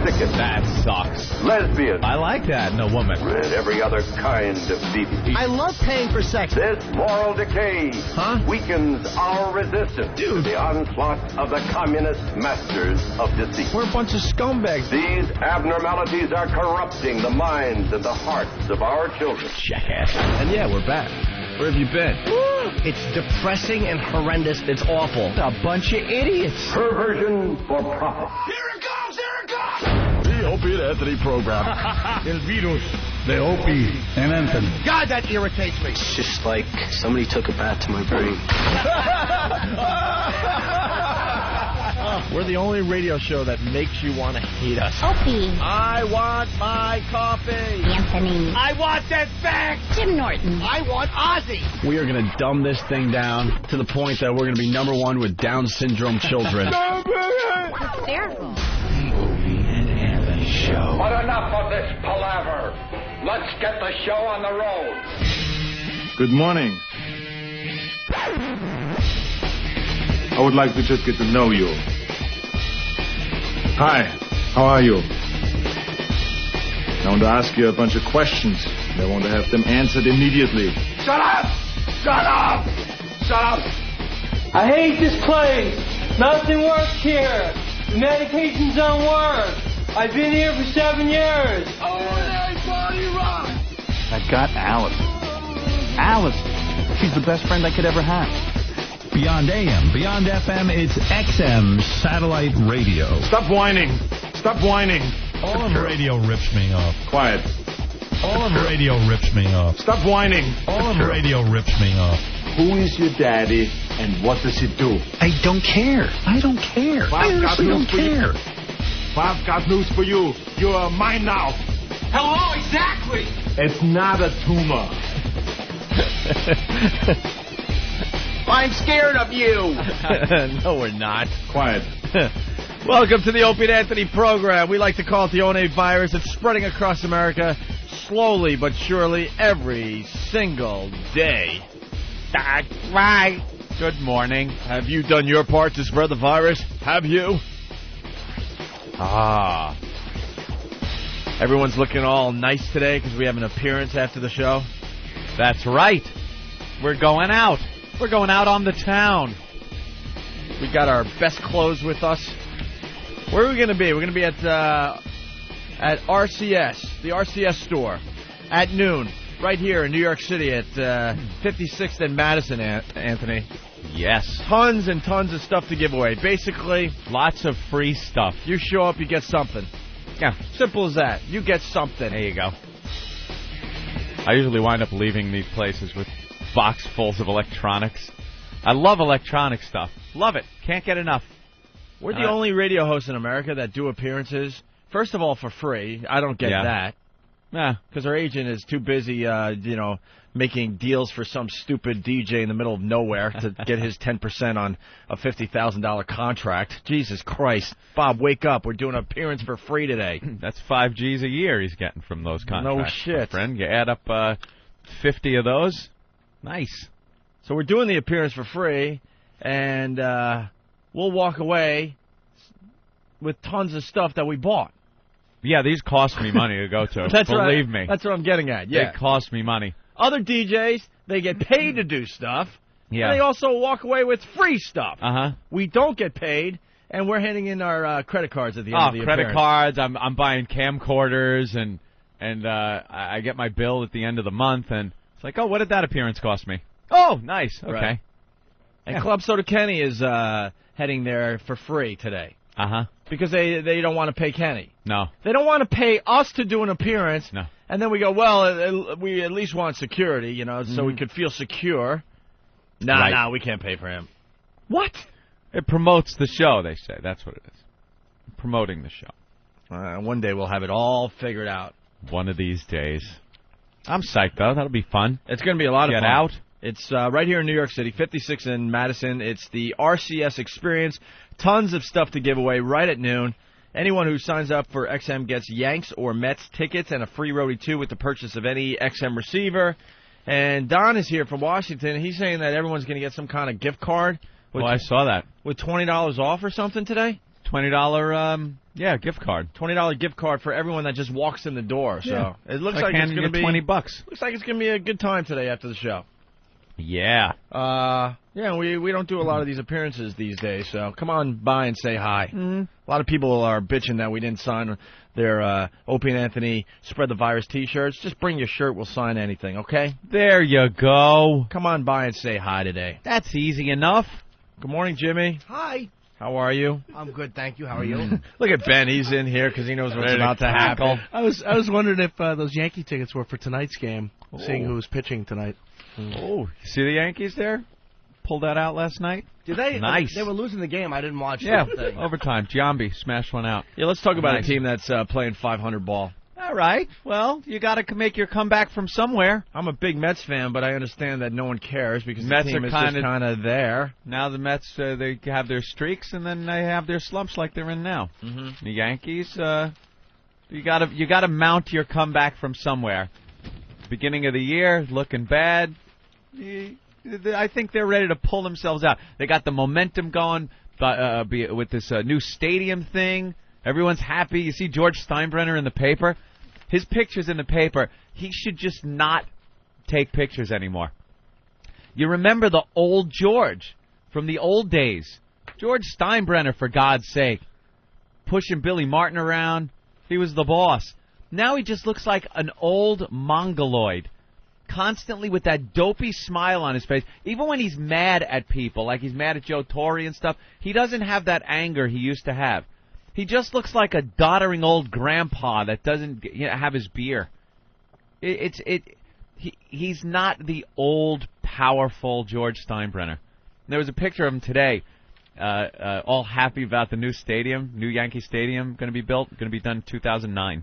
sickest. That sucks. Lesbian. I like that in a woman. And every other kind of deviant. I love paying for sex. This moral decay weakens our resistance to Dude. the onslaught of the communist masters of deceit. We're a bunch of scumbags. These abnormalities are corrupting the minds and the hearts of our children. Jackass. And yeah, we're back. Where have you been? It's depressing and horrendous. It's awful. A bunch of idiots. Perversion for profit. Here it comes! Here it comes! The Opie and Anthony program. El virus. The Opie and Anthony. God, that irritates me. It's just like somebody took a bat to my brain. We're the only radio show that makes you want to hate us. Opie. I want my coffee. Anthony. I want that fact. Jim Norton. I want Ozzy. We are going to dumb this thing down to the point that we're going to be #1 with Down syndrome children. Hysterical. The Opie and Anthony Show. But enough of this palaver. Let's get the show on the road. Good morning. I would like to just get to know you. Hi, how are you? I want to ask you a bunch of questions. I want to have them answered immediately. Shut up! Shut up! Shut up! I hate this place. Nothing works here. The medications don't work. I've been here for 7 years. I got Alice. Alice. She's the best friend I could ever have. Beyond AM, Beyond FM, it's XM Satellite Radio. Stop whining. Stop whining. All of radio rips me off. Quiet. All of radio rips me off. Stop whining. All of radio rips me off. Who is your daddy and what does he do? I don't care. I don't care. I honestly don't care. I've got news for you. You are mine now. Hello, exactly. It's not a tumor. I'm scared of you. No, we're not. Quiet. Welcome to the Opie and Anthony program. We like to call it the One virus. It's spreading across America slowly but surely every single day. That's right. Good morning. Have you done your part to spread the virus? Have you? Everyone's looking all nice today because we have an appearance after the show. That's right. We're going out. We're going out on the town. We got our best clothes with us. Where are we going to be? We're going to be at RCS, the RCS store, at noon, right here in New York City at 56th and Madison, Anthony. Yes. Tons and tons of stuff to give away. Basically, Lots of free stuff. you show up, you get something. Yeah. Simple as that. You get something. There you go. I usually wind up leaving these places with boxfuls of electronics. I love electronic stuff. Love it. Can't get enough. We're the only radio hosts in America that do appearances, first of all, for free. I don't get that. Because our agent is too busy, making deals for some stupid DJ in the middle of nowhere to get his 10% on a $50,000 contract. Jesus Christ. Bob, wake up. We're doing an appearance for free today. That's 5 G's a year he's getting from those contracts. No shit. My friend. You add up 50 of those. Nice. So we're doing the appearance for free, and we'll walk away with tons of stuff that we bought. Yeah, these cost me money to go to. Believe me. That's what I'm getting at. Yeah. They cost me money. Other DJs, they get paid to do stuff. Yeah. And they also walk away with free stuff. Uh-huh. We don't get paid, and we're handing in our credit cards at the end of the credit appearance. cards. I'm buying camcorders, and I get my bill at the end of the month, and it's like, oh, what did that appearance cost me? Oh, nice. Okay. Right. And Club Soda Kenny is heading there for free today. Uh-huh. Because they don't want to pay Kenny. No. They don't want to pay us to do an appearance. No. And then we go, well, we at least want security, so we could feel secure. Nah, we can't pay for him. What? It promotes the show, they say. That's what it is. Promoting the show. One day we'll have it all figured out. One of these days. I'm psyched, though. That'll be fun. It's going to be a lot of fun. Get out. It's right here in New York City, 56 in Madison. It's the RCS Experience. Tons of stuff to give away right at noon. Anyone who signs up for XM gets Yanks or Mets tickets and a free Roadie 2 with the purchase of any XM receiver. And Don is here from Washington. He's saying that everyone's going to get some kind of gift card. I saw that. With $20 off or something today? $20 Yeah, gift card. $20 gift card for everyone that just walks in the door. So it looks like it's going to be $20. Looks like it's going to be a good time today after the show. Yeah. We don't do a lot of these appearances these days, so come on by and say hi. Mm-hmm. A lot of people are bitching that we didn't sign their Opie and Anthony Spread the Virus T-shirts. Just bring your shirt, we'll sign anything, okay? There you go. Come on by and say hi today. That's easy enough. Good morning, Jimmy. Hi. How are you? I'm good, thank you. How are you? Look at Ben. He's in here because he knows what's about to happen. I was wondering if those Yankee tickets were for tonight's game, seeing who's pitching tonight. Oh, see the Yankees there? Pulled that out last night? Did they? Nice. They were losing the game. I didn't watch the thing. Overtime. Giambi smashed one out. Yeah, let's talk about a team that's playing 500 ball. All right. Well, you got to make your comeback from somewhere. I'm a big Mets fan, but I understand that no one cares because Mets the team is just kind of there. Now the Mets, they have their streaks, and then they have their slumps like they're in now. Mm-hmm. The Yankees, you got to mount your comeback from somewhere. Beginning of the year, looking bad. I think they're ready to pull themselves out. They got the momentum going with this new stadium thing. Everyone's happy. You see George Steinbrenner in the paper. His picture's in the paper. He should just not take pictures anymore. You remember the old George from the old days. George Steinbrenner, for God's sake. Pushing Billy Martin around. He was the boss. Now he just looks like an old mongoloid. Constantly with that dopey smile on his face. Even when he's mad at people, like he's mad at Joe Torre and stuff, he doesn't have that anger he used to have. He just looks like a doddering old grandpa that doesn't have his beer. He's not the old, powerful George Steinbrenner. There was a picture of him today, all happy about the new stadium, new Yankee Stadium going to be built, going to be done in 2009.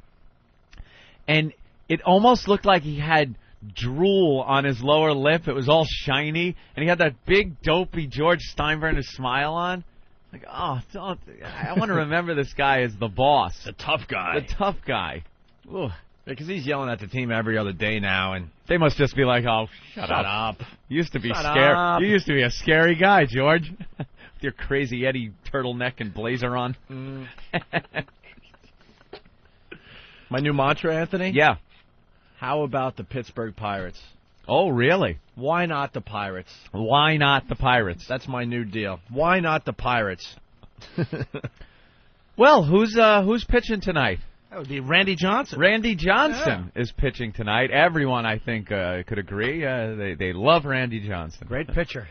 And it almost looked like he had drool on his lower lip. It was all shiny, and he had that big, dopey George Steinbrenner smile on. Like, I want to remember this guy as the boss. The tough guy. The tough guy. Ooh. Because he's yelling at the team every other day now, and they must just be like, "Oh, shut up! You used to be scary. You used to be a scary guy, George, with your crazy Eddie turtleneck and blazer on." My new mantra, Anthony. Yeah. How about the Pittsburgh Pirates? Oh, really? Why not the Pirates? Why not the Pirates? That's my new deal. Why not the Pirates? Well, who's pitching tonight? That would be Randy Johnson. Randy Johnson is pitching tonight. Everyone, I think, could agree. They love Randy Johnson. Great pitcher.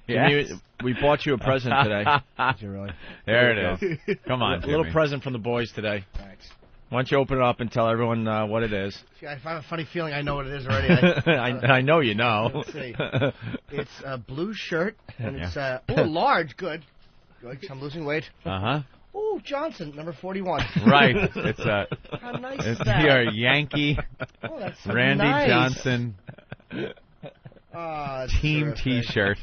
Yes. We bought you a present today. Did you really? There it is. Come on, a little present from the boys today. Thanks. Why don't you open it up and tell everyone what it is? See, I have a funny feeling I know what it is already. I know you know. Let's see. It's a blue shirt, and it's large. Good. I'm losing weight. Uh-huh. Ooh, Johnson, number 41. Right. It's how nice it's is that? Your Yankee. Oh, that's so Randy nice. Johnson team terrific. T-shirt.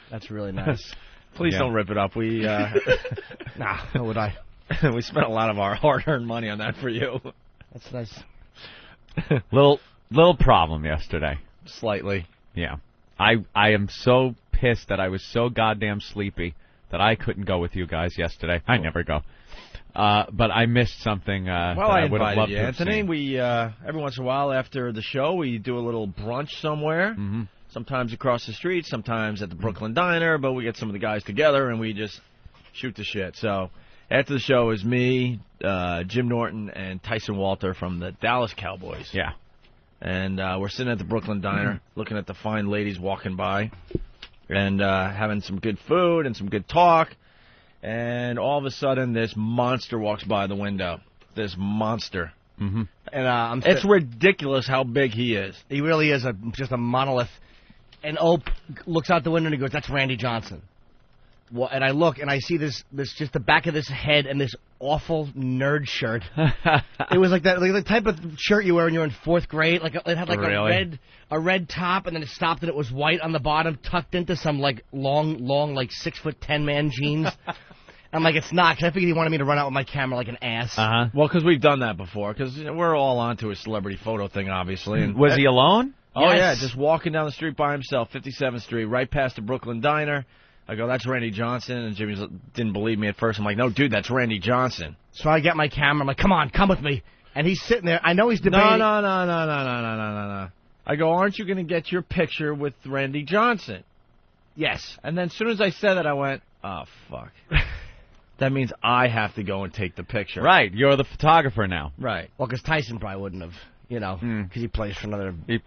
That's really nice. Please don't rip it up. We nah, how would I? We spent a lot of our hard-earned money on that for you. That's nice. Little problem yesterday. Slightly. Yeah. I am so pissed that I was so goddamn sleepy that I couldn't go with you guys yesterday. I never go. But I missed something that I would have loved you, to have Anthony. seen. We every once in a while after the show, we do a little brunch somewhere. Mm-hmm. Sometimes across the street, sometimes at the Brooklyn Diner, but we get some of the guys together and we just shoot the shit. So after the show is me, Jim Norton, and Tyson Walter from the Dallas Cowboys. Yeah. And we're sitting at the Brooklyn Diner looking at the fine ladies walking by and having some good food and some good talk. And all of a sudden, this monster walks by the window. This monster. Mm-hmm. And it's ridiculous how big he is. He really is just a monolith. And Ope looks out the window and he goes, "That's Randy Johnson." Well, and I look and I see this just the back of this head and this awful nerd shirt. It was like that, like the type of shirt you wear when you're in fourth grade. Like it had like a red top, and then it stopped and it was white on the bottom, tucked into some like long like 6'10" man jeans. I'm like, it's not, because I figured he wanted me to run out with my camera like an ass. Uh-huh. Well, because we've done that before, because we're all onto a celebrity photo thing, obviously. And was he alone? Oh, yes. Yeah, just walking down the street by himself, 57th Street, right past the Brooklyn Diner. I go, that's Randy Johnson, and Jimmy didn't believe me at first. I'm like, no, dude, that's Randy Johnson. So I get my camera. I'm like, come on, come with me. And he's sitting there. I know he's debating. No. I go, aren't you going to get your picture with Randy Johnson? Yes. And then as soon as I said that, I went, oh, fuck. That means I have to go and take the picture. Right. You're the photographer now. Right. Well, because Tyson probably wouldn't have, because he plays for another big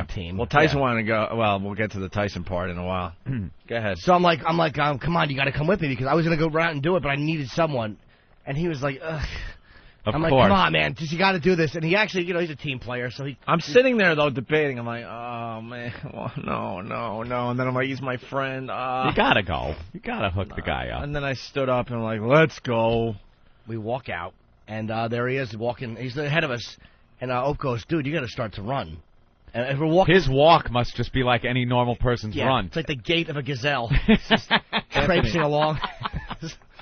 team. Well, Tyson wanted to go. Well, we'll get to the Tyson part in a while. Go ahead. So I'm like, come on, you got to come with me because I was going to go out and do it, but I needed someone. And he was like, ugh. I'm like, come on, man, you got to do this. And he actually, he's a team player, so he. I'm sitting there though debating. I'm like, oh man, no. And then I'm like, he's my friend. You gotta go. You gotta hook the guy up. And then I stood up and I'm like, let's go. We walk out, and there he is walking. He's ahead of us, and Ope goes, dude, you got to start to run. And as we're walking, his walk must just be like any normal person's run. It's like the gait of a gazelle, just traipsing along.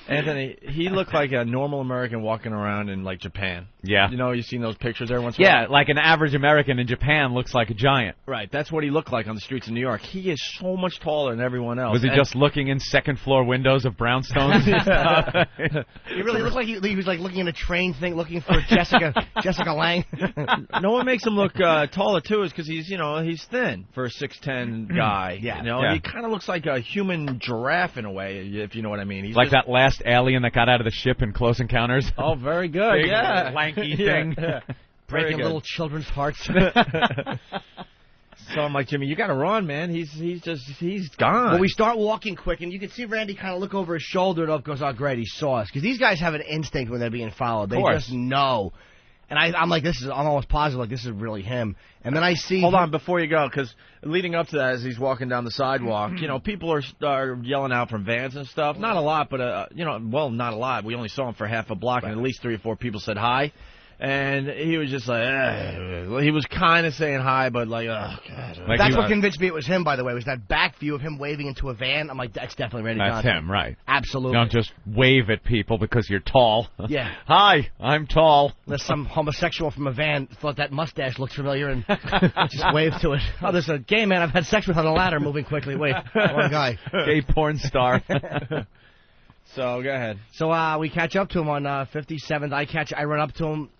Anthony, he looked like a normal American walking around in, like, Japan. Yeah. You've seen those pictures there once in a while? Yeah, like an average American in Japan looks like a giant. Right, that's what he looked like on the streets of New York. He is so much taller than everyone else. Was he just looking in second-floor windows of brownstones? He really looked like he was, like, looking in a train thing, looking for Jessica Lange. No, what makes him look taller, too, is because he's thin for a 6'10" guy. Yeah. He kind of looks like a human giraffe in a way, if you know what I mean. He's like that last alien that got out of the ship in Close Encounters. Oh, very good. Big, lanky thing. Yeah. Breaking little children's hearts. So I'm like, Jimmy, you got to run, man. He's gone. Well, we start walking quick, and you can see Randy kind of look over his shoulder, and Ope goes, oh, great, he saw us. Because these guys have an instinct when they're being followed. They just know. And I'm like, I'm almost positive, like, this is really him. And then I see... Hold on, before you go, because leading up to that, as he's walking down the sidewalk, people are yelling out from vans and stuff. Not a lot, but, not a lot. We only him for half a block, and at least 3 or 4 people said hi. And he was just like, he was kind of saying hi, but like, oh, God. Like that's what convinced me it was him, by the way, was that back view of him waving into a van. I'm like, that's definitely Randy Johnson. That's him, right. Absolutely. Don't just wave at people because you're tall. Yeah. Hi, I'm tall. Unless some homosexual from a van thought that mustache looked familiar and just waved to it. Oh, there's a gay man I've had sex with on a ladder moving quickly. Wait, one guy. Gay porn star. So, go ahead. So, we catch up to him on 57th. I run up to him.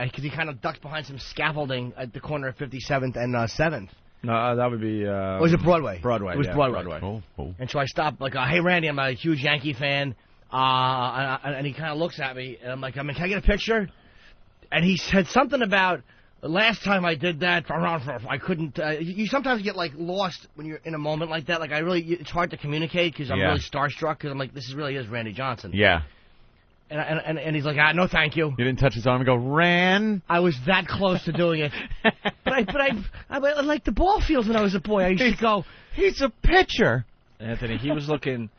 Because he kind of ducked behind some scaffolding at the corner of 57th and 7th. No, that would be... or was it Broadway? Broadway, It was Broadway. Oh. And so I stopped, like, hey, Randy, I'm a huge Yankee fan. And he kind of looks at me, and I'm like, can I get a picture? And he said something about, the last time I did that, I couldn't... you sometimes get, like, lost when you're in a moment like that. Like, it's hard to communicate because I'm really starstruck, because I'm like, this really is Randy Johnson. Yeah. And he's like, no, thank you. You didn't touch his arm and go, Ran? I was that close to doing it. but I like the ball fields when I was a boy. I used to go, he's a pitcher. Anthony, he was looking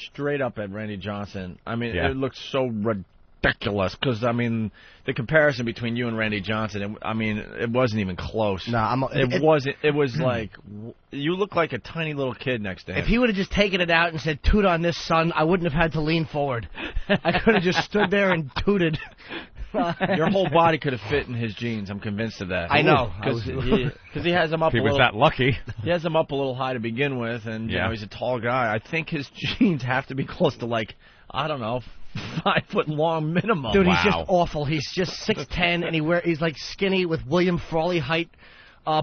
straight up at Randy Johnson. I mean, it looked so ridiculous because, I mean, the comparison between you and Randy Johnson, it wasn't even close. No, it wasn't. It was like, you look like a tiny little kid next to him. If he would have just taken it out and said, toot on this, son, I wouldn't have had to lean forward. I could have just stood there and tooted. Your whole body could have fit in his jeans. I'm convinced of that. I know. Because he has them up he a little... He was that lucky. He has them up a little high to begin with, and he's a tall guy. I think his jeans have to be close to, like, I don't know, 5 foot long minimum. Dude, he's just awful. He's just 6'10", and he's like skinny with William Frawley height.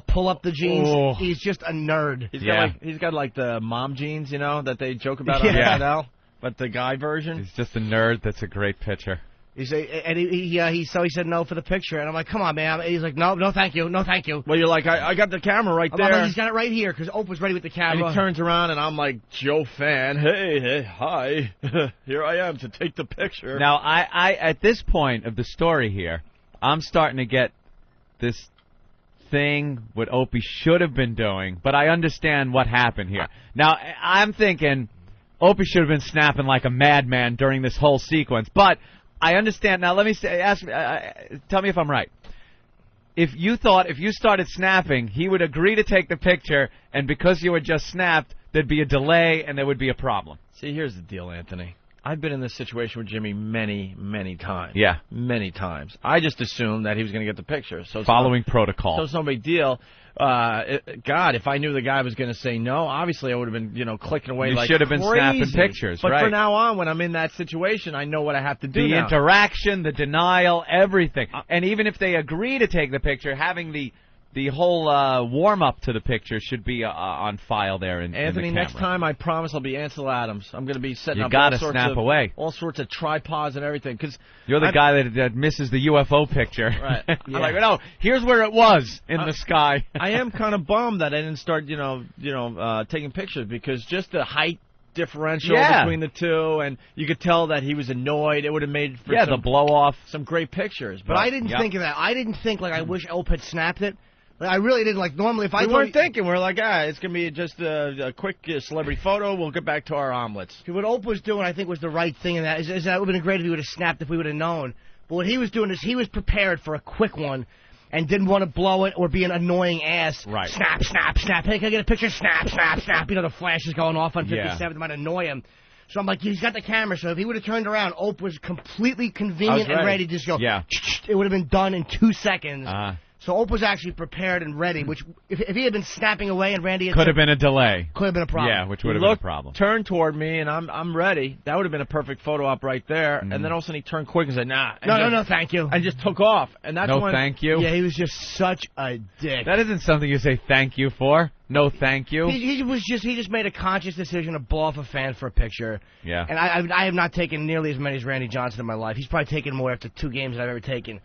Pull up the jeans. Oh. He's just a nerd. He's got like the mom jeans, that they joke about on SNL, but the guy version. He's just a nerd. That's a great picture. He said no for the picture, and I'm like, come on, man. And he's like, no, thank you, no, thank you. Well, you're like, I got the camera right there. Like, he's got it right here because Ope was ready with the camera. And he turns around, and I'm like, Joe Fan, hey, hi, here I am to take the picture. Now, I at this point of the story here, I'm starting to get this thing what Opie should have been doing, but I understand what happened here. Now, I'm thinking Opie should have been snapping like a madman during this whole sequence, but I understand. Now, let me tell me if I'm right. If you started snapping, he would agree to take the picture, and because you had just snapped, there'd be a delay and there would be a problem. See, here's the deal, Anthony. I've been in this situation with Jimmy many, many times. Yeah. Many times. I just assumed that he was going to get the picture. So following protocol. So it's no big deal. God, if I knew the guy was going to say no, obviously I would have been, clicking away like should have been crazy. snapping pictures, But right. for now on, when I'm in that situation, I know what I have to do The now. interaction, the denial, everything. And even if they agree to take the picture, having the whole warm-up to the picture should be on file there in Anthony, in the next time I promise I'll be Ansel Adams. I'm going to be setting up all sorts of tripods and everything. Cause you're the guy that misses the UFO picture. Right. I'm like, no, here's where it was in the sky. I am kind of bummed that I didn't start, taking pictures because just the height differential between the two, and you could tell that he was annoyed. It would have made for the blow-off. Some great pictures. But I didn't think of that. I didn't think, I wish Ope had snapped it. I really didn't. Normally, if I weren't thinking, we're like, it's going to be just a quick celebrity photo. We'll get back to our omelets. What Ope was doing, I think, was the right thing in that. Is that it would have been great if he would have snapped if we would have known. But what he was doing is he was prepared for a quick one and didn't want to blow it or be an annoying ass. Right. Snap, snap, snap. Hey, can I get a picture? Snap, snap, snap. The flash is going off on 57. It might annoy him. So I'm like, he's got the camera. So if he would have turned around, Ope was completely convenient and ready to just go. Yeah. It would have been done in 2 seconds. So Ope was actually prepared and ready, which if he had been snapping away and Randy could have been a delay. Could have been a problem. Yeah, which would have been a problem. Turned toward me, and I'm ready. That would have been a perfect photo op right there. And then all of a sudden he turned quick and said, nah. No, thank you. And just took off. And that's when, thank you. Yeah, he was just such a dick. That isn't something you say thank you for. No, thank you. He just made a conscious decision to blow off a fan for a picture. Yeah. And I have not taken nearly as many as Randy Johnson in my life. He's probably taken more after 2 games than I've ever taken.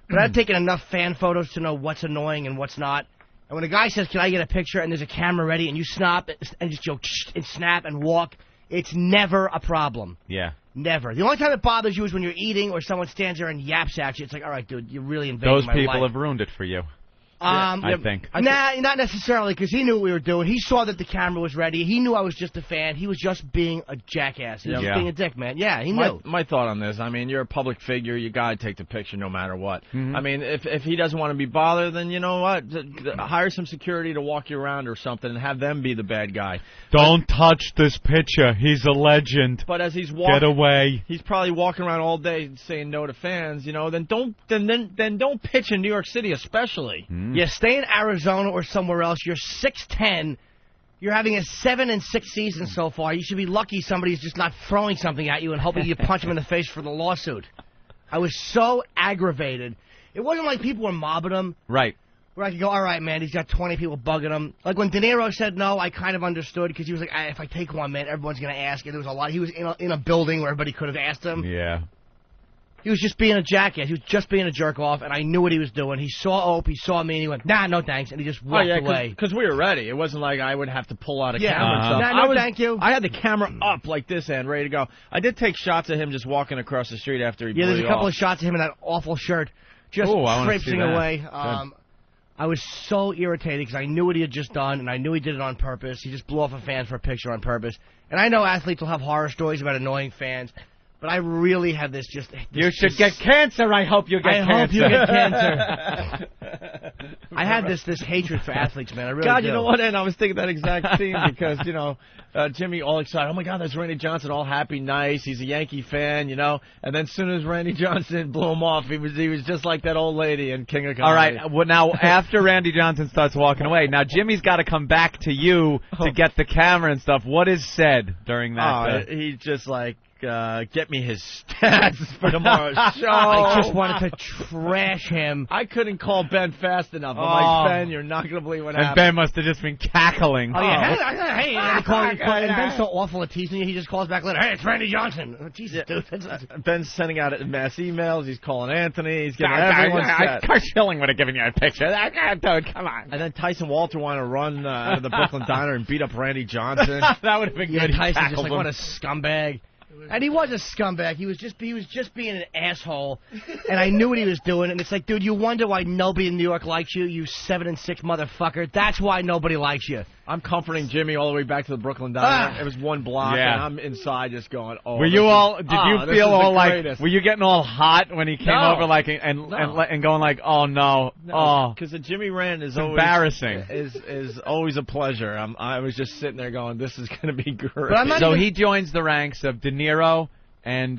But I've taken enough fan photos to know what's annoying and what's not. And when a guy says, can I get a picture, and there's a camera ready, and you snap and just go and snap and walk, it's never a problem. Yeah. Never. The only time it bothers you is when you're eating or someone stands there and yaps at you. It's like, all right, dude, you're really invading my life. Those people have ruined it for you. I think. Nah, not necessarily, because he knew what we were doing. He saw that the camera was ready. He knew I was just a fan. He was just being a jackass. He was just being a dick, man. Yeah, he knew. My thought on this, I mean, you're a public figure. You got to take the picture no matter what. Mm-hmm. I mean, if he doesn't want to be bothered, then you know what? Hire some security to walk you around or something and have them be the bad guy. Don't touch this picture. He's a legend. But as he's walking, get away. He's probably walking around all day saying no to fans. Then don't pitch in New York City, especially. Mm. Yeah, stay in Arizona or somewhere else. You're 6'10". You're having a 7-6 season so far. You should be lucky somebody's just not throwing something at you and hoping you punch him in the face for the lawsuit. I was so aggravated. It wasn't like people were mobbing him. Right. Where I could go, all right, man, he's got 20 people bugging him. Like when De Niro said no, I kind of understood because he was like, if I take one, man, everyone's going to ask. And there was a lot. He was in a building where everybody could have asked him. Yeah. He was just being a jackass. He was just being a jerk-off, and I knew what he was doing. He saw Ope, he saw me, and he went, nah, no thanks, and he just walked away. Because we were ready. It wasn't like I would have to pull out a camera and stuff. Nah, no, thank you. I had the camera up like this and ready to go. I did take shots of him just walking across the street after he blew there's a couple off. of shots of him in that awful shirt just traipsing away. I was so irritated because I knew what he had just done, and I knew he did it on purpose. He just blew off a fan for a picture on purpose. And I know athletes will have horror stories about annoying fans. But I really have this you should get cancer. I hope you get cancer. I hope you get cancer. I have this hatred for athletes, man. I really God, do. you know what? And I was thinking that exact scene because, Jimmy all excited. Oh, my God, that's Randy Johnson, all happy, nice. He's a Yankee fan, And then as soon as Randy Johnson blew him off, he was just like that old lady in King of Comedy. All right. Well, now, after Randy Johnson starts walking away, now Jimmy's got to come back to you to get the camera and stuff. What is said during that? He's just like, get me his stats for tomorrow's show. I just wanted to trash him. I couldn't call Ben fast enough. I'm like, Ben, you're not going to believe what happened. And Ben must have just been cackling. Oh, yeah. Hey, and Ben's so awful at teasing you, he just calls back later, hey, it's Randy Johnson. Oh, Jesus, dude. Ben's sending out mass emails. He's calling Anthony. He's getting everyone's stats. Carl Schilling would have given you a picture. Dude, come on. And then Tyson Walter wanted to run out of the Brooklyn Diner and beat up Randy Johnson. That would have been good. Tyson's just like, what a scumbag. And he was a scumbag. He was just being an asshole. And I knew what he was doing. And it's like, dude, you wonder why nobody in New York likes you, you 7-6 motherfucker. That's why nobody likes you. I'm comforting Jimmy all the way back to the Brooklyn Diner. It was one block, and I'm inside just going, oh. Were you all? Did you feel all like? Were you getting all hot when he came over, like, and going like, oh no, because the Jimmy rant is always embarrassing. Is always a pleasure. I was just sitting there going, this is going to be great. So he joins the ranks of De Niro, and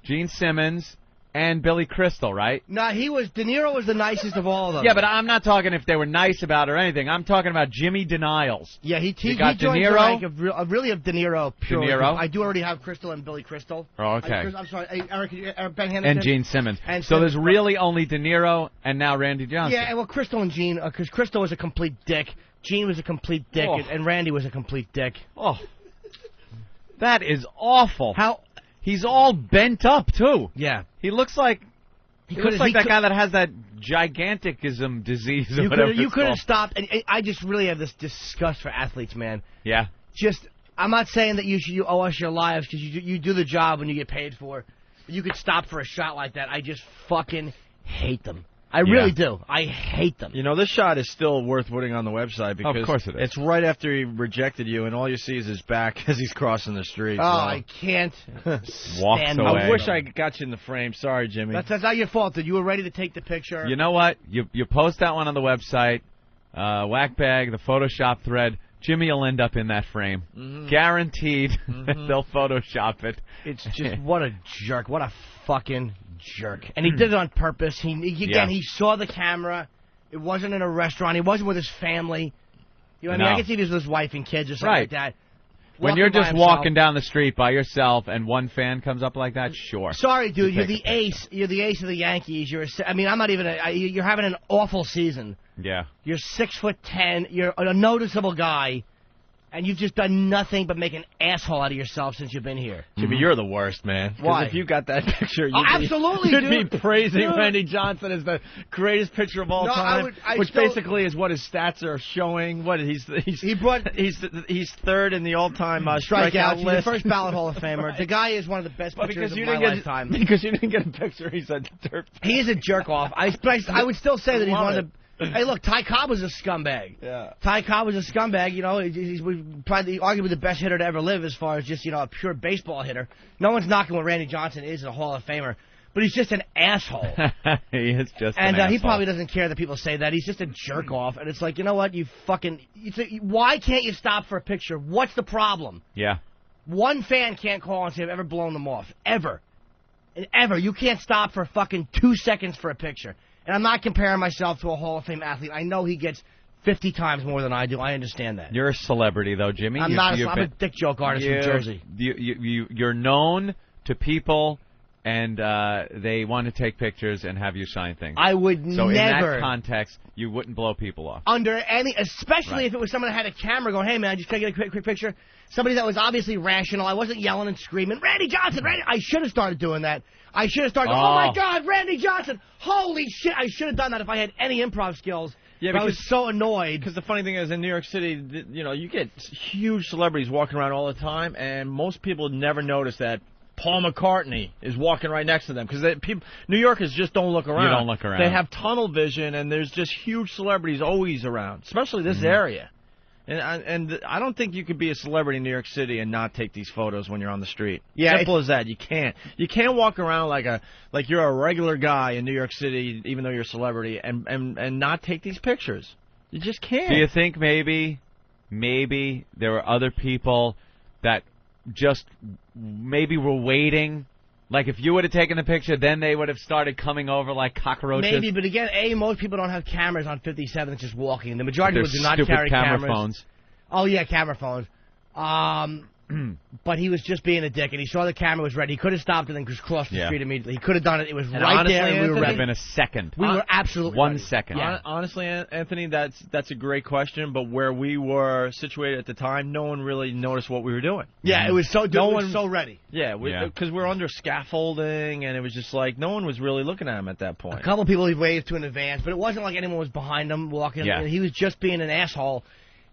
Gene Simmons. And Billy Crystal, right? No, De Niro was the nicest of all of them. Yeah, but I'm not talking if they were nice about it or anything. I'm talking about Jimmy Denials. Yeah, he got De Niro. Really of De Niro. De Niro? I do already have Crystal and Billy Crystal. Oh, okay. I'm sorry, Eric Ben Henderson. And Gene Simmons. And so there's really only De Niro and now Randy Johnson. Yeah, well, Crystal and Gene, because Crystal was a complete dick. Gene was a complete dick, and Randy was a complete dick. Oh, that is awful. How... He's all bent up, too. Yeah. He looks like that guy that has that giganticism disease or whatever. You could have stopped. And I just really have this disgust for athletes, man. Yeah. I'm not saying that you owe us your lives because you do the job when you get paid for. But you could stop for a shot like that. I just fucking hate them. I really do. I hate them. You know, this shot is still worth putting on the website because of course it is. It's right after he rejected you, and all you see is his back as he's crossing the street. Oh, I can't stand away. I wish I got you in the frame. Sorry, Jimmy. That's not your fault, dude. You were ready to take the picture. You know what? You post that one on the website, Whackbag, the Photoshop thread. Jimmy will end up in that frame. Mm-hmm. Guaranteed. Mm-hmm. They'll Photoshop it. It's just, what a jerk. What a fucking jerk. And he did it on purpose. He saw the camera. It wasn't in a restaurant. He wasn't with his family. You know what I mean? I can see he was with his wife and kids or something like that. When you're just walking down the street by yourself and one fan comes up like that, sure. Sorry, dude. You're the ace. You're the ace of the Yankees. I'm not even. You're having an awful season. Yeah. You're 6'10". You're a noticeable guy, and you've just done nothing but make an asshole out of yourself since you've been here. Jimmy, you're the worst, man. Why? If you got that picture, you'd be praising Randy Johnson as the greatest pitcher of all time, which basically is what his stats are showing. What he's third in the all-time strikeout list. He's the first ballot Hall of Famer. The guy is one of the best pitchers of my lifetime. Because you didn't get a picture, he's a dirt. He is a jerk off. I would still say that he's one of the. Hey, look, Ty Cobb was a scumbag. Yeah. Ty Cobb was a scumbag. You know, he's probably arguably the best hitter to ever live as far as just, a pure baseball hitter. No one's knocking what Randy Johnson is, a Hall of Famer. But he's just an asshole. He is just an asshole. And he probably doesn't care that people say that. He's just a jerk off. And it's like, you know what? Why can't you stop for a picture? What's the problem? Yeah. One fan can't call and say I've ever blown them off. Ever. Ever. You can't stop for fucking 2 seconds for a picture. And I'm not comparing myself to a Hall of Fame athlete. I know he gets 50 times more than I do. I understand that. You're a celebrity, though, Jimmy. I'm a dick joke artist from Jersey. You're known to people, and they want to take pictures and have you sign things. I would never. So in that context, you wouldn't blow people off. Especially if it was someone that had a camera going, hey, man, just can I get a quick picture? Somebody that was obviously rational. I wasn't yelling and screaming, Randy Johnson, Randy. I should have started doing that. I should have started going, oh, my God, Randy Johnson. Holy shit. I should have done that if I had any improv skills. Yeah, because I was so annoyed. Because the funny thing is, in New York City, you get huge celebrities walking around all the time, and most people never notice that Paul McCartney is walking right next to them. Because New Yorkers just don't look around. You don't look around. They have tunnel vision, and there's just huge celebrities always around, especially this area. And I don't think you could be a celebrity in New York City and not take these photos when you're on the street. Yeah, simple as that. You can't. You can't walk around like you're a regular guy in New York City, even though you're a celebrity, and not take these pictures. You just can't. Do you think maybe there were other people that just maybe were waiting? Like, if you would have taken the picture, then they would have started coming over like cockroaches. Maybe, but again, most people don't have cameras on 57th just walking. The majority of people do not carry cameras. Phones. Oh, yeah, camera phones. But he was just being a dick, and he saw the camera was ready. He could have stopped and then just crossed the street immediately. He could have done it. It was right there, and we were ready. It would have been a second. We were absolutely 1 second. Yeah. Honestly, Anthony, that's a great question, but where we were situated at the time, no one really noticed what we were doing. Yeah, it was so so ready. Yeah, because we're under scaffolding, and it was just like no one was really looking at him at that point. A couple people he waved to in advance, but it wasn't like anyone was behind him walking. Yeah. He was just being an asshole.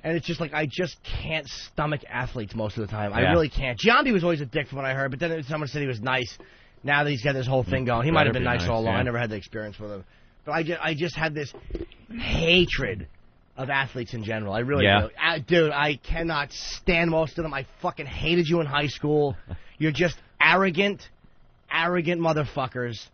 And it's just like, I just can't stomach athletes most of the time. Yeah. I really can't. Giambi was always a dick from what I heard, but then someone said he was nice. Now that he's got this whole thing going, he might have been nice all along. I never had the experience with him. But I just had this hatred of athletes in general. I really do. Dude, I cannot stand most of them. I fucking hated you in high school. You're just arrogant motherfuckers.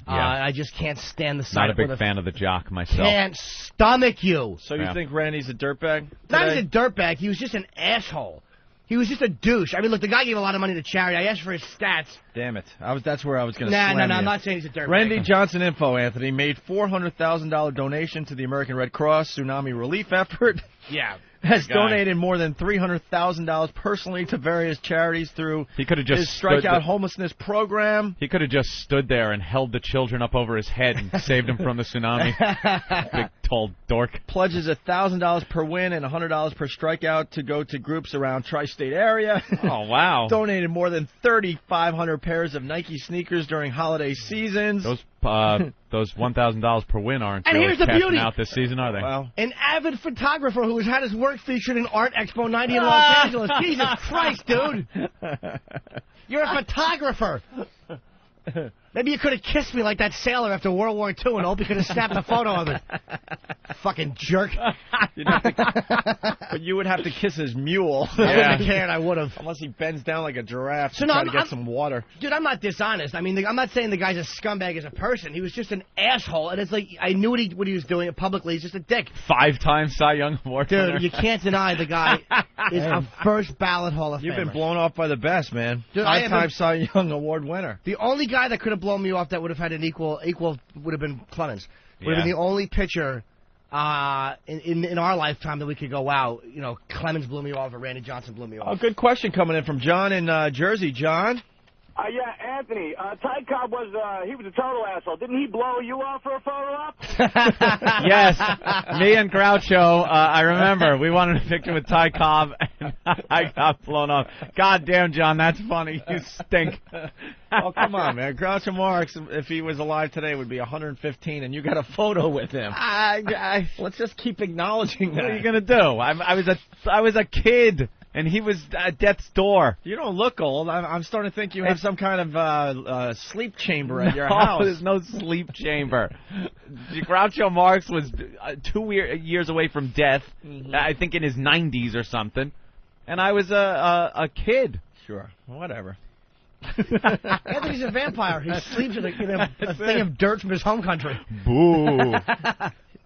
Yeah. I just can't stand the sight. Not a big fan of the jock myself. Can't stomach you. So you think Randy's a dirtbag? Not as a dirtbag. He was just an asshole. He was just a douche. I mean, look, the guy gave a lot of money to charity. I asked for his stats. Damn it. That's where I was going to No, slam you. I'm not saying he's a dirtbag. Randy Johnson Info, Anthony, made $400,000 donation to the American Red Cross tsunami relief effort. Yeah. Has donated more than $300,000 personally to various charities through his Strikeout Homelessness program. He could have just stood there and held the children up over his head and saved them from the tsunami. Big, tall dork. Pledges $1,000 per win and $100 per strikeout to go to groups around tri-state area. Oh, wow. Donated more than 3,500 pairs of Nike sneakers during holiday seasons. Those $1,000 per win aren't and really here's the cashing beauty. out this season, are they? Well, an avid photographer who has had his work featured in Art Expo 90 in Los Angeles. Jesus Christ, dude. You're a photographer. Maybe you could have kissed me like that sailor after World War II and hope you could have snapped a photo of it. Fucking jerk. But you would have to kiss his mule. I wouldn't have cared. I would have. Unless he bends down like a giraffe to try to get some water. Dude, I'm not dishonest. I mean, I'm not saying the guy's a scumbag as a person. He was just an asshole. And it's like, I knew what he was doing publicly. He's just a dick. 5-time Cy Young Award winner. Dude, you can't deny the guy is a first ballot Hall of Famer. You've been blown off by the best, man. Dude, 5-time Cy Young Award winner. The only guy that could have blown me off that would have had an equal would have been Clemens. Would have been the only pitcher in our lifetime that we could go, wow, you know, Clemens blew me off or Randy Johnson blew me off. Oh, good question coming in from John in Jersey. John? Yeah, Anthony. Ty Cobb was a total asshole. Didn't he blow you off for a photo op? Yes. Me and Groucho, I remember. We wanted a picture with Ty Cobb, and I got blown off. God damn, John, that's funny. You stink. Oh, come on, man. Groucho Marx, if he was alive today, would be 115, and you got a photo with him. Let's just keep acknowledging that. What are you going to do? I was a kid. And he was at death's door. You don't look old. I'm starting to think you have some kind of sleep chamber at your house. No, there's no sleep chamber. Groucho Marx was 2 years away from death, I think in his 90s or something. And I was a kid. Sure. Whatever. Anthony's a vampire. He sleeps in a thing of dirt from his home country. Boo.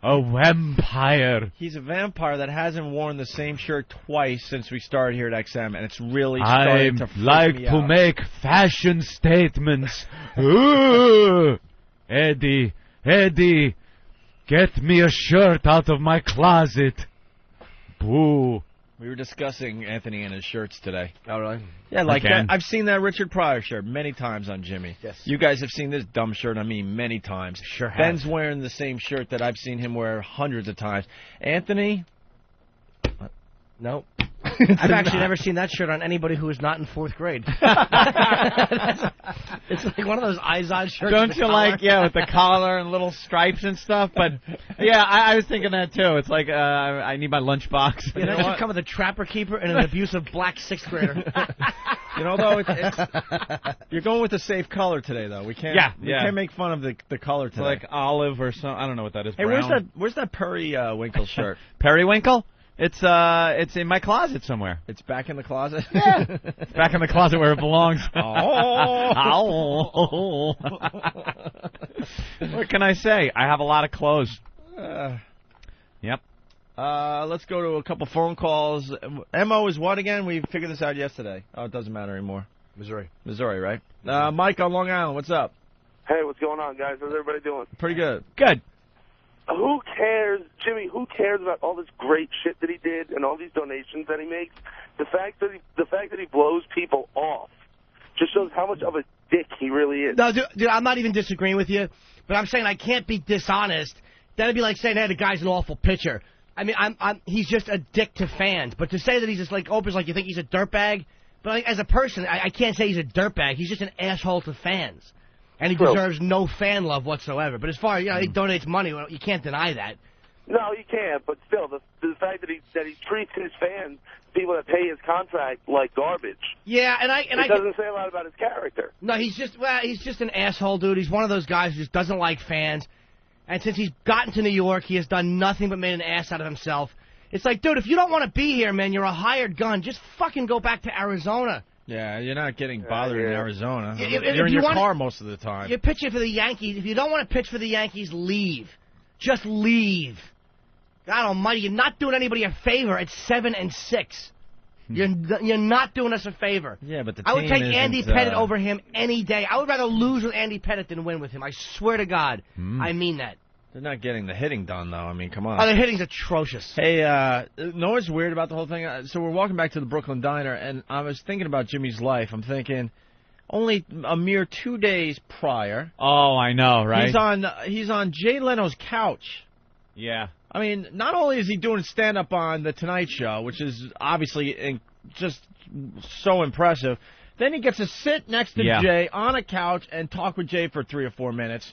A vampire. He's a vampire that hasn't worn the same shirt twice since we started here at XM, and it's really starting to freak me out. I like to make fashion statements. Eddie, get me a shirt out of my closet. Boo. We were discussing Anthony and his shirts today. Oh, really? Yeah, like that. I've seen that Richard Pryor shirt many times on Jimmy. Yes. You guys have seen this dumb shirt on me many times. Sure have. Ben's wearing the same shirt that I've seen him wear hundreds of times. Anthony? No. I've actually never seen that shirt on anybody who is not in 4th grade. It's like one of those Izod shirts. Don't you like, with the collar and little stripes and stuff? But, yeah, I was thinking that, too. It's like, I need my lunchbox. Yeah, that should come with a trapper keeper and an abusive black 6th grader. You know, though, you're going with a safe color today, though. We can't. We can't make fun of the color today. It's like olive or something. I don't know what that is. Hey, brown. where's that Periwinkle shirt? Periwinkle? It's in my closet somewhere. It's back in the closet? Yeah. It's back in the closet where it belongs. Oh. What can I say? I have a lot of clothes. Yep. Let's go to a couple phone calls. MO is what again? We figured this out yesterday. Oh, it doesn't matter anymore. Missouri, right? Mike on Long Island, what's up? Hey, what's going on, guys? How's everybody doing? Pretty good. Good. Who cares, Jimmy, who cares about all this great shit that he did and all these donations that he makes? The fact that he blows people off just shows how much of a dick he really is. No, dude, I'm not even disagreeing with you, but I'm saying I can't be dishonest. That'd be like saying, hey, the guy's an awful pitcher. I mean, he's just a dick to fans. But to say that he's just like Oprah's like you think he's a dirtbag, but like, as a person, I can't say he's a dirtbag. He's just an asshole to fans. And he deserves no fan love whatsoever. But as far as, he donates money, well, you can't deny that. No, you can't. But still, the fact that he treats his fans, people that pay his contract, like garbage. Yeah, and it doesn't say a lot about his character. No, he's just an asshole, dude. He's one of those guys who just doesn't like fans. And since he's gotten to New York, he has done nothing but made an ass out of himself. It's like, dude, if you don't want to be here, man, you're a hired gun. Just fucking go back to Arizona. Yeah, you're not getting bothered in Arizona. You're in your car most of the time. You're pitching for the Yankees. If you don't want to pitch for the Yankees, leave. Just leave. God almighty, you're not doing anybody a favor at 7-6. You're not doing us a favor. Yeah, but the I would team take Andy isn't, Pettitte over him any day. I would rather lose with Andy Pettitte than win with him. I swear to God. I mean that. They're not getting the hitting done, though. I mean, come on. Oh, the hitting's atrocious. Hey, know what's weird about the whole thing? So we're walking back to the Brooklyn Diner, and I was thinking about Jimmy's life. I'm thinking, only a mere 2 days prior. Oh, I know, right? He's on Jay Leno's couch. Yeah. I mean, not only is he doing stand-up on The Tonight Show, which is obviously just so impressive, then he gets to sit next to Jay on a couch and talk with Jay for 3 or 4 minutes.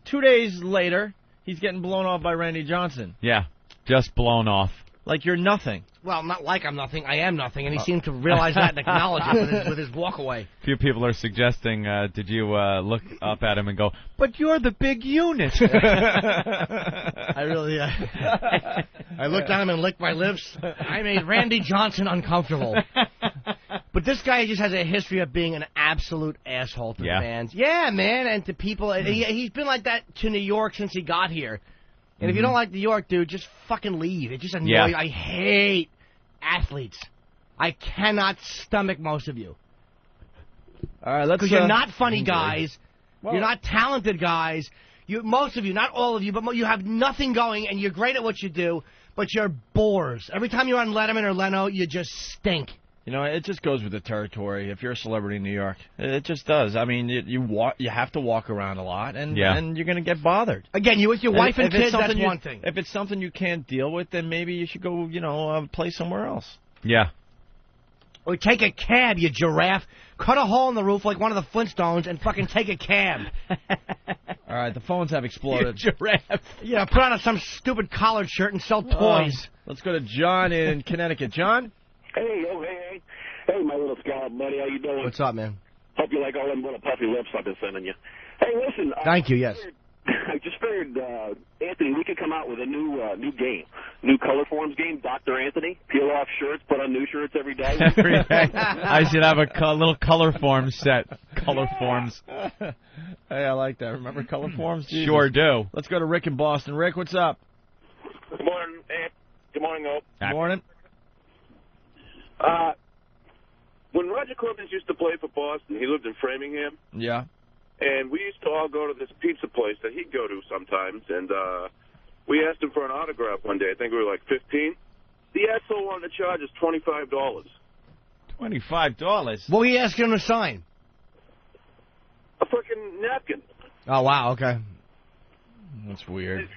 2 days later, he's getting blown off by Randy Johnson. Yeah, just blown off. Like you're nothing. Well, not like I'm nothing. I am nothing, and he seemed to realize that and acknowledge it with his walk away. A few people are suggesting, did you look up at him and go, but you're the big unit. I really, I looked at him and licked my lips. I made Randy Johnson uncomfortable. But this guy just has a history of being an absolute asshole to the fans. Yeah, man, and to people. And he's been like that to New York since he got here. And if you don't like New York, dude, just fucking leave. It just annoys I hate athletes. I cannot stomach most of you. All right, let's. Because you're not funny guys. Well, you're not talented guys. Most of you, not all of you, but you have nothing going, and you're great at what you do, but you're bores. Every time you're on Letterman or Leno, you just stink. You know, it just goes with the territory. If you're a celebrity in New York, it just does. I mean, you have to walk around a lot, and you're going to get bothered. Again, you with your wife and kids, that's one thing. If it's something you can't deal with, then maybe you should go, play somewhere else. Yeah. Or take a cab, you giraffe. Cut a hole in the roof like one of the Flintstones and fucking take a cab. All right, the phones have exploded. You giraffe. Yeah, put on some stupid collared shirt and sell toys. Let's go to John in Connecticut. John? Hey, my little scallop buddy, how you doing? What's up, man? Hope you like all them little puffy lips I've been sending you. Hey, listen. Thank you, yes. I just figured, Anthony, we could come out with a new game, new color forms game. Dr. Anthony, peel off shirts, put on new shirts every day. Every day. I should have a little color form set. Color forms. Hey, I like that. Remember color forms? Jesus. Sure do. Let's go to Rick in Boston. Rick, what's up? Good morning, Ant. Good morning, Ope. Good morning. When Roger Clemens used to play for Boston, he lived in Framingham. Yeah. And we used to all go to this pizza place that he'd go to sometimes, and we asked him for an autograph one day. I think we were like 15. The asshole wanted to charge us $25. $25? What were you asking him to sign? A fucking napkin. Oh, wow, okay. That's weird.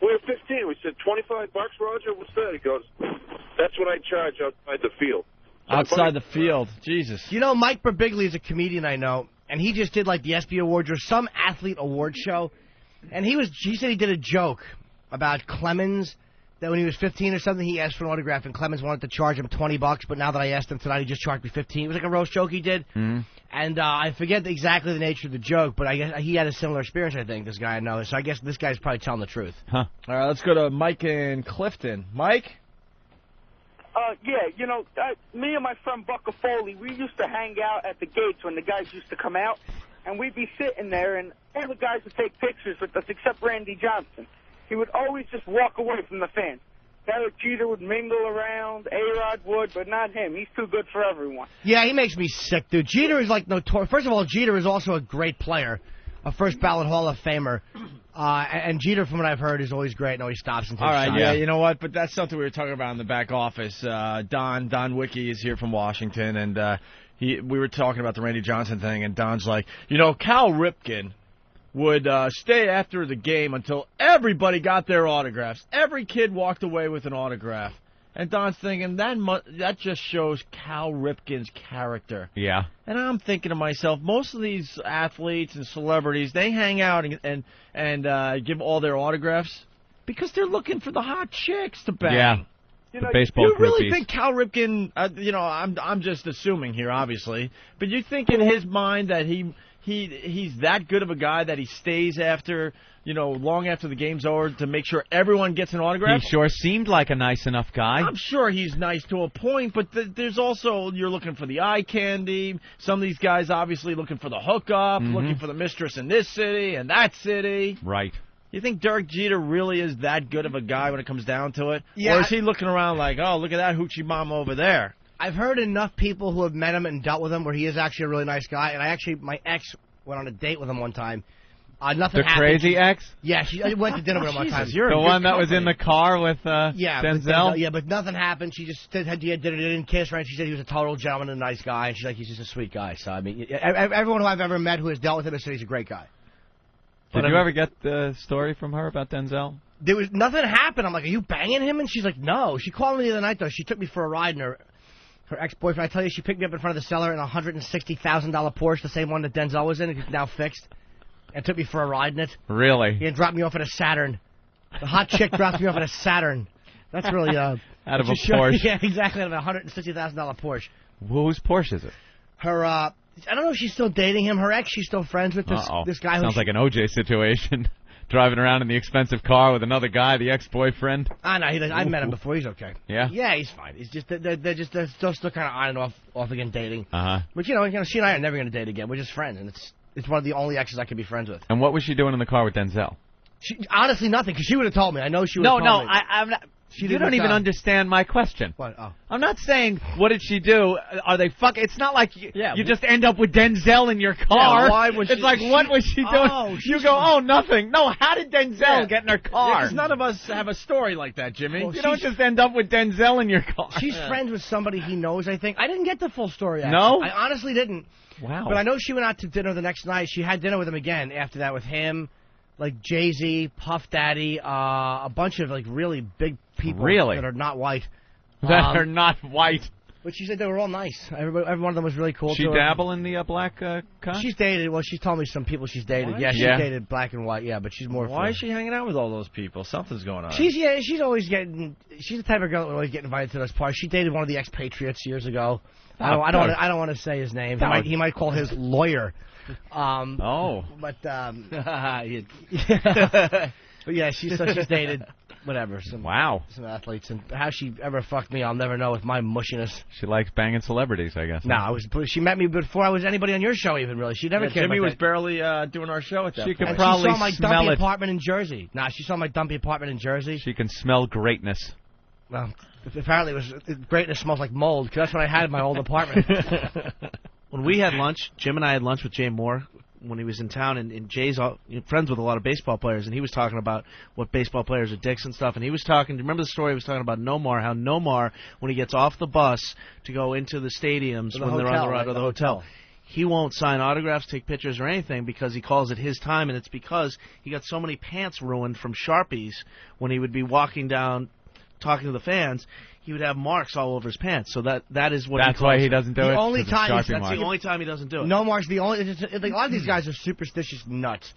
We were 15. We said, $25, Roger? What's that? He goes, that's what I charge outside the field. Outside the field. Jesus. You know, Mike Birbiglia is a comedian I know, and he just did like the ESPY Awards or some athlete award show, and he said he did a joke about Clemens, that when he was 15 or something, he asked for an autograph, and Clemens wanted to charge him $20, but now that I asked him tonight, he just charged me $15. It was like a roast joke he did, and I forget exactly the nature of the joke, but I guess he had a similar experience, I think, this guy I know, so I guess this guy's probably telling the truth. Huh. All right, let's go to Mike in Clifton. Mike? Yeah, me and my friend Bucka Foley, we used to hang out at the gates when the guys used to come out, and we'd be sitting there, and all the guys would take pictures with us except Randy Johnson. He would always just walk away from the fans. Derek Jeter would mingle around, A-Rod would, but not him. He's too good for everyone. Yeah, he makes me sick, dude. Jeter is like notorious. First of all, Jeter is also a great player, a first-ballot Hall of Famer. And Jeter, from what I've heard, is always great and always stops and takes All right, shots. yeah, you know what? But that's something we were talking about in the back office. Don Wicke is here from Washington, and we were talking about the Randy Johnson thing, and Don's like, Cal Ripken would stay after the game until everybody got their autographs. Every kid walked away with an autograph. And Don's thinking, that just shows Cal Ripken's character. Yeah. And I'm thinking to myself, most of these athletes and celebrities, they hang out and give all their autographs because they're looking for the hot chicks to bang. Yeah. The baseball you really groupies. think Cal Ripken, I'm just assuming here, obviously, but you think in his mind that he's that good of a guy that he stays after, long after the game's over to make sure everyone gets an autograph? He sure seemed like a nice enough guy. I'm sure he's nice to a point, but there's also, you're looking for the eye candy. Some of these guys obviously looking for the hookup, looking for the mistress in this city and that city. Right. You think Derek Jeter really is that good of a guy when it comes down to it? Yeah, or is he looking around like, oh, look at that hoochie mama over there? I've heard enough people who have met him and dealt with him where he is actually a really nice guy. And my ex went on a date with him one time. Nothing the happened. crazy ex? Yeah, I went to dinner with him one time. The one that was in the car with Denzel? Yeah, but nothing happened. She just didn't kiss, right? She said he was a total gentleman and a nice guy. And she's like, he's just a sweet guy. So, I mean, everyone who I've ever met who has dealt with him has said he's a great guy. Did you ever get the story from her about Denzel? There was nothing happened. I'm like, are you banging him? And she's like, no. She called me the other night, though. She took me for a ride, and her ex-boyfriend, I tell you, she picked me up in front of the cellar in a $160,000 Porsche, the same one that Denzel was in. It's now fixed. And took me for a ride in it. Really? He dropped me off at a Saturn. The hot chick dropped me off at a Saturn. That's really out of a Porsche. Yeah, exactly. Out of a $160,000 Porsche. Whose Porsche is it? Her. I don't know if she's still dating him. Her ex, she's still friends with this guy. Sounds like an OJ situation. Driving around in the expensive car with another guy, the ex-boyfriend. I know. I've met him before. He's okay. Yeah. Yeah, he's fine. He's just they're still kind of on and off again dating. Uh-huh. But she and I are never going to date again. We're just friends, and it's one of the only exes I can be friends with. And what was she doing in the car with Denzel? Honestly, nothing, because she would have told me. I know she would have told me. I'm not. You don't even understand my question. What? Oh. I'm not saying, what did she do? Are they It's not like you just end up with Denzel in your car. Yeah, why was it's like, what was she doing? You go, nothing. No, how did Denzel get in her car? Because none of us have a story like that, Jimmy. Well, you don't just end up with Denzel in your car. She's friends with somebody he knows, I think. I didn't get the full story, actually. No? I honestly didn't. Wow. But I know she went out to dinner the next night. She had dinner with him again after that with him, like Jay-Z, Puff Daddy, a bunch of like really big people that are not white. That are not white. But she said they were all nice. Every one of them was really cool. She dabble in the black con? She's dated. Well, she's told me some people she's dated. Yeah, she's dated black and white. Yeah, but she's more. Why is she hanging out with all those people? Something's going on. She's always getting. She's the type of girl that always get invited to those parties. She dated one of the expatriates years ago. I don't want to say his name. He might call his lawyer. But but yeah, she's dated whatever. Some athletes, and how she ever fucked me, I'll never know with my mushiness. She likes banging celebrities, I guess. No, she met me before I was anybody on your show even really. She never cared. Jimmy about was barely doing our show at that point. She could probably she saw my smell dumpy it. apartment in Jersey. Nah, she saw my dumpy apartment in Jersey. She can smell greatness. Well, apparently greatness smells like mold, because that's what I had in my old apartment. When we had lunch, Jim and I had lunch with Jay Moore when he was in town, and Jay's friends with a lot of baseball players, and he was talking about what baseball players are dicks and stuff, and he was talking, do you remember the story he was talking about Nomar, how Nomar, when he gets off the bus to go into the stadiums when they're on the road to the hotel, he won't sign autographs, take pictures, or anything because he calls it his time, and it's because he got so many pants ruined from Sharpies when he would be walking down talking to the fans, he would have marks all over his pants. So that is what. That's why he doesn't do it. The only time that's the only time he doesn't do it. No marks. The only. Like, a lot of these guys are superstitious nuts.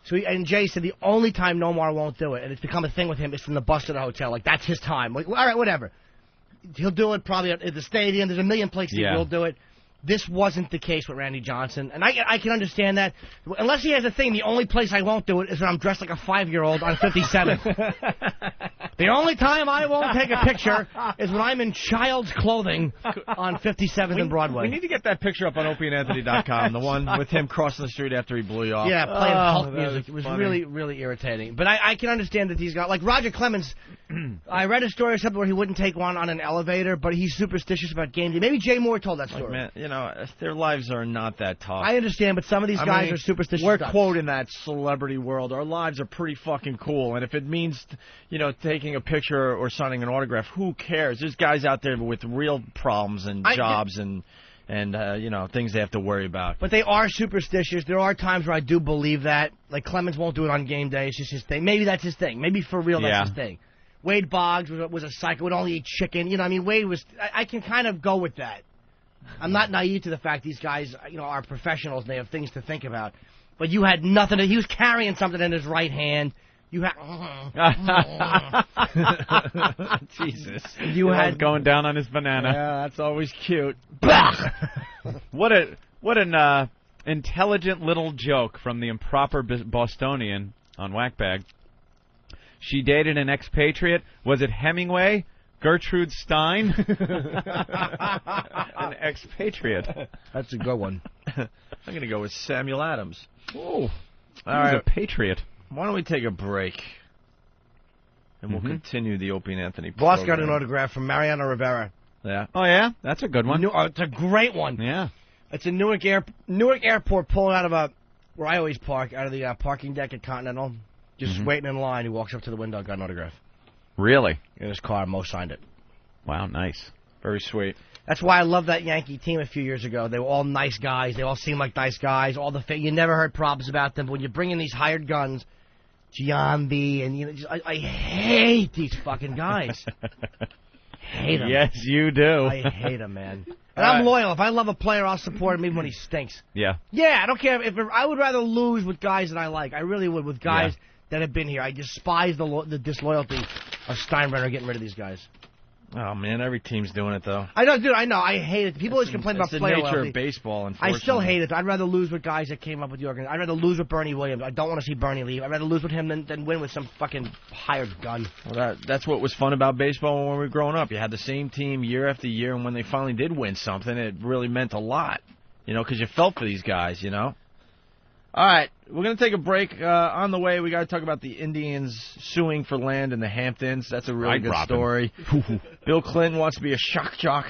So and Jay said the only time Nomar won't do it, and it's become a thing with him, is from the bus to the hotel. Like that's his time. Like all right, whatever. He'll do it probably at the stadium. There's a million places he will do it. This wasn't the case with Randy Johnson, and I can understand that. Unless he has a thing, the only place I won't do it is when I'm dressed like a 5-year-old on 57th. The only time I won't take a picture is when I'm in child's clothing on 57th and Broadway. We need to get that picture up on opieandanthony.com, the one with him crossing the street after he blew you off. Yeah, playing Hulk music. It was really, really irritating. But I can understand that these guys, like Roger Clemens, I read a story or something where he wouldn't take one on an elevator, but he's superstitious about game day. Maybe Jay Moore told that story. Like, man, their lives are not that tough. I understand, but some of these guys are superstitious. We're quoting that celebrity world. Our lives are pretty fucking cool, and if it means, taking a picture or signing an autograph, who cares? There's guys out there with real problems and jobs and things they have to worry about. But they are superstitious. There are times where I do believe that. Like Clemens won't do it on game day. It's just his thing. Maybe that's his thing. Maybe for real that's his thing. Wade Boggs was a psycho. Would only eat chicken. Wade was. I can kind of go with that. I'm not naive to the fact these guys, are professionals and they have things to think about. But you had nothing. He was carrying something in his right hand. You had. Jesus. You had going down on his banana. Yeah, that's always cute. What an intelligent little joke from the improper Bostonian on Whackbag. She dated an expatriate. Was it Hemingway? Gertrude Stein? An expatriate. That's a good one. I'm going to go with Samuel Adams. Oh, all right. A patriot. Why don't we take a break? And we'll continue the Opie and Anthony Boss program. got an autograph from Mariano Rivera. Yeah. Oh, yeah? That's a good one. It's a great one. Yeah. It's in Newark Airport, pulling out of where I always park, out of the parking deck at Continental. Just waiting in line. He walks up to the window, got an autograph. Really? In his car, Mo signed it. Wow, nice. Very sweet. That's why I love that Yankee team a few years ago. They were all nice guys. They all seemed like nice guys. You never heard problems about them. But when you bring in these hired guns, Giambi, and I hate these fucking guys. Hate them. Yes, you do. I hate them, man. And I'm loyal. If I love a player, I'll support him even when he stinks. Yeah. Yeah, I don't care. I would rather lose with guys that I like. I really would with guys that have been here. I despise the disloyalty of Steinbrenner getting rid of these guys. Oh, man, every team's doing it, though. I know, dude, I know. I hate it. People always complain about player loyalty. It's the nature loyalty. of baseball, I unfortunately. still hate it. I'd rather lose with guys that came up with the organization. I'd rather lose with Bernie Williams. I don't want to see Bernie leave. I'd rather lose with him than win with some fucking hired gun. Well, that's what was fun about baseball when we were growing up. You had the same team year after year, and when they finally did win something, it really meant a lot, because you felt for these guys, All right, we're going to take a break. On the way, we got to talk about the Indians suing for land in the Hamptons. That's a really good story. Bill Clinton wants to be a shock jock.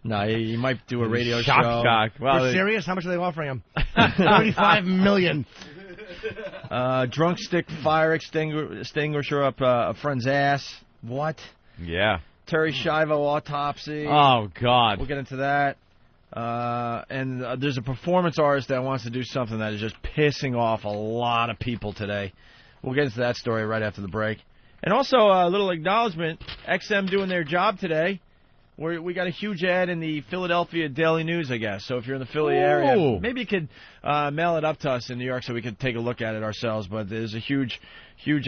No, he might do a radio show. Shock. Well, serious? How much are they offering him? $35 million. Drunk stick fire extinguisher up a friend's ass. What? Yeah. Terry Schiavo autopsy. Oh, God. We'll get into that. And there's a performance artist that wants to do something that is just pissing off a lot of people today. We'll get into that story right after the break. And also a little acknowledgement, XM doing their job today. We got a huge ad in the Philadelphia Daily News, I guess. So if you're in the Philly area, maybe you could mail it up to us in New York so we could take a look at it ourselves. But there's a huge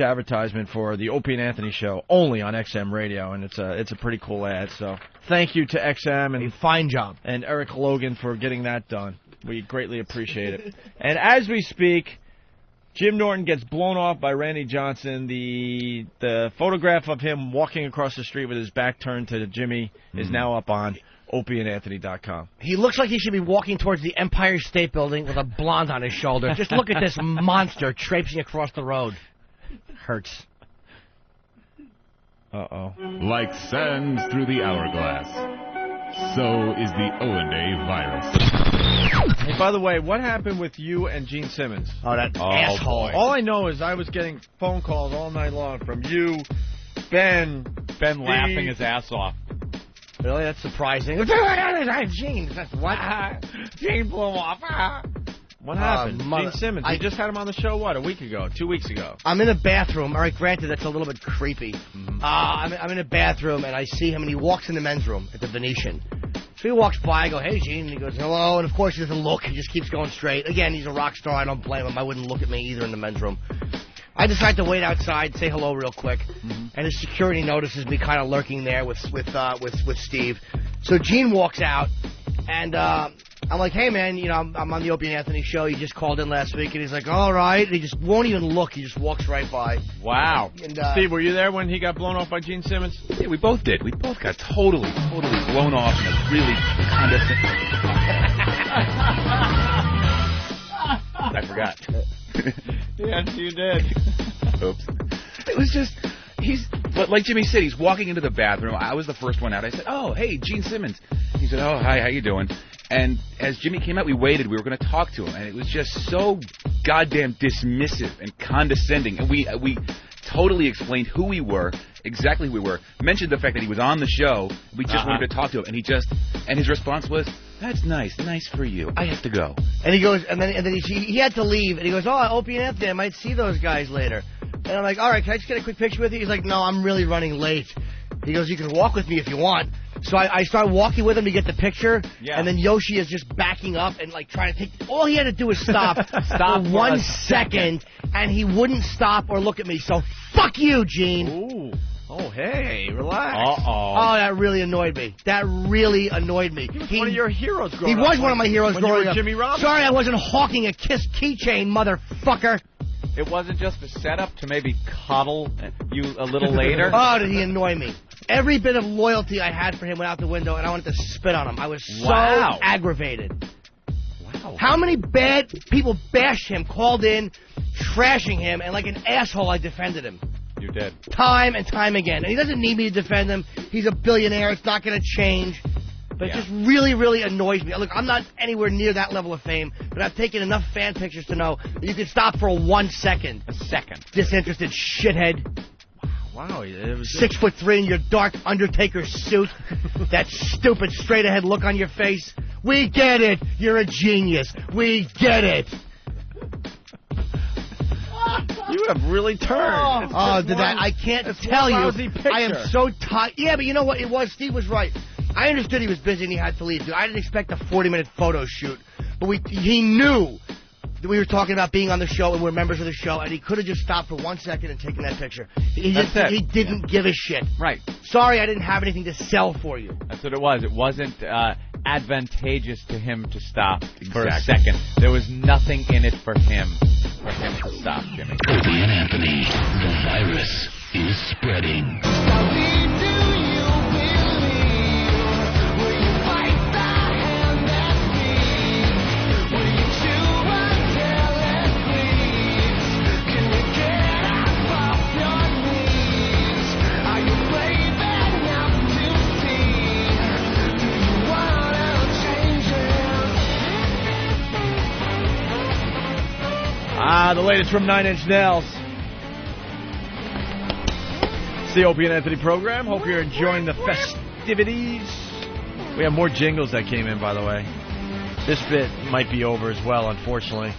advertisement for the Opie and Anthony show only on XM Radio, and it's a pretty cool ad. So thank you to XM and fine job and Eric Logan for getting that done. We greatly appreciate it. And as we speak, Jim Norton gets blown off by Randy Johnson. The photograph of him walking across the street with his back turned to Jimmy is now up on OpieandAnthony.com. He looks like he should be walking towards the Empire State Building with a blonde on his shoulder. Just look at this monster traipsing across the road. Hurts. Uh-oh. Like sands through the hourglass, so is the Owenday virus. Hey, by the way, what happened with you and Gene Simmons? Oh, that asshole. All I know is I was getting phone calls all night long from you, Ben laughing his ass off. Really? That's surprising. Gene, what? Gene blew off. What happened? Gene Simmons. We just had him on the show, a week ago, 2 weeks ago. I'm in a bathroom. All right, granted, that's a little bit creepy. I'm in a bathroom, and I see him, and he walks in the men's room at the Venetian. So he walks by, I go, hey, Gene, and he goes, hello, and of course he doesn't look. He just keeps going straight. Again, he's a rock star. I don't blame him. I wouldn't look at me either in the men's room. I decide to wait outside, say hello real quick, and his security notices me kind of lurking there with Steve. So Gene walks out, and I'm like, hey, man, I'm on the Opie and Anthony show. You just called in last week. And he's like, all right. And he just won't even look. He just walks right by. Wow. And, Steve, were you there when he got blown off by Gene Simmons? Yeah, we both did. We both got totally blown off in a really condescending... I forgot. Yes, you did. Oops. It was just... But like Jimmy said, he's walking into the bathroom. I was the first one out. I said, oh, hey, Gene Simmons. He said, oh, hi, how you doing? And as Jimmy came out, we waited. We were going to talk to him. And it was just so goddamn dismissive and condescending. And we totally explained who we were, exactly who we were, mentioned the fact that he was on the show. We just wanted to talk to him. And his response was, that's nice for you. I have to go. And he goes, and then he had to leave. And he goes, oh, Opie and Anthony, I might see those guys later. And I'm like, all right, can I just get a quick picture with you? He's like, no, I'm really running late. He goes, you can walk with me if you want. So I start walking with him to get the picture, and then Yoshi is just backing up and like trying to take. All he had to do was stop for 1 second, and he wouldn't stop or look at me. So fuck you, Gene. Ooh. Oh, hey, relax. Oh, that really annoyed me. He was one of your heroes growing up. He was one of my heroes growing up. Jimmy Robinson. Sorry, I wasn't hawking a Kiss keychain, motherfucker. It wasn't just a setup to maybe coddle you a little later? Oh, did he annoy me. Every bit of loyalty I had for him went out the window, and I wanted to spit on him. I was so aggravated. Wow. How many bad people bashed him, called in, trashing him, and like an asshole I defended him. You did. Time and time again. And he doesn't need me to defend him. He's a billionaire. It's not going to change. But it just really, really annoys me. Look, I'm not anywhere near that level of fame, but I've taken enough fan pictures to know that you can stop for 1 second. A second. Disinterested shithead. Wow, it was 6'3" in your dark Undertaker suit. That stupid straight-ahead look on your face. We get it. You're a genius. We get it. You have really turned. Oh, did that? I can't tell you. I am so tired. Yeah, but you know what? It was. Steve was right. I understood he was busy and he had to leave. Dude, I didn't expect a 40-minute photo shoot. But he knew that we were talking about being on the show and we're members of the show, and he could have just stopped for 1 second and taken that picture. He didn't give a shit. Right. Sorry, I didn't have anything to sell for you. That's what it was. It wasn't advantageous to him to stop for a second. There was nothing in it for him to stop, Jimmy. Opie and Anthony, the virus is spreading. The latest from Nine Inch Nails. It's the Opie and Anthony program. Hope you're enjoying the festivities. We have more jingles that came in, by the way. This bit might be over as well, unfortunately.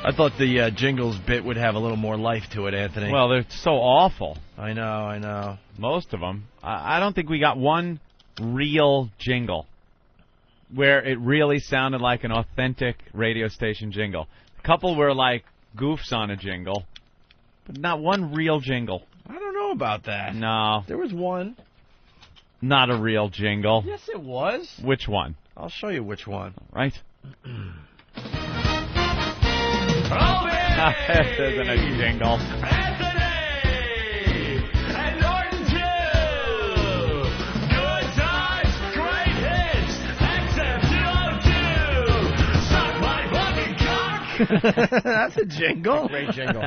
I thought the jingles bit would have a little more life to it, Anthony. Well, they're so awful. I know. Most of them. I don't think we got one real jingle where it really sounded like an authentic radio station jingle. A couple were like goofs on a jingle, but not one real jingle. I don't know about that. No. There was one. Not a real jingle. Yes, it was. Which one? I'll show you which one. Right. This isn't a jingle. And Norton 2. Good times, great hits. XM202. Suck my fucking cock. That's a jingle. Great jingle.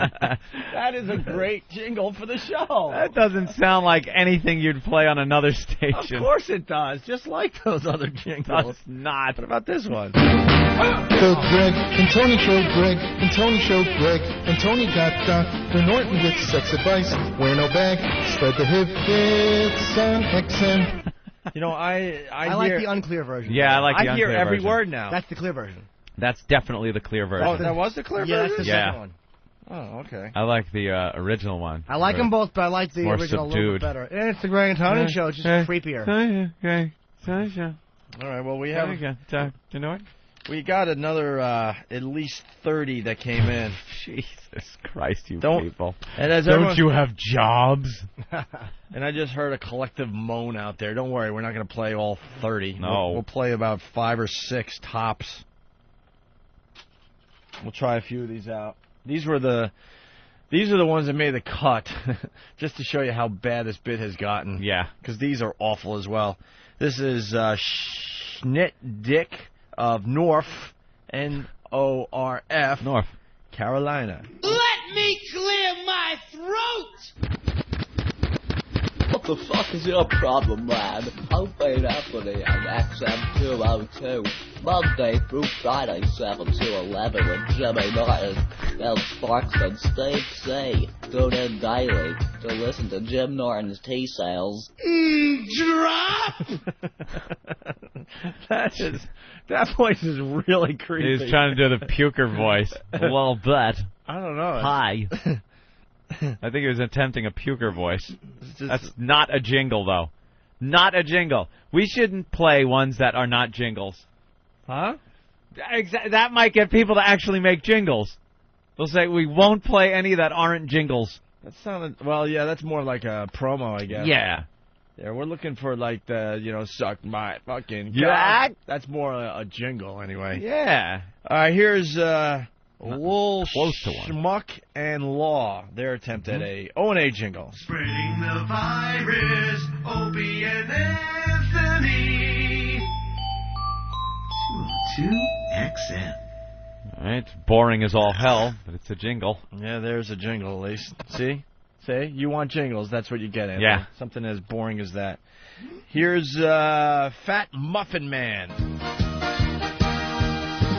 That is a great jingle for the show. That doesn't sound like anything you'd play on another station. Of course it does. Just like those other jingles. It's not. What about this one? The Greg and Tony Show, Greg and Tony Show, Greg and Tony got Dr. Norton with sex advice. Wear no bag, spread the hip, it's on XM. You know, I like the unclear version. Yeah, I like the unclear version. I hear every version. word now. That's the clear version. That's definitely the clear version. Oh, that was the clear Yeah, version? that's the second one. Oh, okay. I like the original one. I like them both, but I like the more original a little bit subdued. better. And it's the Greg and Tony Show. It's just creepier. All right, well, we have... We got another at least 30 that came in. Jesus Christ, you people. And as Don't you have jobs? And I just heard a collective moan out there. Don't worry, we're not going to play all 30. No. We'll play about 5 or 6 tops. We'll try a few of these out. These are the ones that made the cut, just to show you how bad this bit has gotten. Yeah. Because these are awful as well. This is Schnit Dick of North, N-O-R-F, North Carolina. Let me clear my throat! What the fuck is your problem, man? Opie and Anthony on XM202. Monday through Friday, 7 to 11 with Jimmy Norton and Sparks and Steve C. Tune in daily to listen to Jim Norton's T-Sales. Drop! That voice is really creepy. He's trying to do the puker voice. A little bit. I don't know. Hi. I think he was attempting a puker voice. That's not a jingle, though. Not a jingle. We shouldn't play ones that are not jingles. Huh? That might get people to actually make jingles. They'll say, we won't play any that aren't jingles. That sounded... Well, yeah, that's more like a promo, I guess. Yeah. Yeah, we're looking for, like, the, suck my fucking Yeah. cock. That's more a jingle, anyway. Yeah. All right, here's... Wool close to one. Schmuck and Law. Their attempt at a O&A jingle. Spreading the virus, Opie and Anthony. 2XM. All right. Boring as all hell, but it's a jingle. Yeah, there's a jingle, at least. See? See, you want jingles. That's what you get, Anthony. Yeah. Something as boring as that. Here's Fat Muffin Man.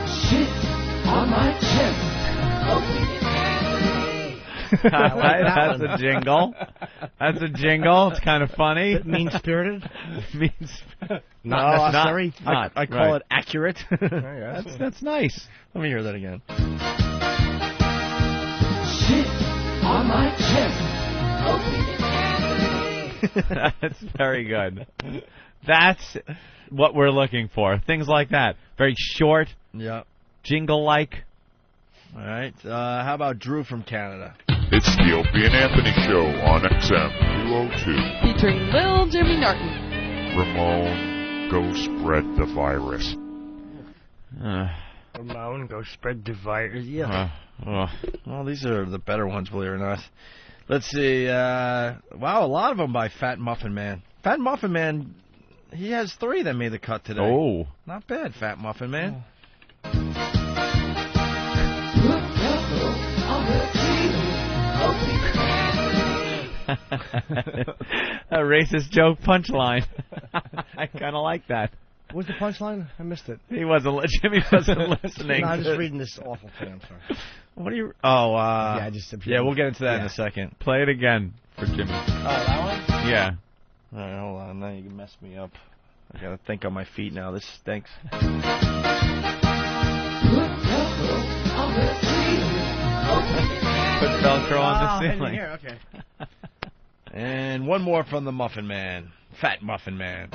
Shit on my chest. That's a jingle. That's a jingle. It's kind of funny. Mean-spirited? Not necessary? I call it accurate. That's nice. Let me hear that again. Shit on my chest. That's very good. That's what we're looking for. Things like that. Very short. Yeah. Jingle-like. All right. How about Drew from Canada? It's the Opie and Anthony Show on XM 202. Featuring Lil Jimmy Norton. Ramon, go spread the virus. Ramon, go spread the virus. Yeah. Well, these are the better ones, believe it or not. Let's see. Wow, a lot of them by Fat Muffin Man. Fat Muffin Man, he has 3 that made the cut today. Oh. Not bad, Fat Muffin Man. A racist joke punchline. I kind of like that. What was the punchline? I missed it. Jimmy wasn't listening. No, I'm just reading this awful thing. I'm sorry. What are you? Oh, yeah, we'll get into that in a second. Play it again for Jimmy. Oh, that one? Yeah. All right, hold on. Now you can mess me up. I gotta think on my feet now. This stinks. Put Velcro on the ceiling. Here, okay. And one more from the Muffin Man. Fat Muffin Man.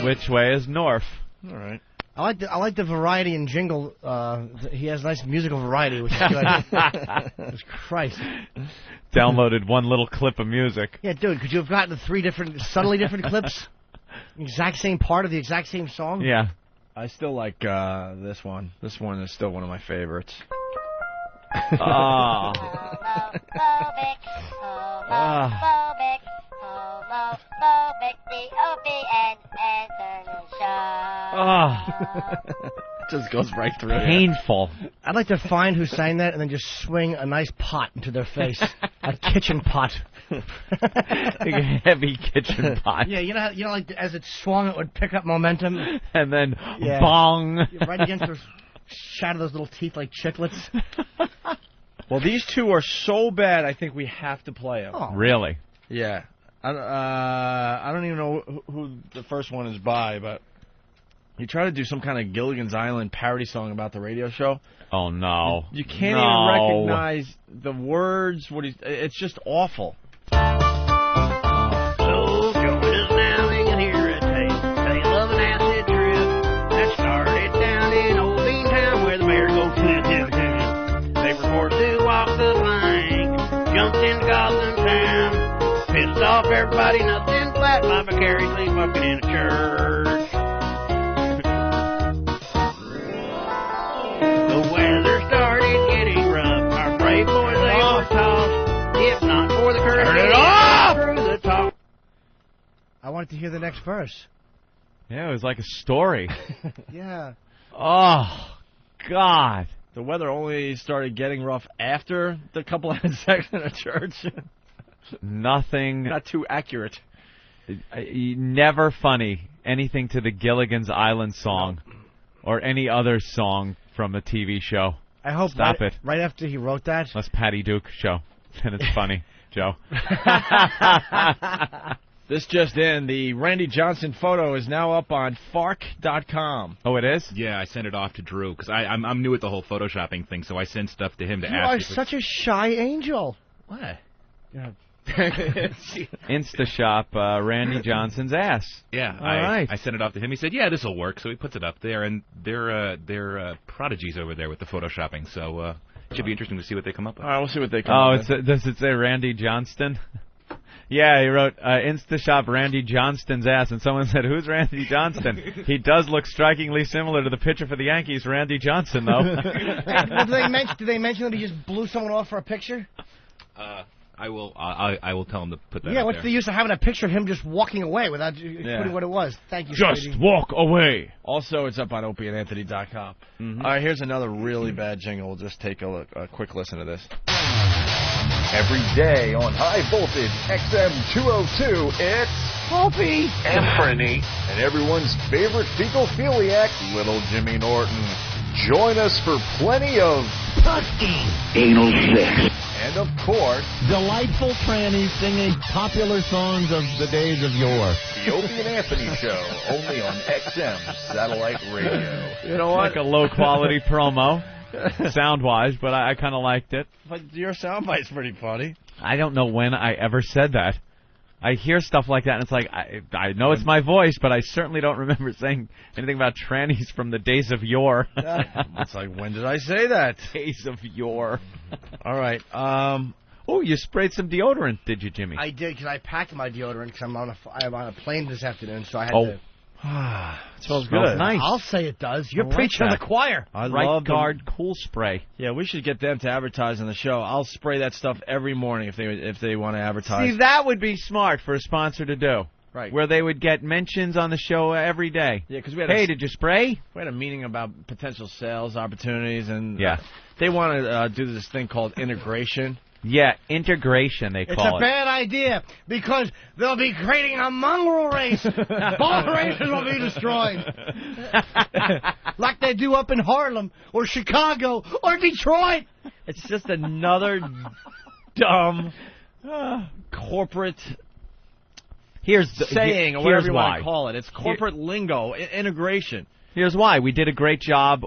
Which way is north? All right. I like the variety in jingle. He has nice musical variety, which is good. Christ. Downloaded one little clip of music. Yeah, dude, could you have gotten 3 subtly different clips? Exact same part of the exact same song? Yeah. I still like this one. This one is still one of my favorites. Oh. Just goes right through. Painful. I'd like to find who sang that and then just swing a nice pot into their face. A kitchen pot. Like a heavy kitchen pot. Yeah, you know, like as it swung, it would pick up momentum. And then bong. Right against their shatter those little teeth like chiclets. Well, these 2 are so bad, I think we have to play them. Oh. Really? Yeah. I don't even know who the first one is by, but he tried to do some kind of Gilligan's Island parody song about the radio show. Oh, no. You can't even recognize the words. It's just awful. So join us now and hear a tale of an acid trip that started down in Old Beantown where the bear goes flip. They were forced to walk the plank, jumped into Gotham Town, pissed off everybody, nothing flat, by vicariously fucking in a church. The weather started getting rough, our brave boys they were tossed, if not for the curse. Turn it off! Through the top. I wanted to hear the next verse. Yeah, it was like a story. Yeah. Oh, God. The weather only started getting rough after the couple had sex in a church. Nothing. Not too accurate. Never funny. Anything to the Gilligan's Island song or any other song from a TV show. I hope Stop it. Right after he wrote that. Unless Patty Duke show. Then it's funny, Joe. This just in, the Randy Johnson photo is now up on Fark.com. Oh, it is? Yeah, I sent it off to Drew because I'm new at the whole photoshopping thing, so I sent stuff to him to you ask. You are such a shy angel. What? Yeah. Instashop Randy Johnson's ass. Yeah, I sent it off to him. He said, "Yeah, this will work." So he puts it up there, and they're prodigies over there with the photoshopping. So it should be interesting to see what they come up with. All right, we'll see what they come up with. Does it say Randy Johnston? Yeah, he wrote Instashop Randy Johnston's ass, and someone said, "Who's Randy Johnston?" He does look strikingly similar to the pitcher for the Yankees, Randy Johnson, though. Well, did they mention that he just blew someone off for a picture? I will. I will tell him to put that. Yeah, out what's there. the use of having a picture of him just walking away without putting what it was? Thank you, Just sweetie. walk away. Also, it's up on opieandanthony.com. All right, here's another really bad jingle. We'll just take a quick listen to this. Every day on High Voltage XM 202, it's Opie Anthony and everyone's favorite fecal-philiac, Little Jimmy Norton. Join us for plenty of anal sex. And, of course, delightful trannies singing popular songs of the days of yore. The Opie and Anthony Show, only on XM Satellite Radio. You know what? Like a low-quality promo, sound-wise, but I kind of liked it. But your soundbite's pretty funny. I don't know when I ever said that. I hear stuff like that, and it's like, I know it's my voice, but I certainly don't remember saying anything about trannies from the days of yore. It's like, when did I say that? Days of yore. All right. Oh, you sprayed some deodorant, did you, Jimmy? I did, because I packed my deodorant, because I'm on a plane this afternoon, so I had to... It smells Smells good. nice. I'll say it does. You're like preaching to that. the choir. I Right love Guard Cool Spray. Yeah, we should get them to advertise on the show. I'll spray that stuff every morning if they want to advertise. See, that would be smart for a sponsor to do. Right. Where they would get mentions on the show every day. Yeah, because we had hey, did you spray? We had a meeting about potential sales opportunities, and Yeah. they want to do this thing called integration. Yeah, integration, they It's call a it. bad idea, because they'll be creating a mongrel race. Both races will be destroyed. Like they do up in Harlem, or Chicago, or Detroit. It's just another dumb corporate Here's the saying, or here's whatever you want why. to call it. It's corporate lingo, integration. Here's why. We did a great job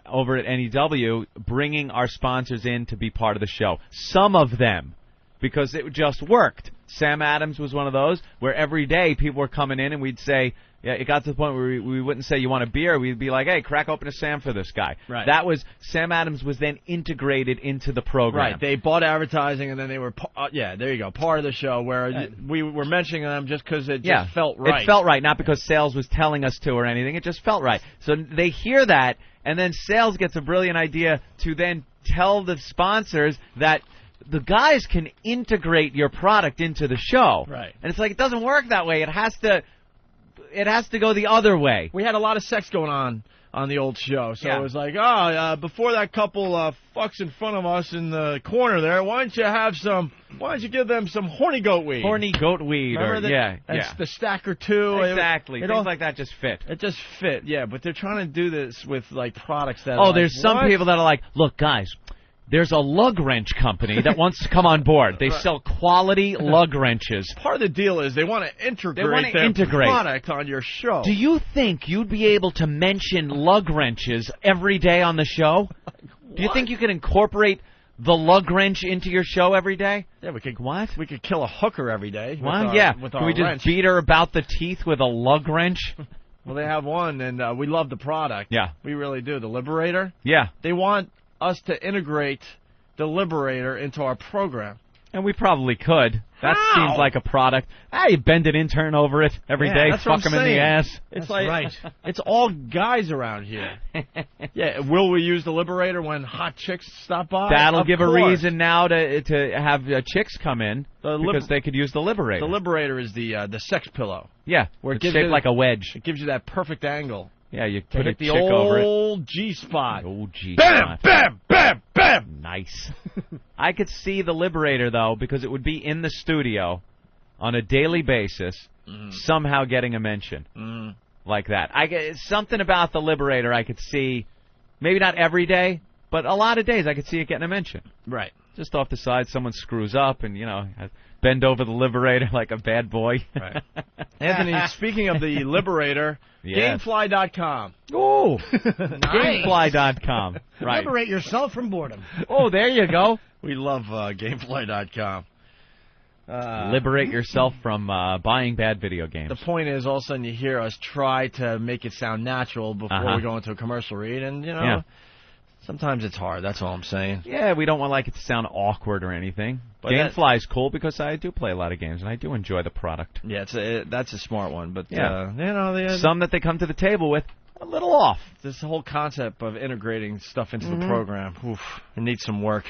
over at NEW bringing our sponsors in to be part of the show. Some of them, because it just worked. Sam Adams was one of those where every day people were coming in and we'd say, yeah, it got to the point where we wouldn't say, you want a beer? We'd be like, hey, crack open a Sam for this guy. Right. That was, Sam Adams was then integrated into the program. Right. They bought advertising, and then they were, there you go, part of the show where we were mentioning them just because it just felt right. It felt right, not because sales was telling us to or anything. It just felt right. So they hear that, and then sales gets a brilliant idea to then tell the sponsors that the guys can integrate your product into the show. Right. And it's like, it doesn't work that way. It has to go the other way. We had a lot of sex going on the old show, so Yeah. it was like, before that couple fucks in front of us in the corner there, why don't you give them some horny goat weed? Horny goat weed, Remember or the stack or two. Exactly. It Things all, like that just fit. It just fit, yeah, but they're trying to do this with, like, products that Oh, are there's like, some what? people that are like, look, guys, there's a lug wrench company that wants to come on board. They sell quality lug wrenches. Part of the deal is they want to integrate their product on your show. Do you think you'd be able to mention lug wrenches every day on the show? Do you think you could incorporate the lug wrench into your show every day? Yeah, we could. What? We could kill a hooker every day. What? With Can our we just wrench. beat her about the teeth with a lug wrench? Well, they have one, and we love the product. Yeah. We really do. The Liberator. Yeah. They want us to integrate the Liberator into our program. And we probably could. That How? seems like a product. Hey, bend an intern over it every day, that's what fuck I'm him in the saying. ass. It's it's all guys around here. Yeah, will we use the Liberator when hot chicks stop by? That'll Of give a course. reason now to have chicks come in because they could use the Liberator. The Liberator is the sex pillow. Yeah, Where it it's gives shaped you like a wedge. It gives you that perfect angle. Yeah, you To put a hit the chick over it. old G-spot. Old G Bam, bam, bam, bam. Nice. I could see the Liberator, though, because it would be in the studio on a daily basis, somehow getting a mention like that. Something about the Liberator I could see, maybe not every day, but a lot of days I could see it getting a mention. Right. Just off the side, someone screws up and, bend over the Liberator like a bad boy. Right. Anthony, speaking of the Liberator, Yes. Gamefly.com. Ooh. Nice. Gamefly.com. Right. Liberate yourself from boredom. Oh, there you go. We love Gamefly.com. Liberate yourself from buying bad video games. The point is, all of a sudden you hear us try to make it sound natural before we go into a commercial read, and, Yeah. sometimes it's hard. That's all I'm saying. Yeah, we don't want it to sound awkward or anything. But Gamefly's cool because I do play a lot of games and I do enjoy the product. Yeah, that's a smart one. But, Yeah. Some that they come to the table with, a little off. This whole concept of integrating stuff into the program, it needs some work.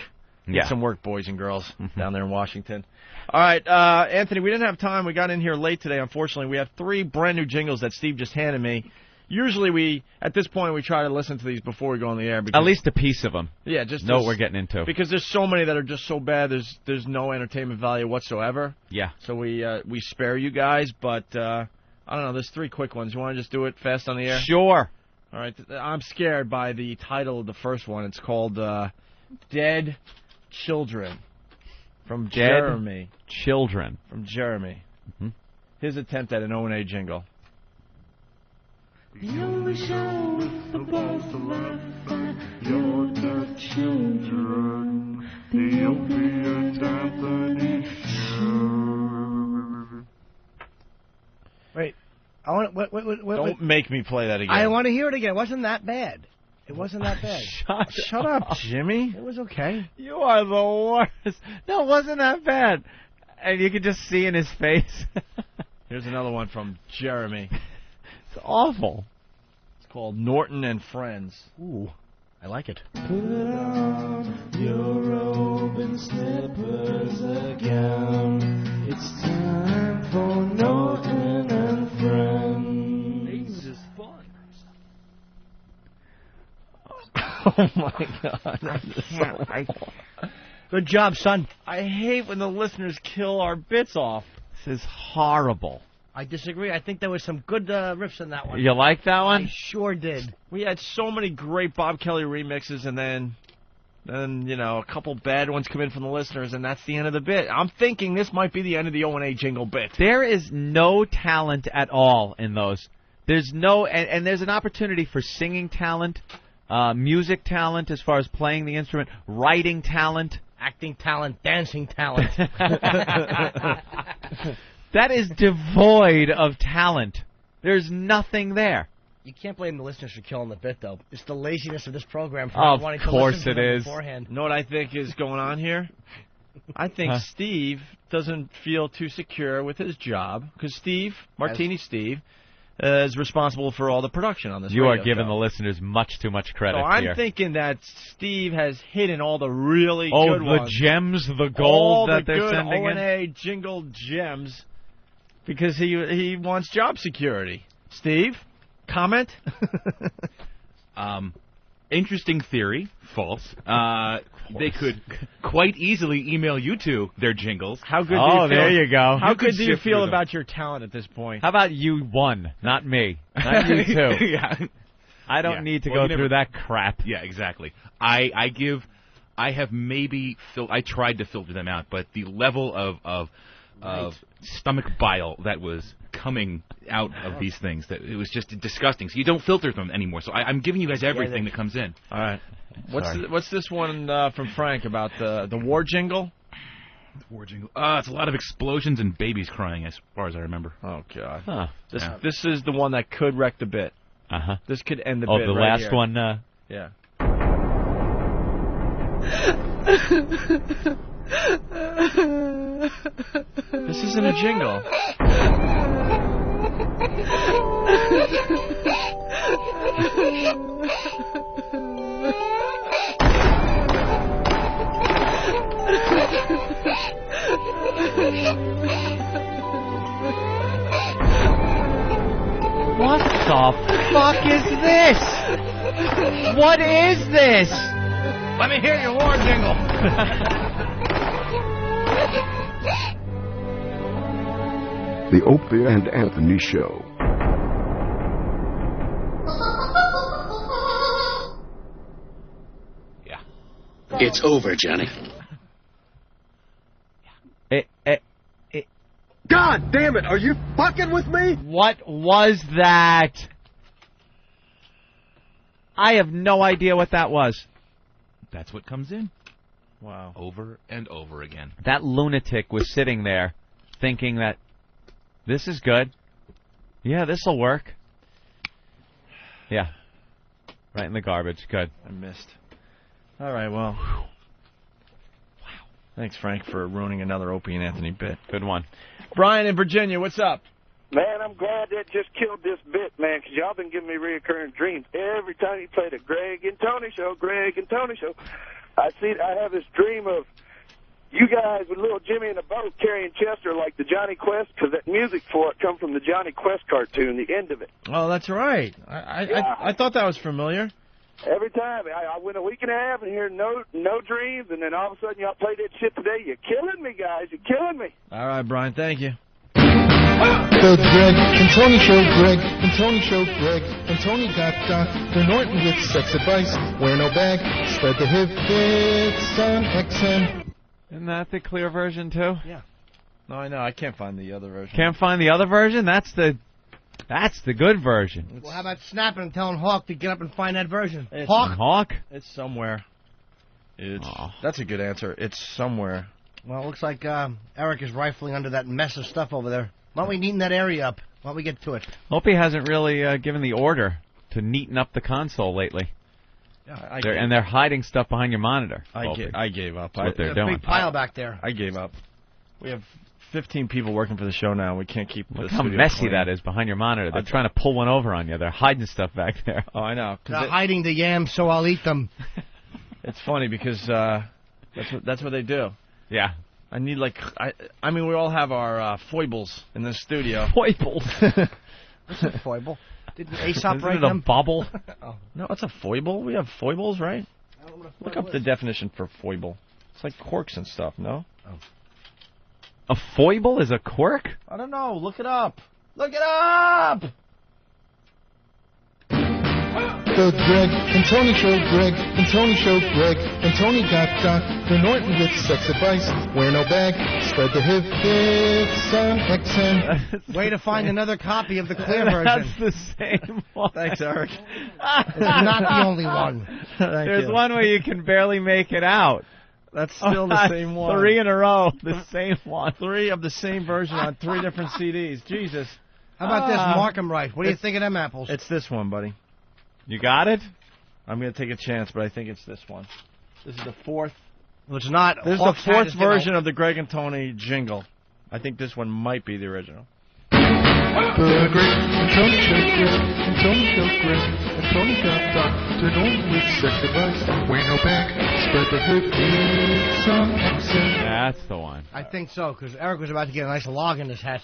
Get some work, boys and girls, down there in Washington. All right, Anthony, we didn't have time. We got in here late today, unfortunately. We have 3 brand new jingles that Steve just handed me. Usually at this point, we try to listen to these before we go on the air. Because, at least a piece of them. Yeah, just know what we're getting into. Because there's so many that are just so bad, there's no entertainment value whatsoever. Yeah. So we spare you guys, but I don't know, there's 3 quick ones. You want to just do it fast on the air? Sure. All right, I'm scared by the title of the first one. It's called Dead Children from Jeremy. Children. From Jeremy. His attempt at an O&A jingle. The only show with the best of laughter, your dead children, the Opie and Anthony Show. Wait, I want. Wait. Don't make me play that again. I want to hear it again. It wasn't that bad. It wasn't that bad. Shut up, Jimmy. It was okay. You are the worst. No, it wasn't that bad. And you could just see in his face. Here's another one from Jeremy. It's awful. It's called Norton and Friends. Ooh, I like it. Put on your robe and slippers again. It's time for Norton and Friends. This is fun. Oh my God! Good job, son. I hate when the listeners kill our bits off. This is horrible. I disagree. I think there was some good riffs in that one. You like that one? I sure did. We had so many great Bob Kelly remixes, and then a couple bad ones come in from the listeners, and that's the end of the bit. I'm thinking this might be the end of the O&A jingle bit. There is no talent at all in those. There's no, and there's an opportunity for singing talent, music talent as far as playing the instrument, writing talent. Acting talent, dancing talent. That is devoid of talent. There's nothing there. You can't blame the listeners for killing the bit, though. It's the laziness of this program for of not wanting to course listen to it them is. beforehand. You know what I think is going on here? I think Steve doesn't feel too secure with his job, because Martini Steve, is responsible for all the production on this You are radio giving show. the listeners much too much credit So I'm here. thinking that Steve has hidden all the really good Oh, the ones. gems, the gold all that the they're good sending in? O&A jingle gems, because he wants job security. Steve, comment? Interesting theory. False. They could quite easily email you two their jingles. How good do you feel? There you go. How good could do you sift feel through them. about your talent at this point? How about you one, not me? Not you two. Yeah. I don't Yeah. need to Well, go you never- through that crap. Yeah, exactly. I have maybe I tried to filter them out, but the level of stomach bile that was coming out of these things, that it was just disgusting. So you don't filter them anymore. So I'm giving you guys everything that comes in. All right. What's this one from Frank about the war jingle? War jingle. It's a lot of explosions and babies crying, as far as I remember. Oh God. Huh. This is the one that could wreck the bit. Uh-huh. This could end the Oh, bit. the right last here. one. Yeah. This isn't a jingle. What the fuck is this? What is this? Let me hear your war jingle. The Opie and Anthony Show. Yeah. It's over, Johnny. God damn it! Are you fucking with me? What was that? I have no idea what that was. That's what comes in. Wow. Over and over again. That lunatic was sitting there thinking that this is good. Yeah, this'll work. Yeah. Right in the garbage. Good. I missed. All right, well. Wow. Thanks, Frank, for ruining another Opie and Anthony bit. Good one. Brian in Virginia, what's up? Man, I'm glad that just killed this bit, man, because y'all been giving me reoccurring dreams every time you play the Greg and Tony Show, Greg and Tony Show. I have this dream of you guys with little Jimmy in a boat carrying Chester like the Johnny Quest, because that music for it come from the Johnny Quest cartoon, the end of it. Oh, that's right. I thought that was familiar. Every time. I went a week and a half and hear no dreams, and then all of a sudden y'all play that shit today. You're killing me, guys. You're killing me. All right, Brian, thank you. The Greg and Tony Show, Greg and Tony Show, Greg and Tony got Dr. Norton with sex advice. Wear no bag, spread the HIV, it's on XM. Isn't that the clear version, too? Yeah. No, I know. I can't find the other version. Can't find the other version? That's the good version. Well, how about snapping and telling Hawk to get up and find that version? Hawk? It's somewhere. That's a good answer. It's somewhere. Well, it looks like Eric is rifling under that mess of stuff over there. Why don't we neaten that area up? Why don't we get to it? Hope he hasn't really given the order to neaten up the console lately. Yeah, they're hiding stuff behind your monitor. I gave up. That's what they're There's doing. a big pile back there. I gave up. We have 15 people working for the show now. We can't keep Look how messy that is behind your monitor. They're trying to pull one over on you. They're hiding stuff back there. Oh, I know. They're hiding the yams, so I'll eat them. It's funny because that's what they do. Yeah. I need I mean, we all have our foibles in the studio. Foibles? What's a foible? Didn't Aesop Isn't write it them? a bubble? Oh. No, it's a foible. We have foibles, right? Look up the definition for foible. It's like quirks and stuff, no? Oh. A foible is a quirk? I don't know. Look it up. Look it up! The Greg and Tony Show, Greg and Tony Show, Greg and Tony got Dr. Norton with sex advice. Wear no bag, spread the HIV, it's on XM. Way to find another copy of the clear version. That's the same one. Thanks, Eric. It's not the only one. There's one where you can barely make it out. That's still the same one. 3 in a row, the same one. 3 of the same version on 3 different CDs. Jesus. How about this? Mark them right. What do you think of them apples? It's this one, buddy. You got it? I'm going to take a chance, but I think it's this one. This is the 4th. Well, it's not. This is the 4th version of the Greg and Tony jingle. I think this one might be the original. The Greg and Tony Show, Greg and Tony Show, Greg and Tony got Dr. Norton with sex advice. Wear no bag, spread the HIV, it's on XM. That's the one. I think so, because Eric was about to get a nice log in his hat.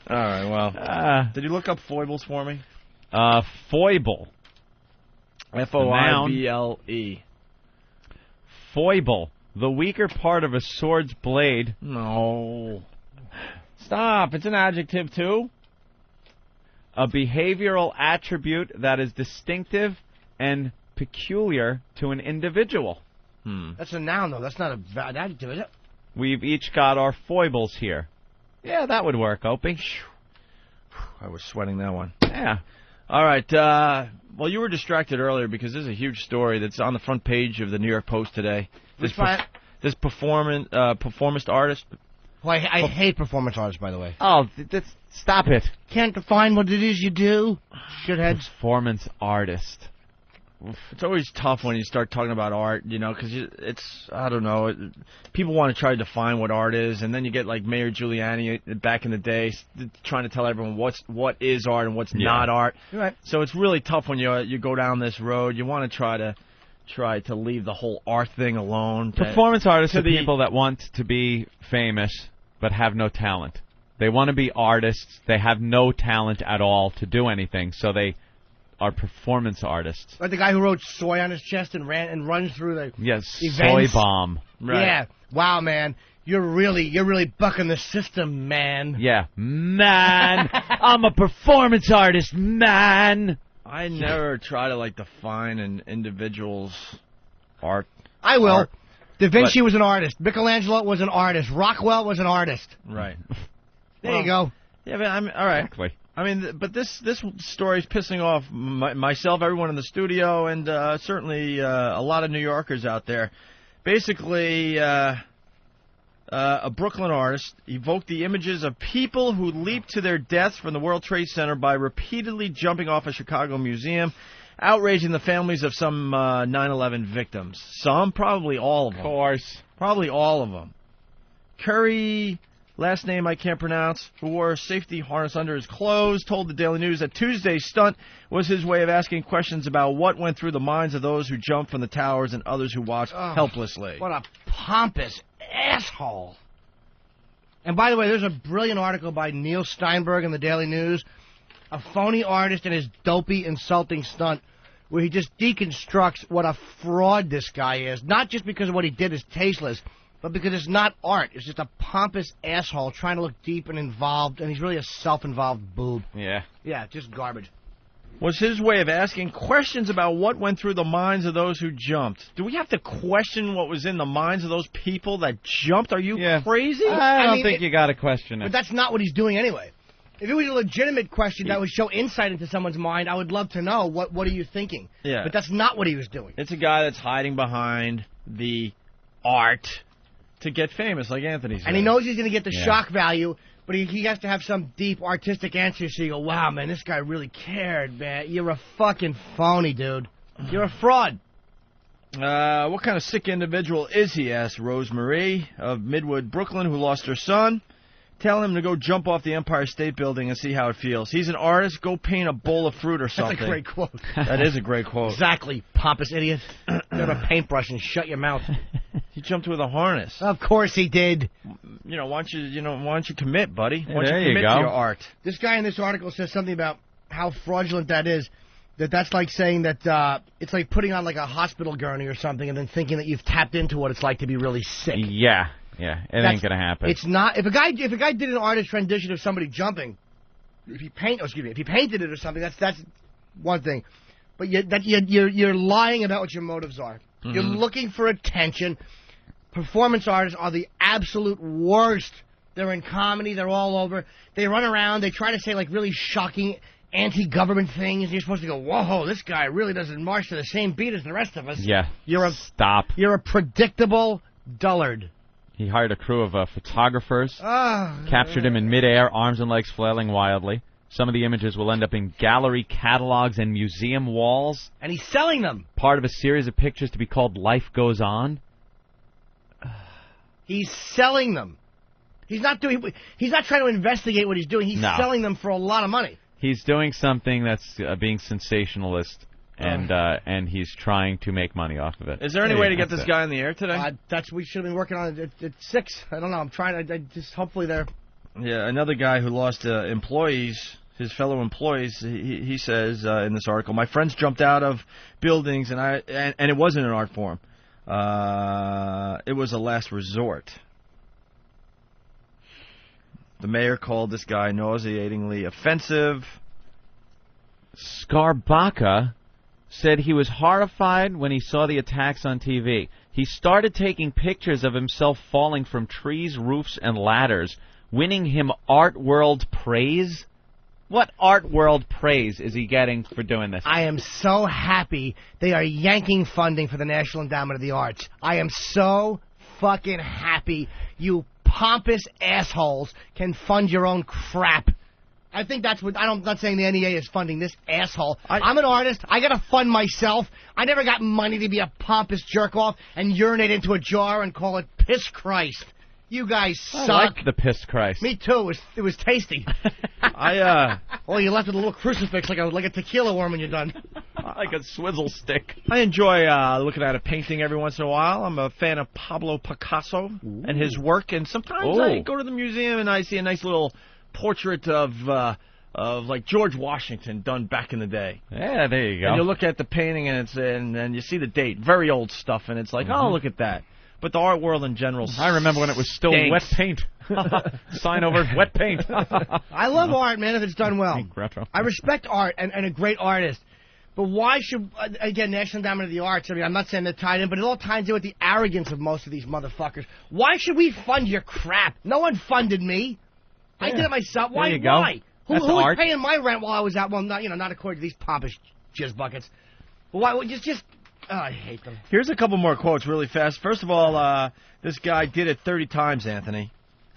All right, well. Did you look up foibles for me? Foible. F-O-I-B-L-E. Foible. The weaker part of a sword's blade. No. Stop. It's an adjective, too. A behavioral attribute that is distinctive and peculiar to an individual. That's a noun, though. That's not a bad adjective, is it? We've each got our foibles here. Yeah, that would work, Opie. I was sweating that one. Yeah. All right. Well, you were distracted earlier because there's a huge story that's on the front page of the New York Post today. This performance artist. Well, I hate performance artists, by the way. Oh, stop it. Can't define what it is you do, shitheads. Performance artist. It's always tough when you start talking about art, you know, because it's, I don't know, people want to try to define what art is, and then you get like Mayor Giuliani back in the day trying to tell everyone what is art and what's not art. Right. So it's really tough when you go down this road. You want to try to leave the whole art thing alone. Performance artists are people that want to be famous but have no talent. They want to be artists. They have no talent at all to do anything, so they are performance artists. Like the guy who wrote soy on his chest and runs through the events. Soy bomb. Right. Yeah. Wow, man. You're really bucking the system, man. Yeah. Man. I'm a performance artist, man. I never try to define an individual's art. I will. Art. Da Vinci was an artist. Michelangelo was an artist. Rockwell was an artist. Right. There you go. Yeah, but all right. Exactly. I mean, but this story is pissing off myself, everyone in the studio, and certainly a lot of New Yorkers out there. Basically, a Brooklyn artist evoked the images of people who leaped to their deaths from the World Trade Center by repeatedly jumping off a Chicago museum, outraging the families of some 9/11 victims. Some, probably all of them. Of course. Probably all of them. Curry last name I can't pronounce, who wore a safety harness under his clothes, told the Daily News that Tuesday's stunt was his way of asking questions about what went through the minds of those who jumped from the towers and others who watched helplessly. What a pompous asshole. And by the way, there's a brilliant article by Neil Steinberg in the Daily News, a phony artist and his dopey, insulting stunt, where he just deconstructs what a fraud this guy is. Not just because what he did is tasteless, but because it's not art. It's just a pompous asshole trying to look deep and involved, and he's really a self-involved boob. Yeah. Yeah, just garbage. Was his way of asking questions about what went through the minds of those who jumped. Do we have to question what was in the minds of those people that jumped? Are you crazy? I don't think you got to question it. But that's not what he's doing anyway. If it was a legitimate question that would show insight into someone's mind, I would love to know what are you thinking. Yeah. But that's not what he was doing. It's a guy that's hiding behind the art to get famous, like Anthony said. And he knows he's going to get the shock value, but he has to have some deep artistic answer so you go, wow, man, this guy really cared, man. You're a fucking phony, dude. You're a fraud. What kind of sick individual is he, asked Rosemarie of Midwood, Brooklyn, who lost her son. Tell him to go jump off the Empire State Building and see how it feels. He's an artist. Go paint a bowl of fruit or something. That's a great quote. That is a great quote. Exactly, pompous idiot. Get a paintbrush and shut your mouth. He jumped with a harness. Of course he did. Why don't you commit, buddy? Why don't there you commit you go. to your art? This guy in this article says something about how fraudulent that is. That's like saying that it's like putting on like a hospital gurney or something and then thinking that you've tapped into what it's like to be really sick. Yeah, it ain't gonna happen. It's not. If a guy did an artist rendition of somebody jumping, if he painted it or something, that's one thing. But you're lying about what your motives are. Mm-hmm. You're looking for attention. Performance artists are the absolute worst. They're in comedy. They're all over. They run around. They try to say like really shocking anti-government things. You're supposed to go, whoa, this guy really doesn't march to the same beat as the rest of us. Yeah. Stop. You're a predictable dullard. He hired a crew of photographers, captured him in midair, arms and legs flailing wildly. Some of the images will end up in gallery catalogs and museum walls. And he's selling them. Part of a series of pictures to be called Life Goes On. He's selling them. He's not trying to investigate what he's doing. He's selling them for a lot of money. He's doing something that's being sensationalist. And he's trying to make money off of it. Is there any way to get this guy on the air today? We should have been working on it at 6. I don't know. I'm trying to just hopefully they're... Yeah, another guy who lost employees, his fellow employees, he says in this article, my friends jumped out of buildings and it wasn't an art form. It was a last resort. The mayor called this guy nauseatingly offensive. Skarbacka said he was horrified when he saw the attacks on TV. He started taking pictures of himself falling from trees, roofs, and ladders, winning him Art World praise. What Art World praise is he getting for doing this? I am so happy they are yanking funding for the National Endowment of the Arts. I am so fucking happy you pompous assholes can fund your own crap. I think that's what... I'm not saying the NEA is funding this asshole. I'm an artist. I got to fund myself. I never got money to be a pompous jerk-off and urinate into a jar and call it Piss Christ. You guys suck. I like the Piss Christ. Me too. It was tasty. Well, you left with a little crucifix like a tequila worm when you're done. Like a swizzle stick. I enjoy looking at a painting every once in a while. I'm a fan of Pablo Picasso and his work, and sometimes I go to the museum and I see a nice little portrait of like George Washington done back in the day. Yeah, there you go. And you look at the painting and you see the date, very old stuff, and it's like, oh, look at that. But the art world in general I remember when it was still wet paint. Sign over wet paint. I love art, man, if it's done well. I respect art and a great artist. But why should, again, National Endowment of the Arts, I mean, I'm not saying they're tied in, but it all ties in with the arrogance of most of these motherfuckers. Why should we fund your crap? No one funded me. I did it myself. Why? There you go. Why? Who was art. paying my rent while I was out? Well, not according to these pompous jizz buckets. But why? I hate them. Here's a couple more quotes really fast. First of all, this guy did it 30 times, Anthony.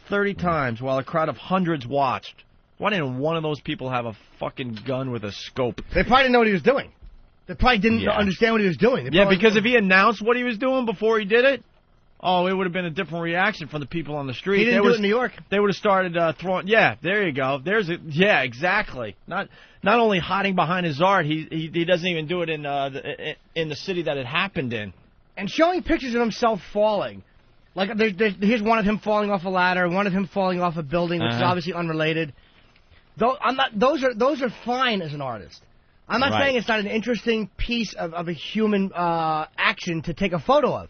30 times while a crowd of hundreds watched. Why didn't one of those people have a fucking gun with a scope? They probably didn't know what he was doing. They probably didn't understand what he was doing. Because if he announced what he was doing before he did it, Oh, it would have been a different reaction from the people on the street. He didn't do it in New York. They would have started throwing. Yeah, there you go. Yeah, exactly. Not only hiding behind his art, he doesn't even do it in the city that it happened in. And showing pictures of himself falling. Like, here's one of him falling off a ladder, one of him falling off a building, which is obviously unrelated. Those are fine as an artist. I'm not saying it's not an interesting piece of a human action to take a photo of.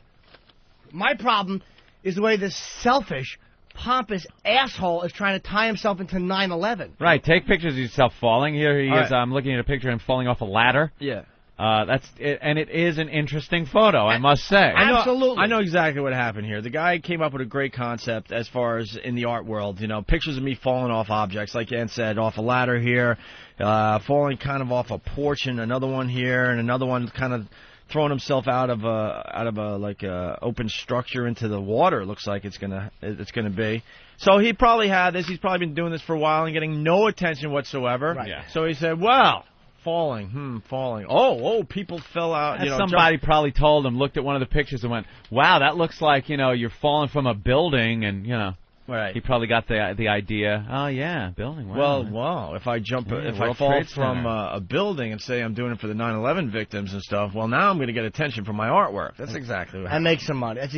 My problem is the way this selfish, pompous asshole is trying to tie himself into 9/11. Right, take pictures of yourself falling. Here he is. I'm looking at a picture of him falling off a ladder. Yeah. That's it, and it is an interesting photo, I must say. Absolutely. I know exactly what happened here. The guy came up with a great concept as far as in the art world. You know, pictures of me falling off objects, like Ann said, off a ladder here, falling kind of off a porch, and another one here, and another one kind of throwing himself out of a open structure into the water. It looks like it's gonna be. So he probably had this. He's probably been doing this for a while and getting no attention whatsoever. Right. Yeah. So he said, "Well, falling. Oh, people fell out." Somebody probably told him, looked at one of the pictures and went, "Wow, that looks like you're falling from a building," and Right. He probably got the idea. Oh yeah, building. Wow. Well, if I fall from a building and say I'm doing it for the 9/11 victims and stuff, well, now I'm going to get attention from my artwork. That's exactly what happened. And make some money. That's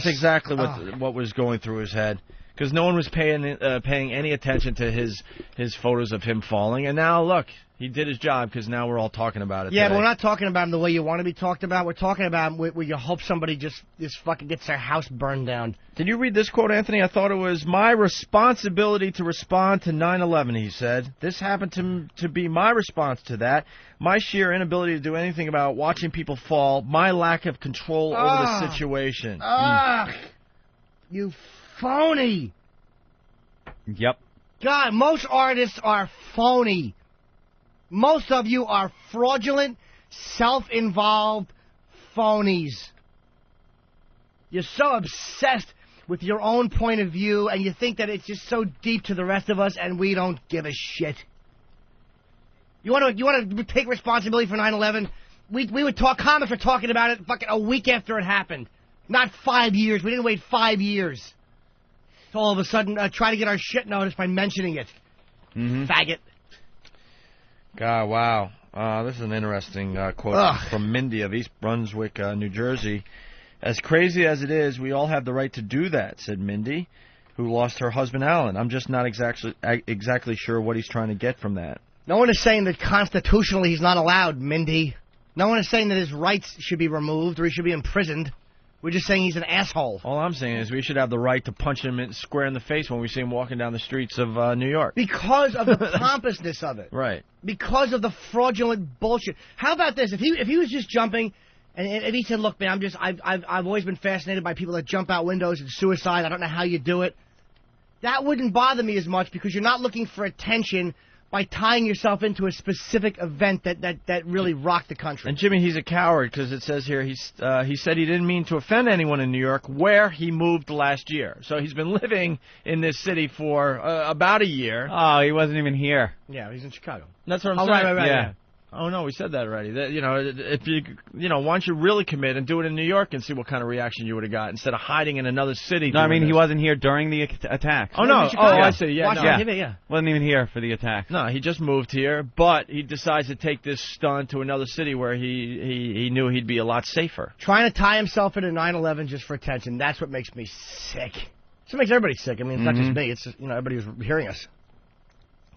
exactly what was going through his head. Because no one was paying any attention to his photos of him falling, and now look, he did his job because now we're all talking about it. Yeah, today. but we're not talking about him the way you want to be talked about. We're talking about him where you hope somebody just fucking gets their house burned down. Did you read this quote, Anthony? I thought it was my responsibility to respond to 9/11. He said, "This happened to be my response to that. My sheer inability to do anything about watching people fall. My lack of control over the situation." You phony. Yep. God, most artists are phony. Most of you are fraudulent, self-involved phonies. You're so obsessed with your own point of view, and you think that it's just so deep to the rest of us, and we don't give a shit. You want to take responsibility for 9/11? We would talk. Comics were talking about it fucking a week after it happened, not 5 years. We didn't wait 5 years. To all of a sudden try to get our shit noticed by mentioning it. Faggot. God, wow. This is an interesting quote from Mindy of East Brunswick, New Jersey. "As crazy as it is, we all have the right to do that," said Mindy, who lost her husband Alan. "I'm just not exactly sure what he's trying to get from that." No one is saying that constitutionally he's not allowed, Mindy. No one is saying that his rights should be removed or he should be imprisoned. We're just saying he's an asshole. All I'm saying is we should have the right to punch him square in the face when we see him walking down the streets of New York. Because of the pompousness of it. Right. Because of the fraudulent bullshit. How about this? If he was just jumping, and if he said, "Look, man, I've always been fascinated by people that jump out windows and suicide. I don't know how you do it." That wouldn't bother me as much because you're not looking for attention by tying yourself into a specific event that really rocked the country. And Jimmy, he's a coward because it says here he said he didn't mean to offend anyone in New York, where he moved last year. So he's been living in this city for about a year. Oh, he wasn't even here. Yeah, he's in Chicago. That's what I'm saying. Right, yeah. Oh no, we said that already. That, if you why don't you really commit and do it in New York and see what kind of reaction you would have got instead of hiding in another city. No, I mean he wasn't here during the attack. Oh no, I see. Yeah, wasn't even here for the attack. No, he just moved here, but he decides to take this stunt to another city where he knew he'd be a lot safer. Trying to tie himself into 9/11 just for attention. That's what makes me sick. It makes everybody sick. I mean, it's not just me. It's just, everybody who's hearing us.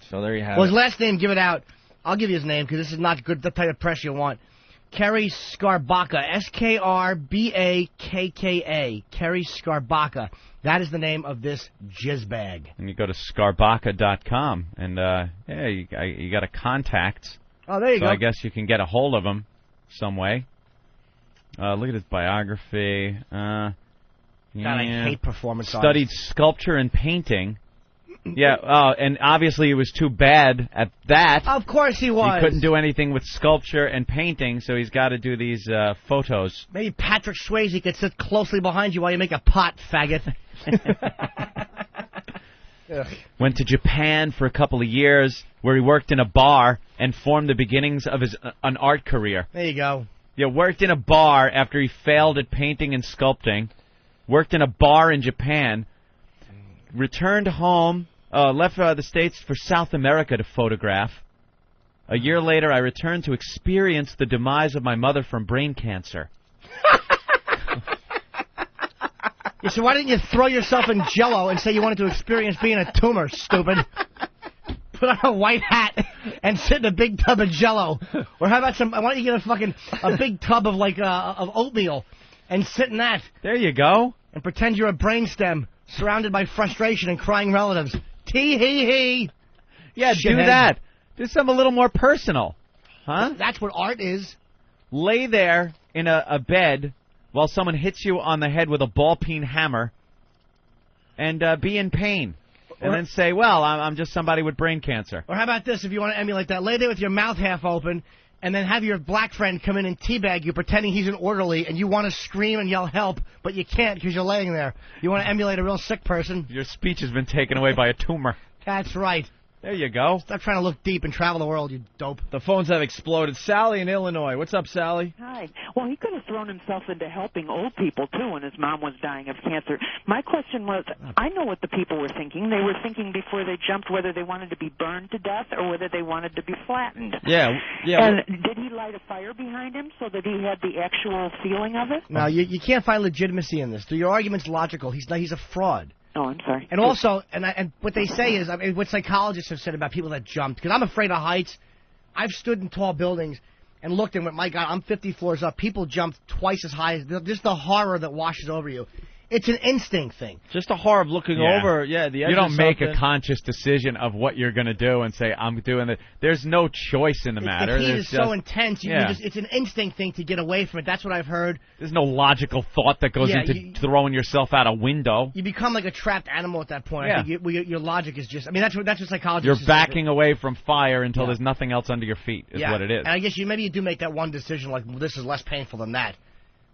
So there you have it. Well, his last name, give it out. I'll give you his name because this is not good. The type of press you want. Kerry Skarbacka, Skrbakka. Kerry Skarbacka. That is the name of this jizzbag. And you go to skarbacka.com, and you got a contact. Oh, there you go. I guess you can get a hold of him some way. Look at his biography. God, I hate performance artists. Studied sculpture and painting. Yeah, and obviously he was too bad at that. Of course he was. He couldn't do anything with sculpture and painting, so he's got to do these photos. Maybe Patrick Swayze could sit closely behind you while you make a pot, faggot. Went to Japan for a couple of years, where he worked in a bar and formed the beginnings of an art career. There you go. Yeah, worked in a bar after he failed at painting and sculpting. worked in a bar in Japan, returned home, left the States for South America to photograph. A year later, I returned to experience the demise of my mother from brain cancer. Yeah, so why didn't you throw yourself in Jell-O and say you wanted to experience being a tumor, stupid? Put on a white hat and sit in a big tub of Jell-O. Or how about why don't you get a big tub of of oatmeal and sit in that? There you go. And pretend you're a brainstem surrounded by frustration and crying relatives. Tee-hee-hee. Yeah, do that. Do something a little more personal. Huh? That's what art is. Lay there in a bed while someone hits you on the head with a ball-peen hammer and be in pain. And then say, well, I'm just somebody with brain cancer. Or how about this, if you want to emulate that? Lay there with your mouth half open and then have your black friend come in and teabag you pretending he's an orderly and you want to scream and yell help, but you can't because you're laying there. You want to emulate a real sick person. Your speech has been taken away by a tumor. That's right. There you go. Stop trying to look deep and travel the world, you dope. The phones have exploded. Sally in Illinois. What's up, Sally? Hi. Well, he could have thrown himself into helping old people, too, when his mom was dying of cancer. My question was, I know what the people were thinking. They were thinking before they jumped whether they wanted to be burned to death or whether they wanted to be flattened. Yeah. And did he light a fire behind him so that he had the actual feeling of it? No, you can't find legitimacy in this. Your argument's logical. He's a fraud. Oh, I'm sorry. And also, and what they say is, what psychologists have said about people that jumped, because I'm afraid of heights. I've stood in tall buildings and looked and went, my God, I'm 50 floors up. People jumped twice as high. Just the horror that washes over you. It's an instinct thing. Just a horror of looking over. Yeah, the edge you don't of make something. a conscious decision of what you're going to do and say, I'm doing it. There's no choice in the matter. The heat is so intense. Yeah. It's an instinct thing to get away from it. That's what I've heard. There's no logical thought that goes into throwing yourself out a window. You become like a trapped animal at that point. Yeah. I think your logic is just... I mean, that's what psychologists... You're backing away from fire until there's nothing else under your feet is what it is. And I guess maybe you do make that one decision like, well, this is less painful than that.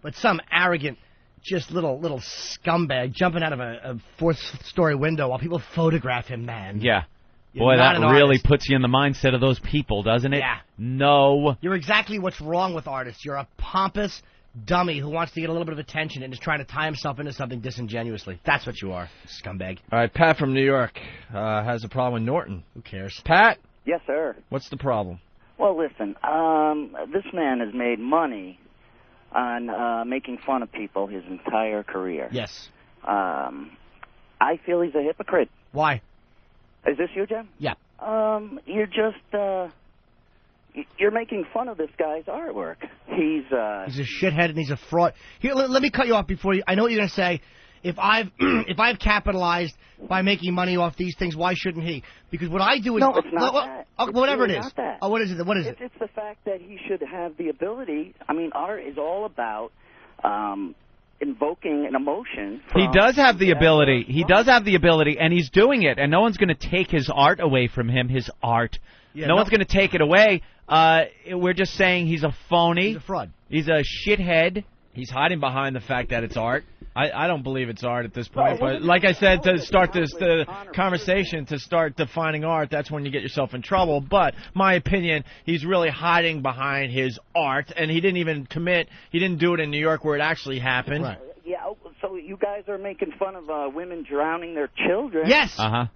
But some arrogant... just little scumbag jumping out of a fourth-story window while people photograph him, man. Yeah. You're Boy, not that an really artist. puts you in the mindset of those people, doesn't it? Yeah. No. You're exactly what's wrong with artists. You're a pompous dummy who wants to get a little bit of attention and is trying to tie himself into something disingenuously. That's what you are, scumbag. All right, Pat from New York has a problem with Norton. Who cares? Pat? Yes, sir. What's the problem? Well, listen, this man has made money on making fun of people his entire career. Yes. I feel he's a hypocrite. Why? Is this you, Jim? Yeah. You're just you're making fun of this guy's artwork. He's a shithead and he's a fraud. Here, let me cut you off before you. I know what you're going to say. If I've capitalized by making money off these things, why shouldn't he? Because what I do is no, it's not that. Whatever it's really it is. Not that. Oh, what is it? What is it? It's the fact that he should have the ability. I mean, art is all about invoking an emotion. He does have the ability. He does have the ability, and he's doing it. And no one's going to take his art away from him. His art. Yeah, no one's going to take it away. We're just saying he's a phony. He's a fraud. He's a shithead. He's hiding behind the fact that it's art. I don't believe it's art at this point. But like I said, to start the conversation, to start defining art, that's when you get yourself in trouble. But my opinion, he's really hiding behind his art, and he didn't even commit. He didn't do it in New York where it actually happened. Right. Yeah. So you guys are making fun of women drowning their children. Yes. Uh-huh.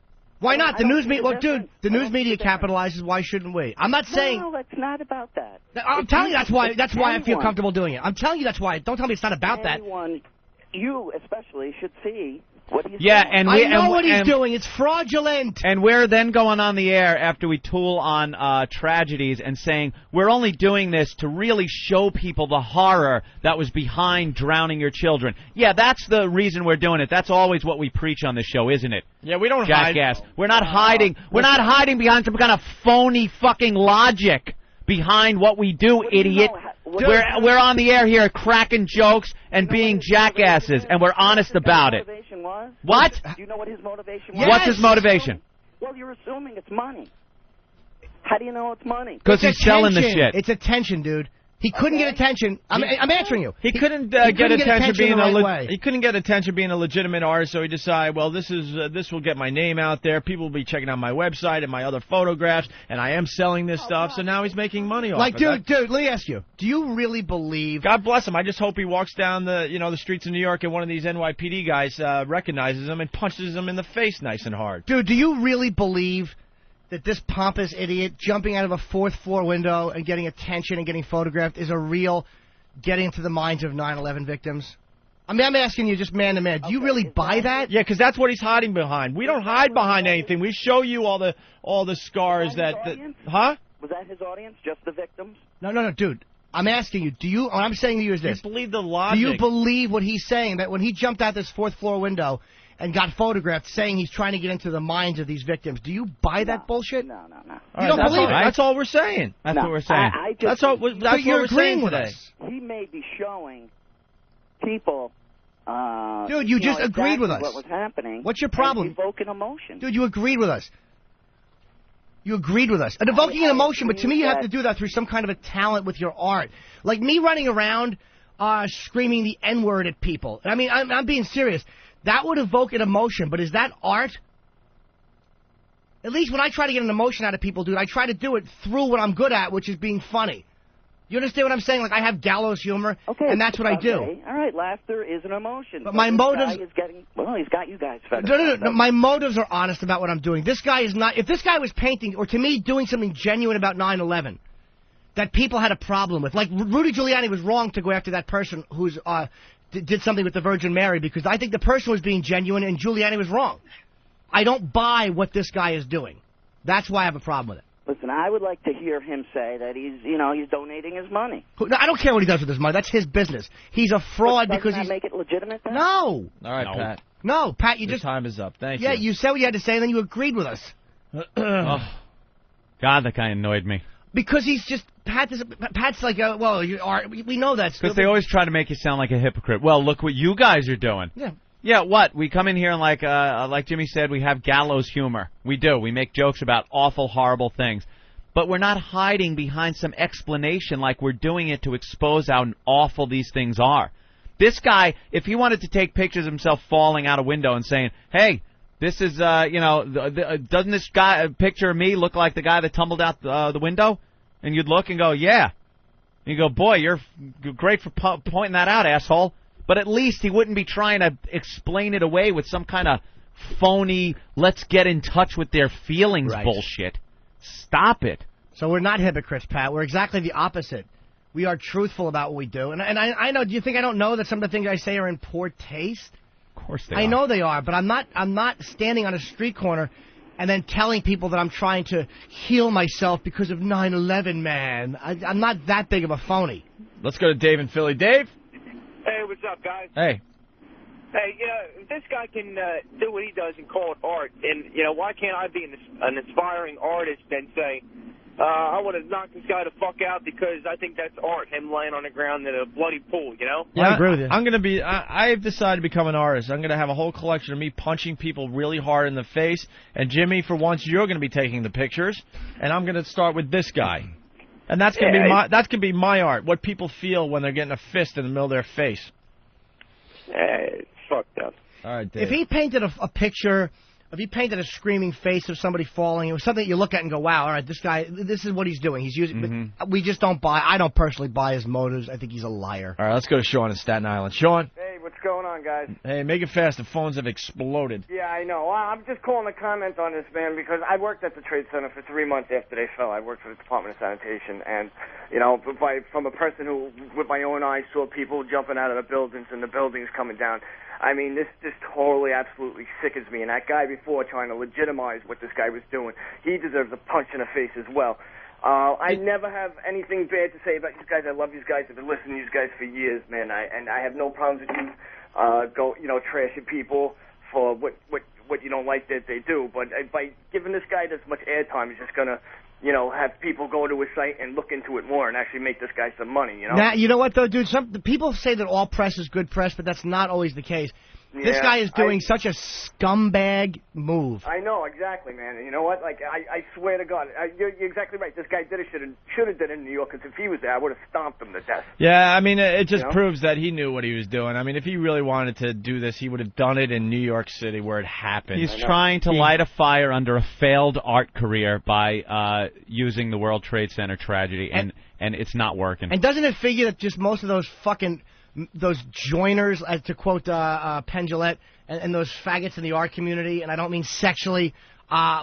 Why not? The news media, dude, the news media capitalizes. Why shouldn't we? I'm not saying. No, it's not about that. I'm telling you that's why I feel comfortable doing it. I'm telling you that's why. Don't tell me it's not about that. You especially should see what he's Yeah, doing. and I know what he's doing. It's fraudulent. And we're then going on the air after we tool on tragedies and saying we're only doing this to really show people the horror that was behind drowning your children. Yeah, that's the reason we're doing it. That's always what we preach on this show, isn't it? Yeah, we don't Jackass. We're not hiding. We're not hiding behind some kind of phony fucking logic behind what we do, idiot. We're on the air here cracking jokes and being jackasses, and we're honest about it. What? Do you know what his motivation was? What's his motivation? Well, you're assuming it's money. How do you know it's money? Because he's selling the shit. It's attention, dude. He couldn't get attention. I'm answering you. He couldn't he get attention being the right way. He couldn't get attention being a legitimate artist, so he decided, well, this will get my name out there. People will be checking out my website and my other photographs, and I am selling this stuff. So now he's making money off it. Like, dude, let me ask you: do you really believe? God bless him. I just hope he walks down the streets of New York and one of these NYPD guys recognizes him and punches him in the face nice and hard. Dude, do you really believe that this pompous idiot jumping out of a fourth-floor window and getting attention and getting photographed is a real getting into the minds of 9/11 victims? I mean, I'm asking you just man to man. Do you really buy that? Yeah, because that's what he's hiding behind. We don't hide behind anything. We show you all the scars that huh? Was that his audience? Just the victims? No, dude. I'm asking you. What I'm saying to you is this: do you believe the logic? Do you believe what he's saying, that when he jumped out this fourth-floor window and got photographed saying he's trying to get into the minds of these victims? Do you buy that bullshit? No. You don't believe it? That's all we're saying. That's what we're saying. That's what we're saying with today. us. He may be showing people. Dude, you just agreed with us. What was happening? What's your problem? Evoking emotion. Dude, you agreed with us. You agreed with us. And evoking an emotion, but to me you have to do that through some kind of a talent with your art. Like me running around screaming the N-word at people. I mean, I'm being serious. That would evoke an emotion, but is that art? At least when I try to get an emotion out of people, dude, I try to do it through what I'm good at, which is being funny. You understand what I'm saying? Like, I have gallows humor, and that's what I do. All right, laughter is an emotion. But my motives... he's got you guys fed up. No, my motives are honest about what I'm doing. This guy is not... If this guy was painting, or to me, doing something genuine about 9/11, that people had a problem with. Like, Rudy Giuliani was wrong to go after that person who's did something with the Virgin Mary, because I think the person was being genuine and Giuliani was wrong. I don't buy what this guy is doing. That's why I have a problem with it. Listen, I would like to hear him say that he's donating his money. No, I don't care what he does with his money. That's his business. He's a fraud because he's... Doesn't that make it legitimate then? No. All right, no. Pat. No, Pat, you Your just... time is up. Thank you. Yeah, you said what you had to say, and then you agreed with us. God, that guy annoyed me. Because he's just... Pat's like, we know that. Because they always try to make you sound like a hypocrite. Well, look what you guys are doing. Yeah. Yeah, what? We come in here and like Jimmy said, we have gallows humor. We do. We make jokes about awful, horrible things. But we're not hiding behind some explanation like we're doing it to expose how awful these things are. This guy, if he wanted to take pictures of himself falling out a window and saying, hey, this is, doesn't this guy, picture of me look like the guy that tumbled out the window? And you'd look and go, yeah. And you go, boy, you're great for pointing that out, asshole. But at least he wouldn't be trying to explain it away with some kind of phony, let's get in touch with their feelings bullshit. Stop it. So we're not hypocrites, Pat. We're exactly the opposite. We are truthful about what we do. And I know, do you think I don't know that some of the things I say are in poor taste? Of course they are. I know they are, but I'm not standing on a street corner and then telling people that I'm trying to heal myself because of 9/11, man. I'm not that big of a phony. Let's go to Dave in Philly. Dave? Hey, what's up, guys? Hey. Hey, if this guy can do what he does and call it art, and, why can't I be an inspiring artist and say, I want to knock this guy the fuck out because I think that's art, him laying on the ground in a bloody pool, Yeah, I agree with you. I'm going to be, I've decided to become an artist. I'm going to have a whole collection of me punching people really hard in the face, and Jimmy, for once, you're going to be taking the pictures, and I'm going to start with this guy. And that's going to be my art, what people feel when they're getting a fist in the middle of their face. It's fucked up. All right, Dave. If he painted a picture, if he painted a screaming face of somebody falling, it was something you look at and go, wow, all right, this guy, this is what he's doing. He's using, but we just don't buy, I don't personally buy his motives. I think he's a liar. All right, let's go to Sean in Staten Island. Sean? Hey, what's going on, guys? Hey, make it fast. The phones have exploded. Yeah, I know. Well, I'm just calling to comment on this, man, because I worked at the Trade Center for 3 months after they fell. I worked for the Department of Sanitation, and, from a person who, with my own eyes, saw people jumping out of the buildings and the buildings coming down. I mean, this just totally, absolutely sickens me. And that guy before trying to legitimize what this guy was doing, he deserves a punch in the face as well. I never have anything bad to say about these guys. I love these guys. I've been listening to these guys for years, man. And I have no problems with you trashing people for what you don't like that they do. But by giving this guy this much airtime, he's just going to, have people go to his site and look into it more and actually make this guy some money, Now, you know what, though, dude? Some people say that all press is good press, but that's not always the case. This guy is doing such a scumbag move. I know, exactly, man. And you know what? Like, I swear to God, you're exactly right. This guy should have did it in New York, because if he was there, I would have stomped him to death. Yeah, I mean, it just proves that he knew what he was doing. I mean, if he really wanted to do this, he would have done it in New York City where it happened. He's trying to light a fire under a failed art career by using the World Trade Center tragedy, and it's not working. And doesn't it figure that just most of those those joiners, to quote Penn Jillette, and those faggots in the art community, and I don't mean sexually,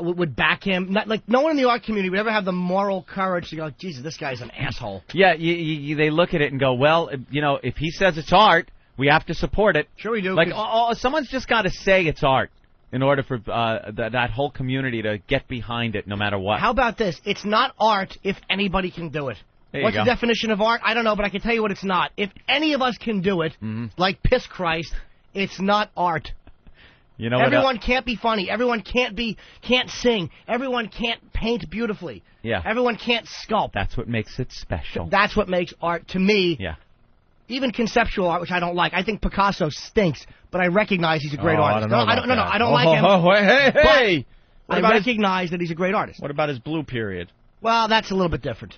would back him? Like, no one in the art community would ever have the moral courage to go, Jesus, this guy's an asshole. Yeah, they look at it and go, well, if he says it's art, we have to support it. Sure we do. Like, someone's just got to say it's art in order for that whole community to get behind it no matter what. How about this? It's not art if anybody can do it. What's the definition of art? I don't know, but I can tell you what it's not. If any of us can do it, like piss Christ, it's not art. You know, everyone can't be funny. Everyone can't sing. Everyone can't paint beautifully. Yeah. Everyone can't sculpt. That's what makes it special. That's what makes art to me. Yeah. Even conceptual art, which I don't like. I think Picasso stinks, but I recognize he's a great artist. I don't like him. Hey! I recognize that he's a great artist. What about his blue period? Well, that's a little bit different.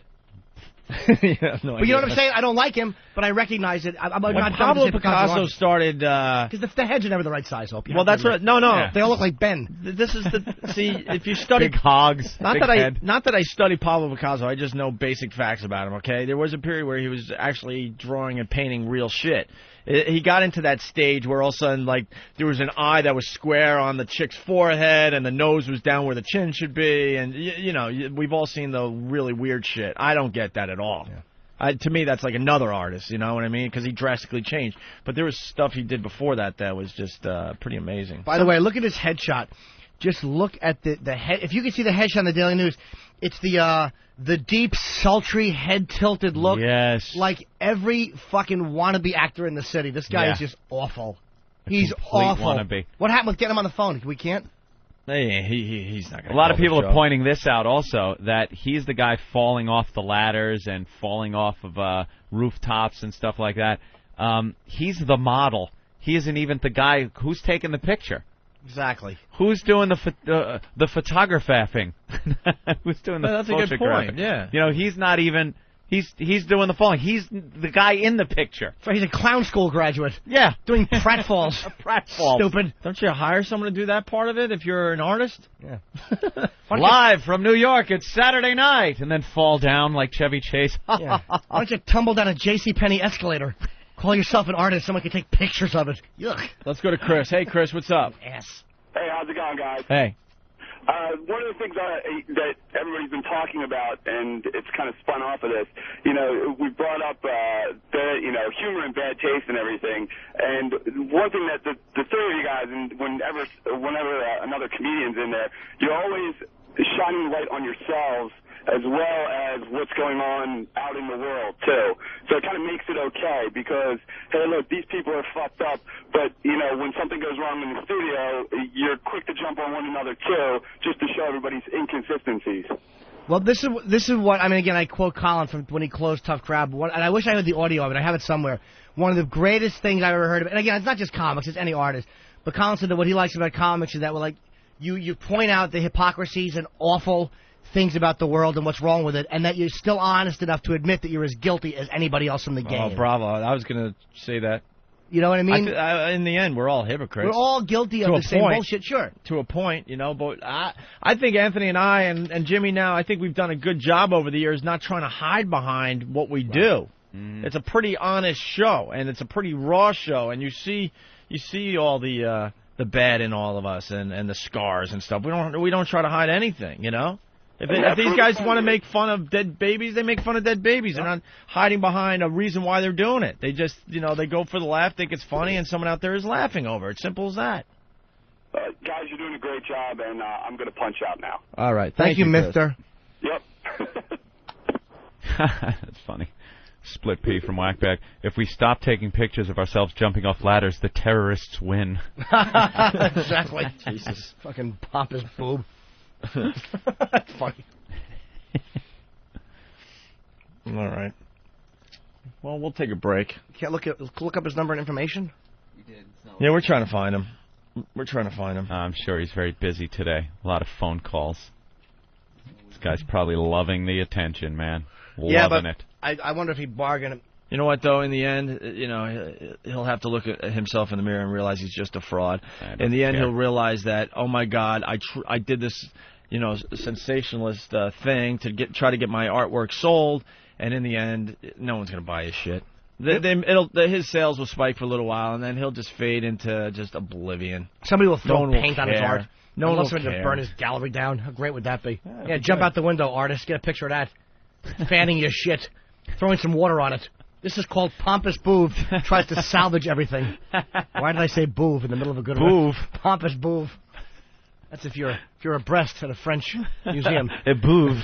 But you know what I'm saying? I don't like him, but I recognize it. When Pablo Picasso started... Because the heads are never the right size, Hope. Well, that's right. No. Yeah. They all look like Ben. This is the... See, if you study... Big hogs. Not that I study Pablo Picasso, I just know basic facts about him, okay? There was a period where he was actually drawing and painting real shit. He got into that stage where all of a sudden, like, there was an eye that was square on the chick's forehead and the nose was down where the chin should be. And, we've all seen the really weird shit. I don't get that at all. Yeah. To me, that's like another artist, you know what I mean? Because he drastically changed. But there was stuff he did before that was just pretty amazing. By the way, look at his headshot. Just look at the head. If you can see the headshot on the Daily News, it's the deep, sultry, head-tilted look. Yes. Like every fucking wannabe actor in the city. This guy is just awful. He's awful. Wannabe. What happened with getting him on the phone? We can't? Hey, he's not going to. A lot of people are pointing this out also, that he's the guy falling off the ladders and falling off of rooftops and stuff like that. He's the model. He isn't even the guy who's taking the picture. Exactly. Who's doing the photographing? Who's doing the That's a good point. Yeah. He's not even. He's doing the falling. He's the guy in the picture. So he's a clown school graduate. Yeah. Doing pratfalls. Pratfalls. Stupid. Don't you hire someone to do that part of it if you're an artist? Yeah. Live from New York, it's Saturday night, and then fall down like Chevy Chase. Yeah. Why don't you tumble down a JCPenney escalator? Call yourself an artist. Someone can take pictures of it. Yuck. Let's go to Chris. Hey, Chris, what's up? Ass. Hey, how's it going, guys? Hey. One of the things that everybody's been talking about, and it's kind of spun off of this, we brought up humor and bad taste and everything. And one thing that the three of you guys, and whenever another comedian's in there, you're always shining light on yourselves as well as what's going on out in the world, too. So it kind of makes it okay because, hey, look, these people are fucked up, but, when something goes wrong in the studio, you're quick to jump on one another, too, just to show everybody's inconsistencies. Well, this is what, again, I quote Colin from when he closed Tough Crowd, and I wish I had the audio of it. I have it somewhere. One of the greatest things I've ever heard of, and again, it's not just comics, it's any artist, but Colin said that what he likes about comics is that, you point out the hypocrisies and awful things about the world and what's wrong with it, and that you're still honest enough to admit that you're as guilty as anybody else in the game. Oh, bravo. I was going to say that. You know what I mean? In the end, we're all hypocrites. We're all guilty of the same bullshit, sure. To a point, but I think Anthony and I and Jimmy now, I think we've done a good job over the years not trying to hide behind what we do. Mm. It's a pretty honest show, and it's a pretty raw show, and you see all the bad in all of us and the scars and stuff. We don't try to hide anything, If these guys want to make fun of dead babies, they make fun of dead babies. They're not hiding behind a reason why they're doing it. They just, they go for the laugh, think it's funny, and someone out there is laughing over it. Simple as that. Guys, you're doing a great job, and I'm going to punch out now. All right. Thank you, Chris. mister. Yep. That's funny. Split P from Whackbag. If we stop taking pictures of ourselves jumping off ladders, the terrorists win. Exactly. Jesus. Fucking pop his boob. That's funny. All right. Well, we'll take a break. You can't look up his number and information? You Yeah, we're trying to find him. I'm sure he's very busy today. A lot of phone calls. This guy's probably loving the attention, man. Loving it. I wonder if he bargained. You know what, though? In the end, he'll have to look at himself in the mirror and realize he's just a fraud. In the end, he'll realize that, oh my God, I did this, sensationalist thing to try to get my artwork sold, and in the end, no one's going to buy his shit. His sales will spike for a little while, and then he'll just fade into just oblivion. Somebody will throw paint on his art. No one will care. care. To burn his gallery down. How great would that be? Yeah, jump out the window, artist. Get a picture of that. Fanning your shit. Throwing some water on it. This is called Pompous Boove. Tries to salvage everything. Why did I say boove in the middle of a good Boove. Pompous Boove. That's if you're a breast at a French museum. A boove.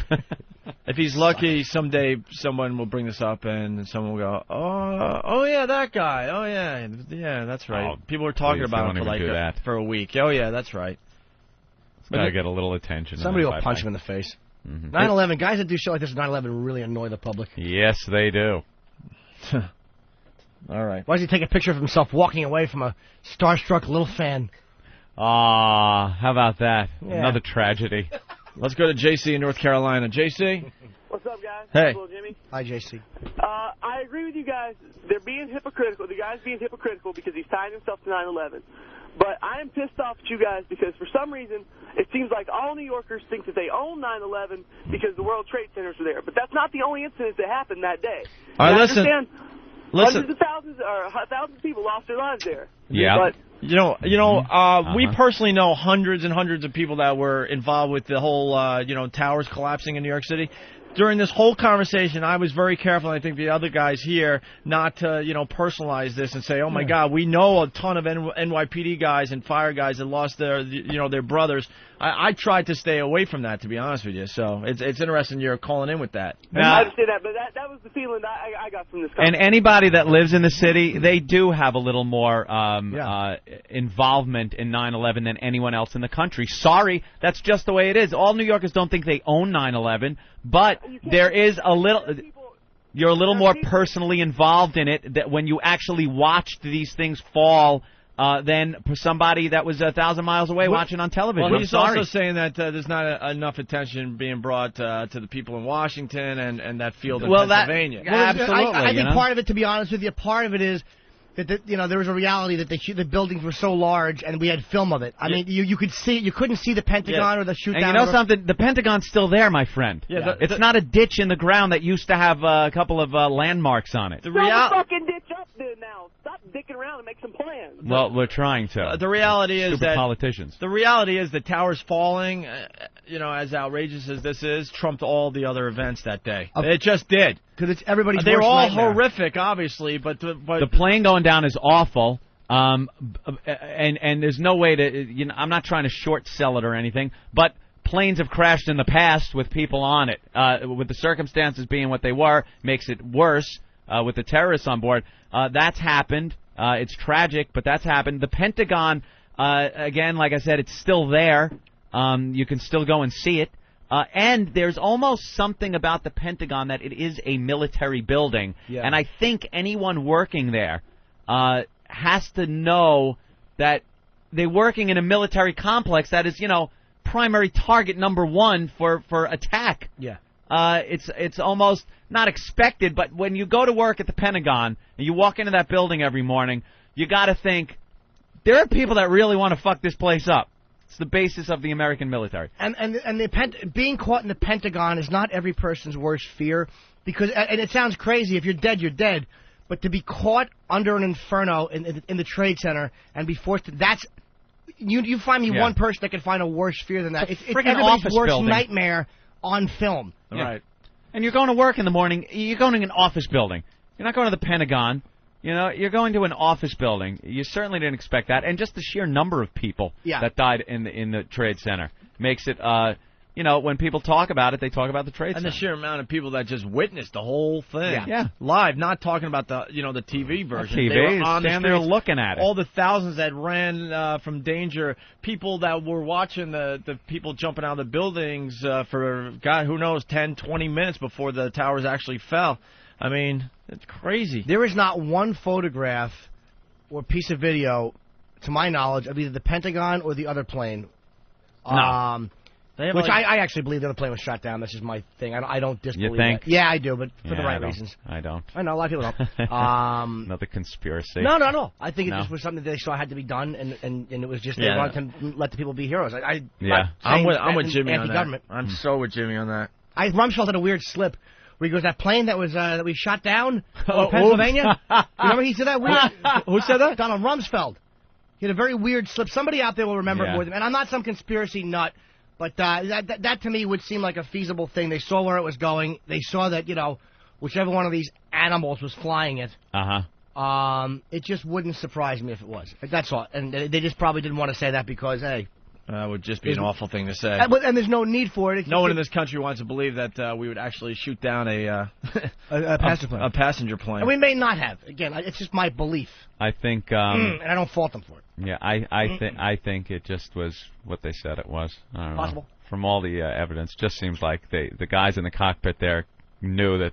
If he's lucky, someday someone will bring this up and someone will go, oh yeah, that guy. Oh yeah, that's right. Oh, people were talking about him for a week. Oh yeah, that's right. Gotta get a little attention. Somebody will punch him in the face. 9/11 guys that do shit like this. 9/11 really annoy the public. Yes, they do. All right. Why does he take a picture of himself walking away from a starstruck little fan? How about that? Yeah. Another tragedy. Let's go to JC in North Carolina. JC? What's up, guys? Hey. Hello, Jimmy. Hi, JC. I agree with you guys. They're being hypocritical. The guy's being hypocritical because he's tying himself to 9/11. But I am pissed off at you guys because for some reason it seems like all New Yorkers think that they own 9/11 because the World Trade Centers are there. But that's not the only incident that happened that day. All right, I listen. understand hundreds of thousands or thousands of people lost their lives there. Yeah. But we personally know hundreds and hundreds of people that were involved with the whole, towers collapsing in New York City. During this whole conversation, I was very careful, and I think the other guys here, not to, personalize this and say, oh, my God, we know a ton of NYPD guys and fire guys that lost their brothers. I tried to stay away from that, to be honest with you. So it's interesting you're calling in with that. I understand that, but that was the feeling that I got from this conversation. And anybody that lives in the city, they do have a little more involvement in 9/11 than anyone else in the country. Sorry, that's just the way it is. All New Yorkers don't think they own 9/11, but there is a little... You're a little more personally involved in it that when you actually watched these things fall than somebody that was 1,000 miles away watching on television. Well, he's also saying that there's not enough attention being brought to the people in Washington and that field in Pennsylvania. Absolutely. I think part of it, to be honest with you, part of it is that there was a reality that the buildings were so large and we had film of it. I mean, you couldn't see the Pentagon or the shoot down. And you know something? The Pentagon's still there, my friend. Yeah, it's not a ditch in the ground that used to have a couple of landmarks on it. Throw the fucking ditch up there now. Stop dicking around and make some plans. Well, we're trying to. The reality is Stupid politicians. The reality is the towers falling, as outrageous as this is, trumped all the other events that day. It just did. Because it's everybody's They were worst all nightmare. horrific, obviously, but the plane going down is awful. And there's no way to. I'm not trying to short sell it or anything, but planes have crashed in the past with people on it. With the circumstances being what they were, makes it worse. With the terrorists on board, that's happened. It's tragic, but that's happened. The Pentagon, again, like I said, it's still there. You can still go and see it. And there's almost something about the Pentagon that it is a military building. Yeah. And I think anyone working there has to know that they're working in a military complex that is, primary target number one for attack. Yeah. It's almost not expected, but when you go to work at the Pentagon and you walk into that building every morning, you got to think, there are people that really want to fuck this place up. It's the basis of the American military. And being caught in the Pentagon is not every person's worst fear, because and it sounds crazy. If you're dead, you're dead. But to be caught under an inferno in the Trade Center and be forced to you find me one person that can find a worse fear than that. It's everybody's worst building. Nightmare on film. Yeah. Right. And you're going to work in the morning. You're going to an office building. You're not going to the Pentagon. You're going to an office building. You certainly didn't expect that. And just the sheer number of people that died in the Trade Center makes it, when people talk about it, they talk about the Trade Center. And the sheer amount of people that just witnessed the whole thing. Yeah. Live, not talking about the TV version. TV, they were on stand the there streets, looking at it. All the thousands that ran from danger, people that were watching the people jumping out of the buildings for, God, who knows, 10, 20 minutes before the towers actually fell. I mean, it's crazy. There is not one photograph or piece of video, to my knowledge, of either the Pentagon or the other plane. No. Which I actually believe the other plane was shot down. That's just my thing. I don't disbelieve You think? that. Yeah, I do, but for the right reasons. I don't. I know, a lot of people don't. Another conspiracy. No, not at all. I think it just was something that they saw had to be done, and it was just they wanted to let the people be heroes. I'm with Jimmy on that. Anti-government. I'm so with Jimmy on that. Rumsfeld had a weird slip where he goes, that plane that was that we shot down over Pennsylvania. Remember he said that weird? Who said that? Donald Rumsfeld. He had a very weird slip. Somebody out there will remember it more than. And I'm not some conspiracy nut. But that to me would seem like a feasible thing. They saw where it was going. They saw that, whichever one of these animals was flying it. It just wouldn't surprise me if it was. That's all. And they just probably didn't want to say that because, hey. That would just be an awful thing to say. And there's no need for it. No one in this country wants to believe that we would actually shoot down a passenger plane. And we may not have. Again, it's just my belief. I think... and I don't fault them for it. Yeah, I think it just was what they said it was. I don't Possible. know. From all the evidence, just seems like the guys in the cockpit there knew that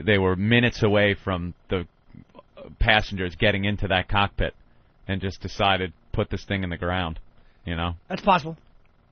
they were minutes away from the passengers getting into that cockpit and just decided put this thing in the ground. That's possible.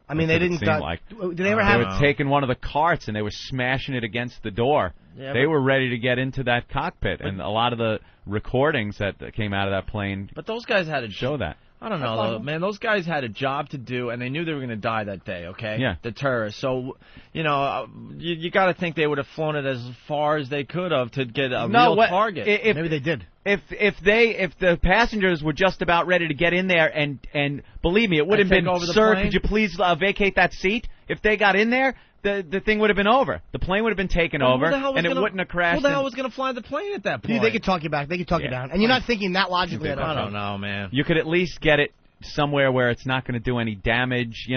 I mean, That's they what it didn't. seemed like. Did they ever have? They were taking one of the carts and they were smashing it against the door. Yeah, they were ready to get into that cockpit, and a lot of the recordings that came out of that plane. But those guys had to show that. I don't know, though, man. Those guys had a job to do, and they knew they were going to die that day. Okay. Yeah. The terrorists. So, you got to think they would have flown it as far as they could have to get a real target. Maybe they did. If the passengers were just about ready to get in there, and believe me, it would have been, sir, could you please vacate that seat? If they got in there, the thing would have been over. The plane would have been taken over, and it wouldn't have crashed. Who the hell was going to fly the plane at that point? Dude, they could talk you back. They could talk you down. And you're not thinking that logically at all. I don't know, man. You could at least get it somewhere where it's not going to do any damage.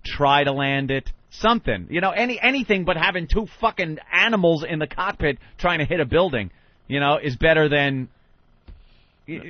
Try to land it. Something. Anything but having two fucking animals in the cockpit trying to hit a building, is better than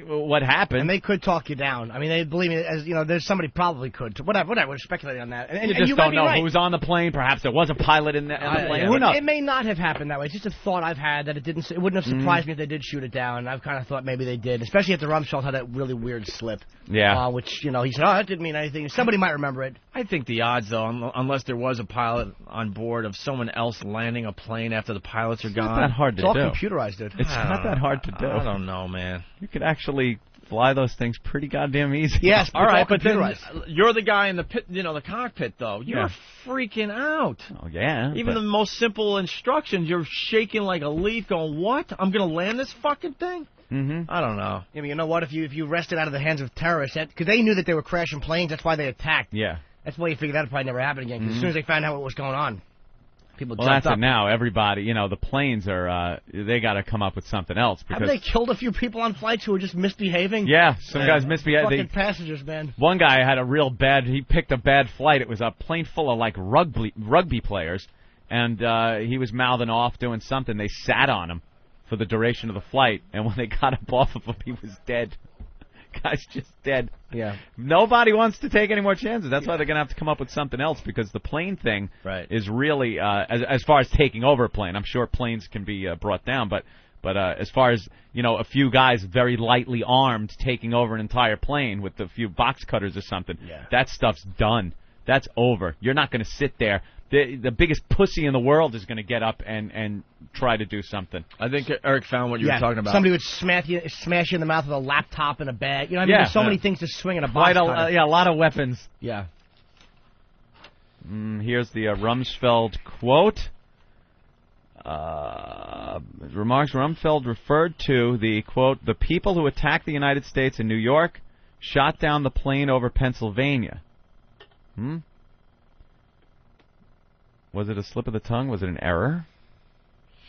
what happened. And they could talk you down. I mean, they believe me, as there's somebody probably could. Whatever. We're speculating on that. And you just you don't know right. who's on the plane. Perhaps there was a pilot in the plane. Who knows? It may not have happened that way. It's just a thought I've had that it wouldn't have surprised me if they did shoot it down. I've kind of thought maybe they did, especially if the Rumsfeld had that really weird slip. Yeah. Which he said, that didn't mean anything. Somebody might remember it. I think the odds, though, unless there was a pilot on board, of someone else landing a plane after the pilots are gone. It's not that hard to do. It's all computerized, dude. It's not that hard to do. I don't know, man. You could actually fly those things pretty goddamn easy. Yes, all right, but then you're the guy in the pit, the cockpit, though. You're freaking out. Oh yeah. Even the most simple instructions, you're shaking like a leaf, going, "What? I'm gonna land this fucking thing?" Mm-hmm. I don't know. I mean, you know what? If you wrested out of the hands of terrorists, because they knew that they were crashing planes, that's why they attacked. Yeah. That's why you figured that would probably never happen again. Because as soon as they found out what was going on, people jumped that's up. it now. Everybody, the planes are, they got to come up with something else. Because haven't they killed a few people on flights who were just misbehaving? Yeah, some guys misbehaving. Fucking passengers, man. One guy had he picked a bad flight. It was a plane full of, like, rugby players, and he was mouthing off doing something. They sat on him for the duration of the flight, and when they got up off of him, he was dead. Guy's just dead. Yeah. Nobody wants to take any more chances. That's why they're going to have to come up with something else, because the plane thing is really, as far as taking over a plane, I'm sure planes can be brought down, but as far as, a few guys very lightly armed taking over an entire plane with a few box cutters or something, that stuff's done. That's over. You're not going to sit there. The biggest pussy in the world is going to get up and try to do something. I think Eric found what you were talking about. Somebody would smash you in the mouth with a laptop and a bag. There's so many things to swing in a box cutter. A lot of weapons. Yeah. Here's the Rumsfeld quote. Remarks Rumsfeld referred to the, quote, the people who attacked the United States in New York shot down the plane over Pennsylvania. Was it a slip of the tongue? Was it an error?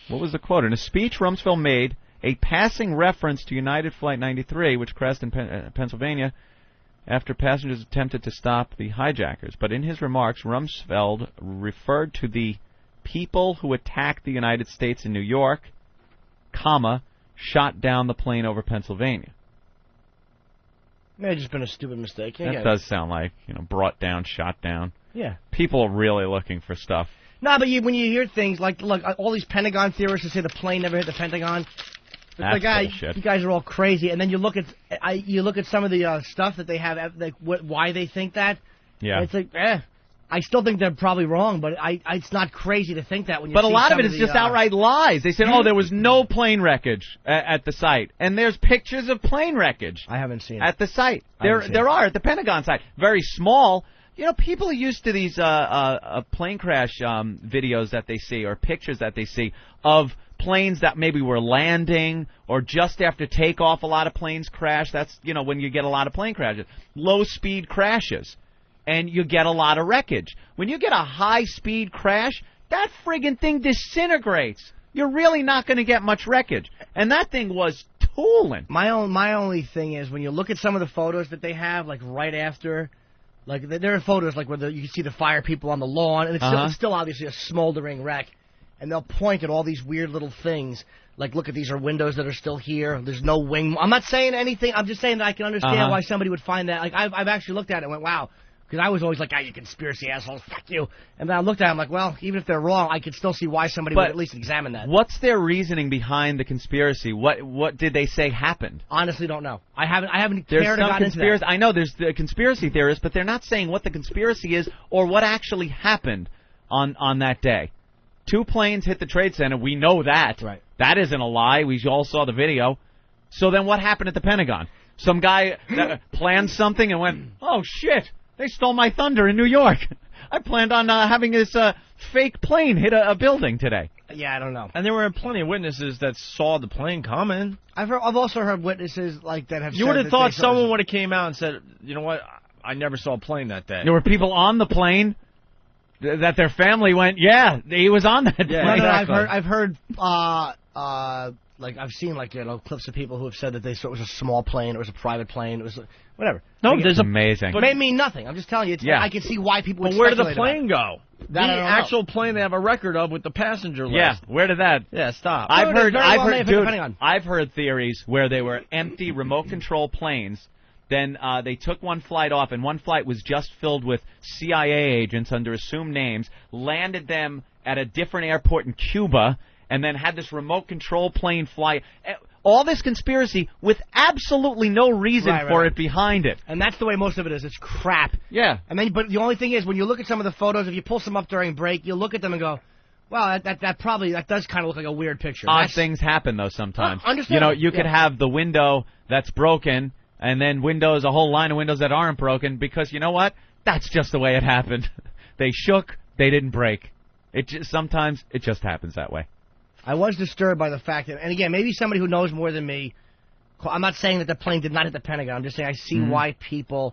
What was the quote? In a speech, Rumsfeld made a passing reference to United Flight 93, which crashed in Pennsylvania after passengers attempted to stop the hijackers. But in his remarks, Rumsfeld referred to the people who attacked the United States in New York, shot down the plane over Pennsylvania. May have just been a stupid mistake. That does sound like, brought down, shot down. Yeah. People are really looking for stuff. No, but when you hear things like, look, all these Pentagon theorists who say the plane never hit the Pentagon, That's bullshit. You guys are all crazy. And then you look at some of the stuff that they have, like why they think that. Yeah. It's like, I still think they're probably wrong, but it's not crazy to think that when you. But see a lot some of it is just outright lies. They said, there was no plane wreckage at the site, and there's pictures of plane wreckage. I haven't seen it at the site. There are at the Pentagon site. Very small. People are used to these plane crash videos that they see or pictures that they see of planes that maybe were landing or just after takeoff. A lot of planes crash. That's when you get a lot of plane crashes, low speed crashes. And you get a lot of wreckage. When you get a high-speed crash, that friggin' thing disintegrates. You're really not going to get much wreckage. And that thing was tooling. My only thing is, when you look at some of the photos that they have, like right after, like there are photos like where you can see the fire people on the lawn, and it's still obviously a smoldering wreck. And they'll point at all these weird little things. Like, look, these are windows that are still here. There's no wing. I'm not saying anything. I'm just saying that I can understand why somebody would find that. Like, I've actually looked at it and went, wow. Because I was always like, you conspiracy assholes, fuck you. And then I looked at it, I'm like, well, even if they're wrong, I could still see why somebody would at least examine that. What's their reasoning behind the conspiracy? What did they say happened? Honestly, don't know. I haven't There's cared some about into that. I know there's the conspiracy theorists, but they're not saying what the conspiracy is or what actually happened on that day. 2 planes hit the Trade Center. We know that. Right. That isn't a lie. We all saw the video. So then what happened at the Pentagon? Some guy planned something and went, oh, shit. They stole my thunder in New York. I planned on having this fake plane hit a building today. Yeah, I don't know. And there were plenty of witnesses that saw the plane coming. I've also heard witnesses like that have. You would have thought someone would have came out and said, you know what, I never saw a plane that day. There were people on the plane that their family went, yeah, he was on that. Yeah, plane. exactly. I've heard. Like I've seen clips of people who have said that they saw it was a small plane, it was a private plane, it was whatever. No, there's amazing. But it may mean nothing. I'm just telling you. I can see why people would. But where did the speculate plane go? The actual plane they have a record of with the passenger list. Yeah, where did that? Yeah, stop. I've heard theories where they were empty remote control planes. Then they took one flight off, and one flight was just filled with CIA agents under assumed names, landed them at a different airport in Cuba, and then had this remote control plane fly. All this conspiracy with absolutely no reason for it behind it. And that's the way most of it is. It's crap. Yeah. And then, but the only thing is, when you look at some of the photos, if you pull some up during break, you'll look at them and go, well, that does kind of look like a weird picture. Odd things happen, though, sometimes. Understand. You could have the window that's broken, and then a whole line of windows that aren't broken, because you know what? That's just the way it happened. They shook, they didn't break. Sometimes it just happens that way. I was disturbed by the fact that, and again, maybe somebody who knows more than me, I'm not saying that the plane did not hit the Pentagon. I'm just saying I see why people,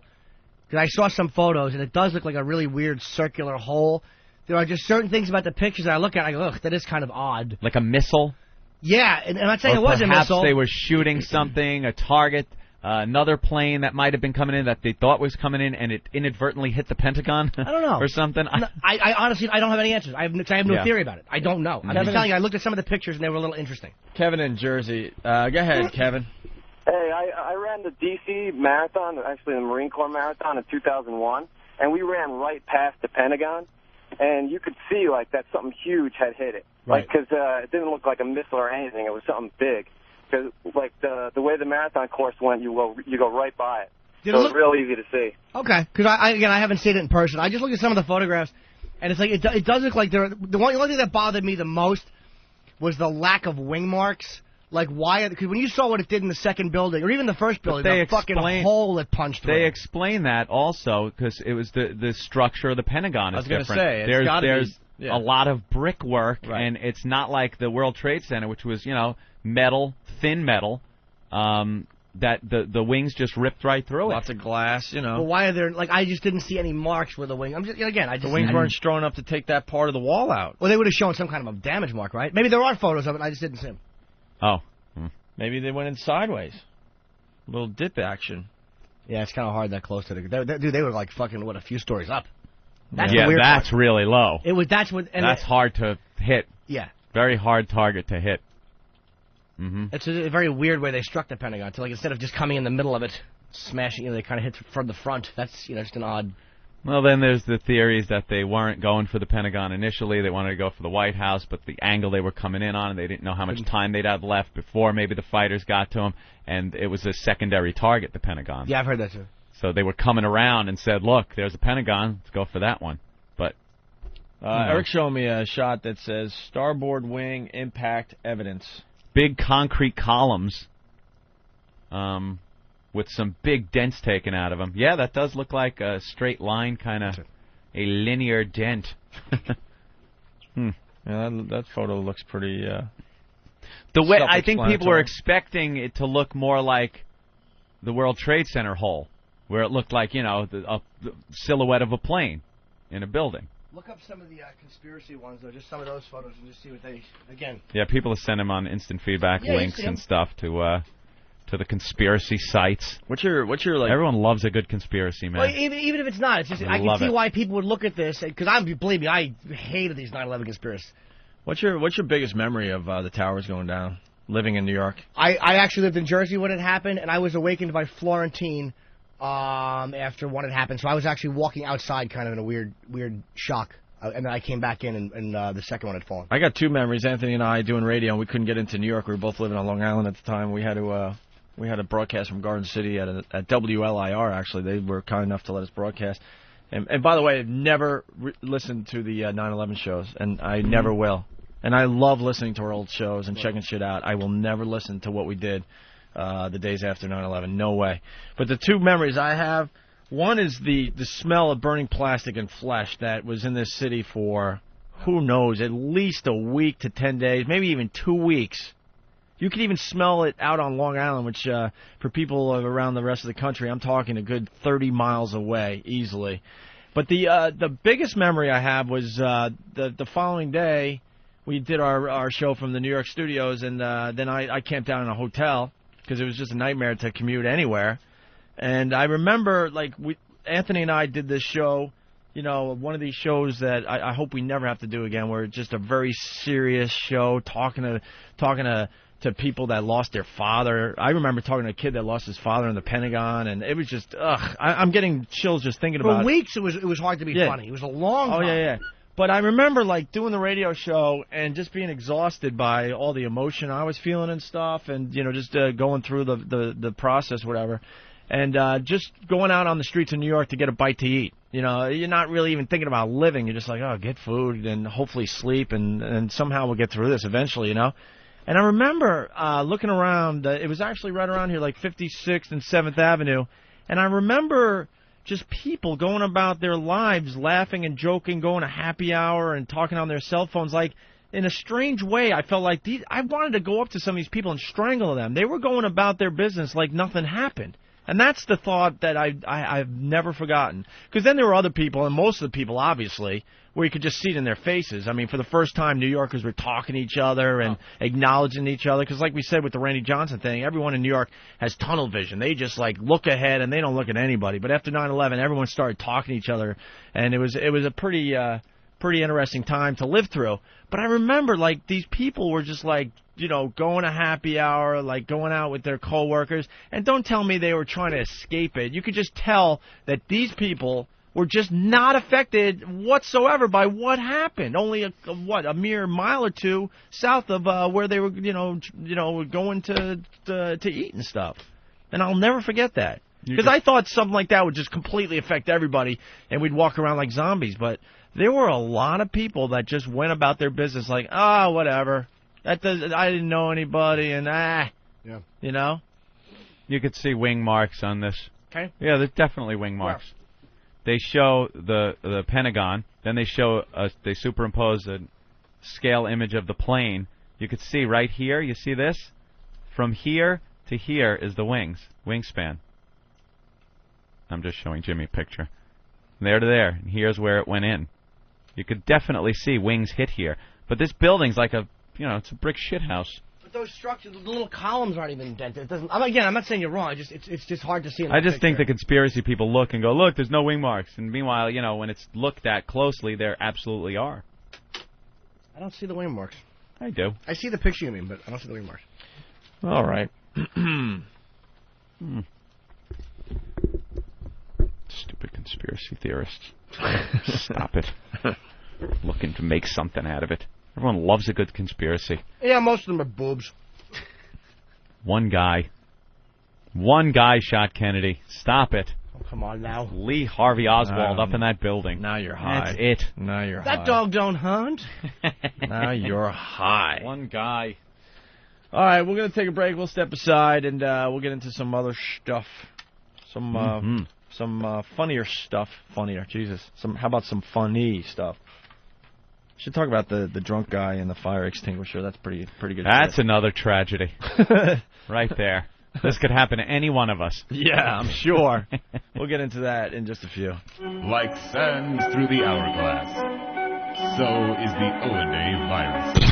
because I saw some photos, and it does look like a really weird circular hole. There are just certain things about the pictures that I look at, and I go, ugh, that is kind of odd. Like a missile? Yeah, and I'm not saying it was a missile. Perhaps they were shooting something, a target, another plane that might have been coming in that they thought was coming in, and it inadvertently hit the Pentagon. I don't know. Or something. I honestly, I don't have any answers. I have no theory about it. I don't know. I'm just telling you, I looked at some of the pictures, and they were a little interesting. Kevin in Jersey. Go ahead, Kevin. Hey, I ran the D.C. Marathon, actually the Marine Corps Marathon in 2001, and we ran right past the Pentagon, and you could see, like, that something huge had hit it. Right. Because it didn't look like a missile or anything. It was something big. Because, like, the way the marathon course went, you go right by it. So it's real easy to see. Okay, because I haven't seen it in person. I just looked at some of the photographs, and it's like it does look like the only thing that bothered me the most was the lack of wing marks. Like, why? Because when you saw what it did in the second building, or even the first building, the fucking hole it punched through. They explain that also because it was the structure of the Pentagon is different. I was going to say, there's a lot of brickwork, and it's not like the World Trade Center, which was, metal, thin metal, that the wings just ripped right through Lots of glass, But why are there, I just didn't see any marks where the wing, the wings weren't strong enough to take that part of the wall out. Well, they would have shown some kind of a damage mark, right? Maybe there are photos of it, I just didn't see them. Oh. Maybe they went in sideways. A little dip action. Yeah, it's kind of hard that close to the... Dude, they were like fucking, a few stories up. That's that's really low. That's hard to hit. Yeah. Very hard target to hit. Mm-hmm. It's a very weird way they struck the Pentagon. So, instead of just coming in the middle of it, smashing, they kind of hit from the front. That's, just an odd... Well, then there's the theories that they weren't going for the Pentagon initially. They wanted to go for the White House, but the angle they were coming in on, they didn't know how much time they'd have left before maybe the fighters got to them, and it was a secondary target, the Pentagon. Yeah, I've heard that too. So they were coming around and said, look, there's a Pentagon, let's go for that one. But Eric showed me a shot that says starboard wing impact evidence. Big concrete columns with some big dents taken out of them. Yeah, that does look like a straight line, kind of a linear dent. Yeah, that photo looks pretty. The way I think people were expecting it to look more like the World Trade Center hole, where it looked like the silhouette of a plane in a building. Look up some of the conspiracy ones, though, just some of those photos, and just see what they again. Yeah, people have sent them on instant feedback links and stuff to the conspiracy sites. What's your like? Everyone loves a good conspiracy, man. Well, even if it's not, it's just I can see why people would look at this because believe me, I hated these 9/11 conspiracies. What's your biggest memory of the towers going down? Living in New York. I actually lived in Jersey when it happened, and I was awakened by Florentine after when it happened. So I was actually walking outside, kind of in a weird shock. And then I came back in, and the second one had fallen. I got two memories. Anthony and I doing radio, and we couldn't get into New York. We were both living on Long Island at the time. We had a broadcast from Garden City at WLIR. Actually, they were kind enough to let us broadcast. And by the way, I've never listened to the 9/11 shows, and I never will. And I love listening to our old shows and checking shit out. I will never listen to what we did the days after 9/11. No way. But the two memories I have. One is the smell of burning plastic and flesh that was in this city for, who knows, at least a week to 10 days, maybe even 2 weeks. You could even smell it out on Long Island, which for people around the rest of the country, I'm talking a good 30 miles away easily. But the biggest memory I have was the following day, we did our show from the New York studios, and then I camped out in a hotel because it was just a nightmare to commute anywhere. And I remember, Anthony and I did this show, one of these shows that I hope we never have to do again, where it's just a very serious show, talking to people that lost their father. I remember talking to a kid that lost his father in the Pentagon, and it was just, I'm getting chills just thinking about it. For weeks, it was hard to be funny. It was a long time. Oh, yeah. But I remember, doing the radio show and just being exhausted by all the emotion I was feeling and stuff, and, just going through the process, whatever. And just going out on the streets of New York to get a bite to eat. You're not really even thinking about living. You're just like, get food and hopefully sleep, and somehow we'll get through this eventually, And I remember looking around. It was actually right around here, like 56th and 7th Avenue. And I remember just people going about their lives, laughing and joking, going to happy hour and talking on their cell phones. In a strange way, I felt like I wanted to go up to some of these people and strangle them. They were going about their business like nothing happened. And that's the thought that I've never forgotten. Because then there were other people, and most of the people, obviously, where you could just see it in their faces. I mean, for the first time, New Yorkers were talking to each other and acknowledging each other. Because like we said with the Randy Johnson thing, everyone in New York has tunnel vision. They just, look ahead, and they don't look at anybody. But after 9/11, everyone started talking to each other, and it was a pretty interesting time to live through. But I remember, these people were just, going to happy hour, going out with their coworkers. And don't tell me they were trying to escape it. You could just tell that these people were just not affected whatsoever by what happened. Only a mere mile or two south of where they were, going to eat and stuff. And I'll never forget that. Because I thought something like that would just completely affect everybody, and we'd walk around like zombies. But there were a lot of people that just went about their business like, whatever. I didn't know anybody, and Yeah. You could see wing marks on this. Okay. Yeah, there's definitely wing marks. They show the Pentagon, then they superimpose a scale image of the plane. You could see right here, you see this? From here to here is the wingspan. I'm just showing Jimmy a picture. From there to there, and here's where it went in. You could definitely see wings hit here. But this building's like it's a brick shithouse. But those structures, the little columns aren't even indented. It doesn't. I'm not saying you're wrong. It's just hard to see. I just think the conspiracy people look and go, look, there's no wing marks. And meanwhile, when it's looked at closely, there absolutely are. I don't see the wing marks. I do. I see the picture you mean, but I don't see the wing marks. All right. Stupid Stupid conspiracy theorists. Stop it. Looking to make something out of it. Everyone loves a good conspiracy. Yeah, most of them are boobs. One guy shot Kennedy. Stop it. Oh, come on now. Lee Harvey Oswald up in that building. Now you're high. That's it. Now you're high. That dog don't hunt. Now you're high. One guy. All right, we're going to take a break. We'll step aside, and we'll get into some other stuff. Some funnier stuff. Funnier, Jesus. How about some funny stuff? Should talk about the drunk guy and the fire extinguisher. That's pretty good. That's another tragedy. Right there. This could happen to any one of us. Yeah, I'm sure. We'll get into that in just a few. Like sands through the hourglass, so is the Oaday virus.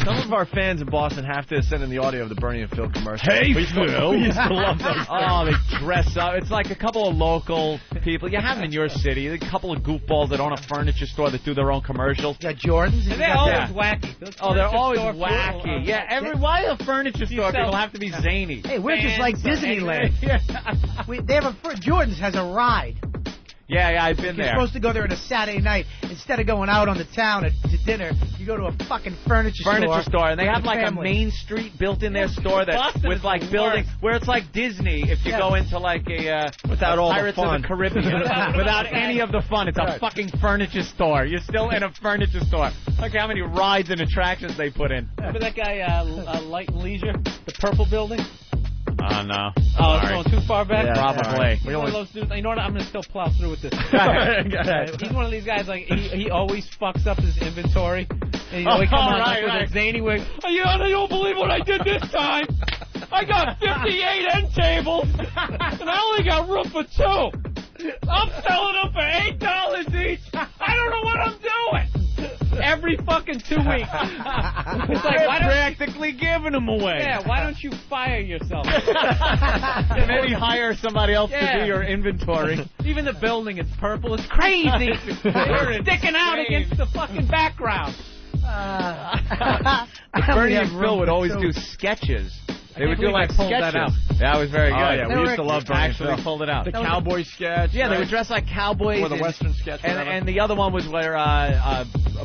Some of our fans in Boston have to send in the audio of the Bernie and Phil commercial. Hey, Phil! We used to love those. Oh, they dress up. It's like a couple of local people. You have them in your city. A couple of goofballs that own a furniture store that do their own commercials. Yeah, Jordans. And they're always wacky. They're always wacky. Yeah, why a furniture store people have to be zany? Hey, we're just like Disneyland. They have Jordan's has a ride. Yeah, I've been You're there. supposed to go there on a Saturday night. Instead of going out on the town to dinner, you go to a fucking furniture store. And they have like a main street built in their store that with like buildings where it's like Disney if you go into like a without all Pirates the fun of the Caribbean without any of the fun. It's a fucking furniture store. You're still in a furniture store. Look how many rides and attractions they put in. Remember that guy, Light and Leisure, the purple building? Oh, no. Oh, it's going too far back? Yeah, probably. He's one of those dudes. You know what? I'm going to still plow through with this. He's one of these guys, like, he always fucks up his inventory. And he always comes on with a zany wig. I don't believe what I did this time. I got 58 end tables, and I only got room for 2. I'm selling them for $8 each. I don't know what I'm doing. Every fucking 2 weeks. It's like, why practically giving them away. Yeah, why don't you fire yourself? Maybe hire somebody else to do your inventory. Even the building is purple. It's crazy. It's sticking out against the fucking background. Bernie and Phil would always do sketches. They would do like sketches. That out. That was very good. Oh, yeah, we used to love Bernie. Actually pulled it out. The cowboy sketch. Yeah, they would dress like cowboys. Or the western sketch. And the other one was where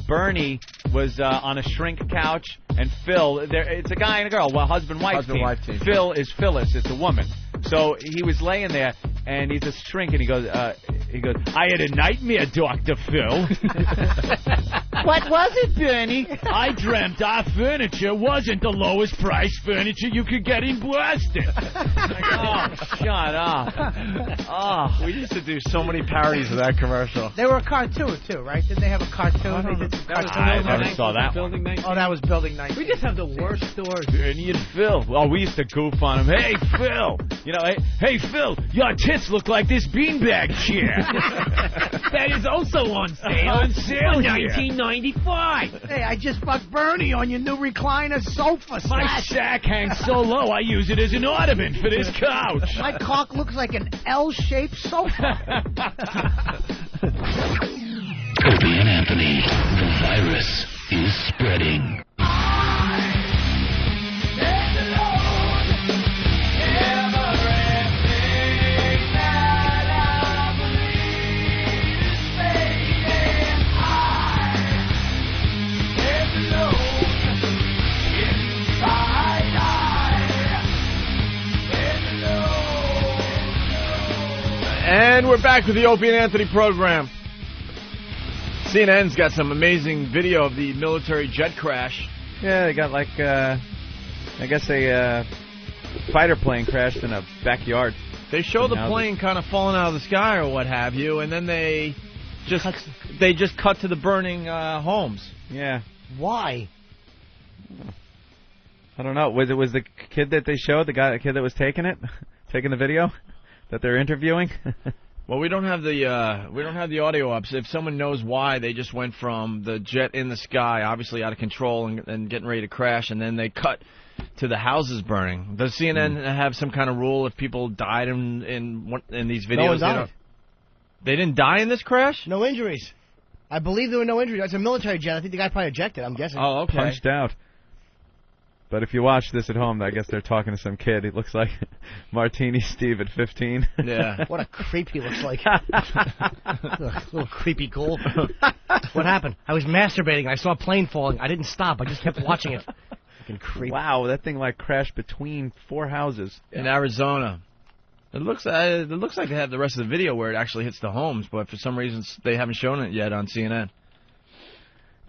Bernie was on a shrink couch, and Phil, it's a guy and a girl, husband-wife team. Phil is Phyllis, it's a woman. So he was laying there, and he's a shrink, and he goes, I had a nightmare, Dr. Phil. What was it, Bernie? I dreamt our furniture wasn't the lowest priced furniture you could get in Boston. Oh, shut up. Oh. We used to do so many parodies of that commercial. They were a cartoon, too, right? Didn't they have a cartoon? They did some cartoons. I never saw that one. Oh, that was Building 19. We just have the worst stores. Bernie and Phil. Oh, we used to goof on him. Hey, Phil. You know, hey, Phil, your tits look like this beanbag chair. That is also on sale. On sale for here. $19.95. Hey, I just fucked Bernie on your new recliner sofa. My sack hangs so low, I use it as an ornament for this couch. My cock looks like an L-shaped sofa. Opie and Anthony, the virus is spreading. And we're back with the Opie and Anthony program. CNN's got some amazing video of the military jet crash. Yeah, they got like, I guess a fighter plane crashed in a backyard. They show the plane kind of falling out of the sky or what have you, and then they just cut to the burning homes. Yeah. Why? I don't know. Was the kid that they showed, the kid that was taking the video that they're interviewing? Well, we don't have the audio up. So if someone knows why they just went from the jet in the sky, obviously out of control, and getting ready to crash, and then they cut to the houses burning. Does CNN have some kind of rule if people died in these videos? No one died. They didn't die in this crash? No injuries. I believe there were no injuries. It's a military jet. I think the guy probably ejected, I'm guessing. Oh, okay. Punched out. But if you watch this at home, I guess they're talking to some kid. He looks like Martini Steve at 15. Yeah. What a creep he looks like. Little creepy ghoul. What happened? I was masturbating and I saw a plane falling. I didn't stop. I just kept watching it. Fucking creep. Wow, that thing like crashed between 4 houses. In Arizona. It looks like they have the rest of the video where it actually hits the homes, but for some reason they haven't shown it yet on CNN.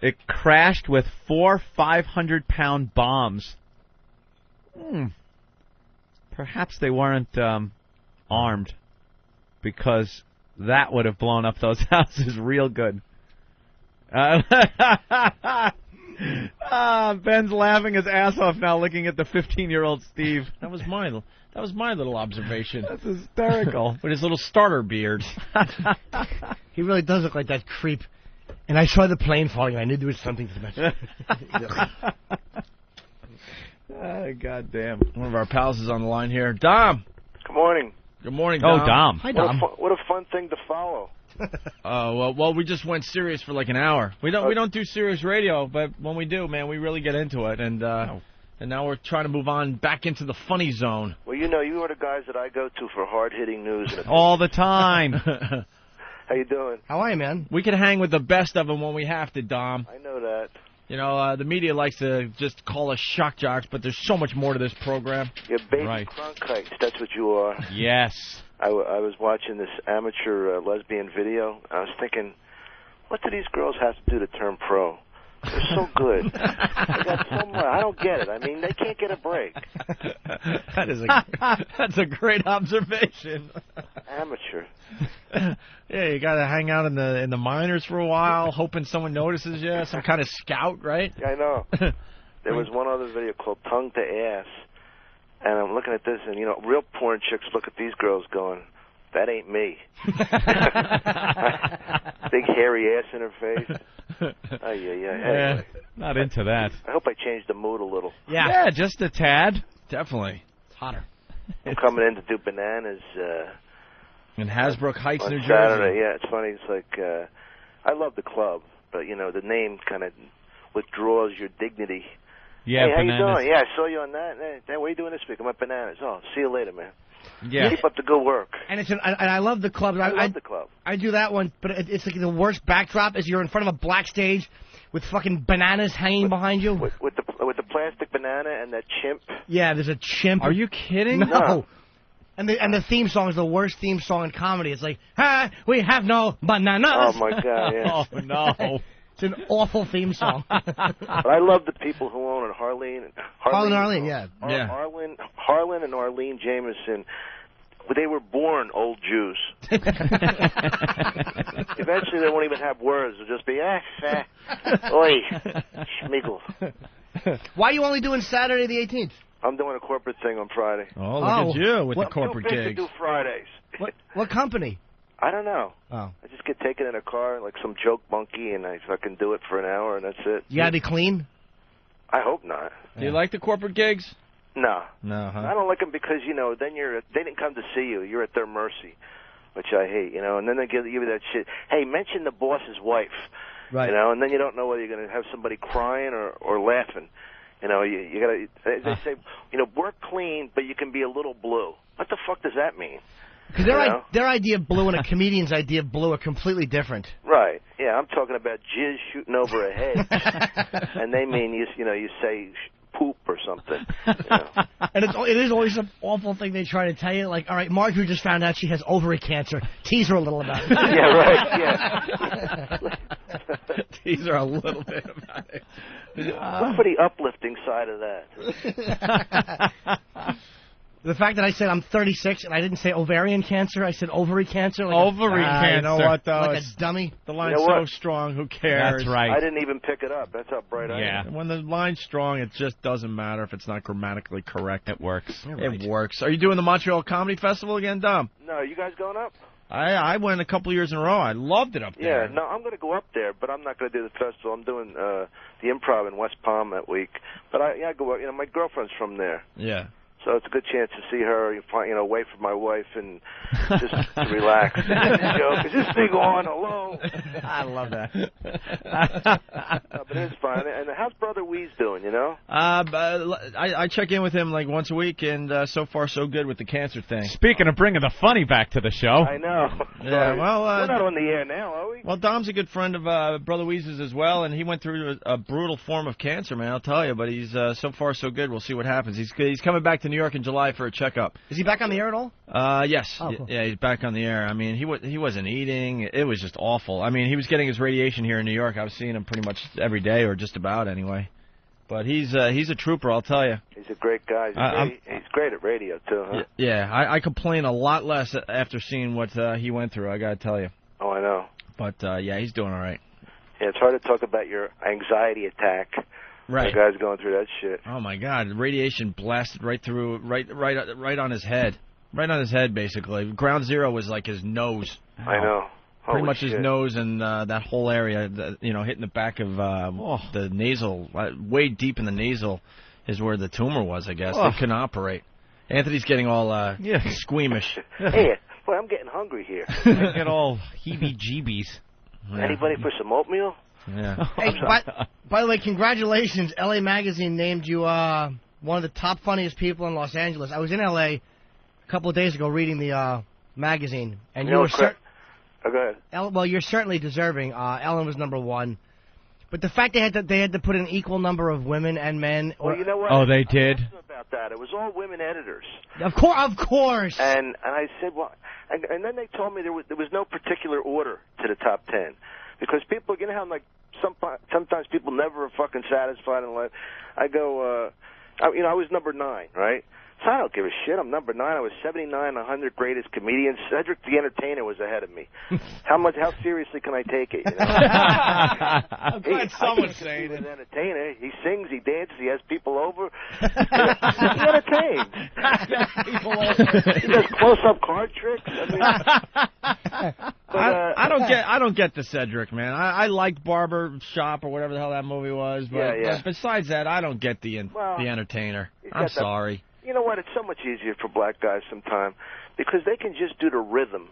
It crashed with 4 500-pound bombs. Perhaps they weren't armed, because that would have blown up those houses real good. Ben's laughing his ass off now, looking at the 15-year-old Steve. That was my little observation. That's hysterical. With his little starter beard. He really does look like that creep. And I saw the plane falling. I knew there was something to the matter. God damn. One of our pals is on the line here. Dom. Good morning. Good morning, Dom. Oh, Dom. Hi, Dom. What a fun thing to follow. Well, we just went serious for like an hour. We don't do serious radio, but when we do, man, we really get into it. And now we're trying to move on back into the funny zone. Well, you know, you are the guys that I go to for hard-hitting news. All the time. How you doing? How are you, man? We can hang with the best of them when we have to, Dom. I know that. You know, the media likes to just call us shock jocks, but there's so much more to this program. You're baby Right. Cronkites, that's what you are. Yes. I was watching this amateur lesbian video. I was thinking, what do these girls have to do to turn pro? They're so good. They got so much. I don't get it. I mean, they can't get a break. That's a great observation. Amateur. Yeah, you got to hang out in the minors for a while, hoping someone notices you. Some kind of scout, right? I know. There was one other video called Tongue to Ass, and I'm looking at this, and, you know, real porn chicks look at these girls going, that ain't me. Big hairy ass in her face. Anyway, not into that. I hope I changed the mood a little. Yeah, just a tad. Definitely. It's hotter. I'm coming in to do bananas. In Hasbrook Heights, on New Jersey. Saturday. Yeah, it's funny. It's like, I love the club, but, you know, the name kind of withdraws your dignity. Yeah, hey, how Bananas. you doing? Yeah, I saw you on that. Hey, what are you doing this week? I'm at Bananas. Oh, see you later, man. Yeah. Keep up the good work. And I love the club. I love the club. I do that one, but it's like the worst backdrop is you're in front of a black stage with fucking bananas hanging behind you. With the plastic banana and that chimp. Yeah, there's a chimp. Are you kidding? No. And the theme song is the worst theme song in comedy. It's like, "Hi, we have no bananas." Oh my God! Yeah. Oh no. It's an awful theme song. But I love the people who own it. Harleen and Arlene, yeah. Harlan and Arlene Jameson. They were born old Jews. Eventually, they won't even have words. They'll just be, oi, schmigel. Why are you only doing Saturday the 18th? I'm doing a corporate thing on Friday. Oh, look at you with the corporate gigs. gigs. To do Fridays. What company? I don't know. Oh. I just get taken in a car like some joke monkey, and I fucking do it for an hour, and that's it. You gotta be clean? I hope not. Do you like the corporate gigs? No. No, huh? I don't like them because, you know, then they didn't come to see you. You're at their mercy, which I hate, you know. And then they give you that shit. Hey, mention the boss's wife. Right. You know, and then you don't know whether you're going to have somebody crying or laughing. You know, you got to, they say, you know, work clean, but you can be a little blue. What the fuck does that mean? Because their idea of blue and a comedian's idea of blue are completely different. Right. Yeah, I'm talking about jizz shooting over a head. And they mean, you say poop or something. You know. And it is always some awful thing they try to tell you. Like, all right, Marjorie just found out she has ovary cancer. Tease her a little about it. Yeah, right. Yeah. Tease her a little bit about it. Look for the uplifting side of that. The fact that I said I'm 36 and I didn't say ovarian cancer, I said ovary cancer. Like ovary cancer. You know what, though? Like a dummy. The line's so strong, who cares? That's right. I didn't even pick it up. That's how bright I am. When the line's strong, it just doesn't matter if it's not grammatically correct. It works. It works. Are you doing the Montreal Comedy Festival again, Dom? No, are you guys going up? I went a couple years in a row. I loved it up there. Yeah, no, I'm going to go up there, but I'm not going to do the festival. I'm doing the Improv in West Palm that week. But I go up. You know, my girlfriend's from there. Yeah. So it's a good chance to see her, away from my wife and just to relax. Is this thing on? Hello? I love that. But it's fine. And how's Brother Weeze doing, I check in with him like once a week, and so far so good with the cancer thing. Speaking of bringing the funny back to the show. I know. Yeah, well, we're not on the air now, are we? Well, Dom's a good friend of Brother Weeze's as well, and he went through a brutal form of cancer, man, I'll tell you. But he's so far so good. We'll see what happens. He's coming back to New York in July for a checkup. Is he back on the air at all? Yes. Oh, cool. Yeah, he's back on the air. I mean, he wasn't eating. It was just awful. I mean, he was getting his radiation here in New York. I was seeing him pretty much every day, or just about anyway. But he's a trooper, I'll tell you. He's a great guy. He's great at radio, too, huh? Yeah, I complain a lot less after seeing what he went through, I got to tell you. Oh, I know. But, yeah, he's doing all right. Yeah, it's hard to talk about your anxiety attack. Right. The guy's going through that shit. Oh, my God. Radiation blasted right through, right on his head. Right on his head, basically. Ground zero was like his nose. I know. Pretty much shit. his nose and that whole area, hitting the back of the nasal, way deep in the nasal is where the tumor was, I guess. They couldn't operate. Anthony's getting all squeamish. Hey, boy, I'm getting hungry here. I get all heebie-jeebies. Yeah. Anybody for some oatmeal? Yeah. Hey, by the way, congratulations. LA Magazine named you one of the top funniest people in Los Angeles. I was in LA a couple of days ago reading the magazine, and you were go ahead. Well, you're certainly deserving. Ellen was number one, but the fact they had to put an equal number of women and men. Well, you know what? Oh, they did. I asked them about that. It was all women editors. Of course. And I said, well, and then they told me there was no particular order to the top 10 because people, how like sometimes people never are fucking satisfied in life. I go, I was number 9, right? So I don't give a shit. I'm number 9. I was 79, 100 greatest comedians. Cedric the Entertainer was ahead of me. How seriously can I take it? I'm glad someone's saying it. He's an entertainer. He sings, he dances, he has people over. He entertains. He does close-up card tricks. I don't get the Cedric, man. I liked Barber Shop or whatever the hell that movie was, but besides that, I don't get the Entertainer. I'm sorry. You know what? It's so much easier for black guys sometimes because they can just do the rhythm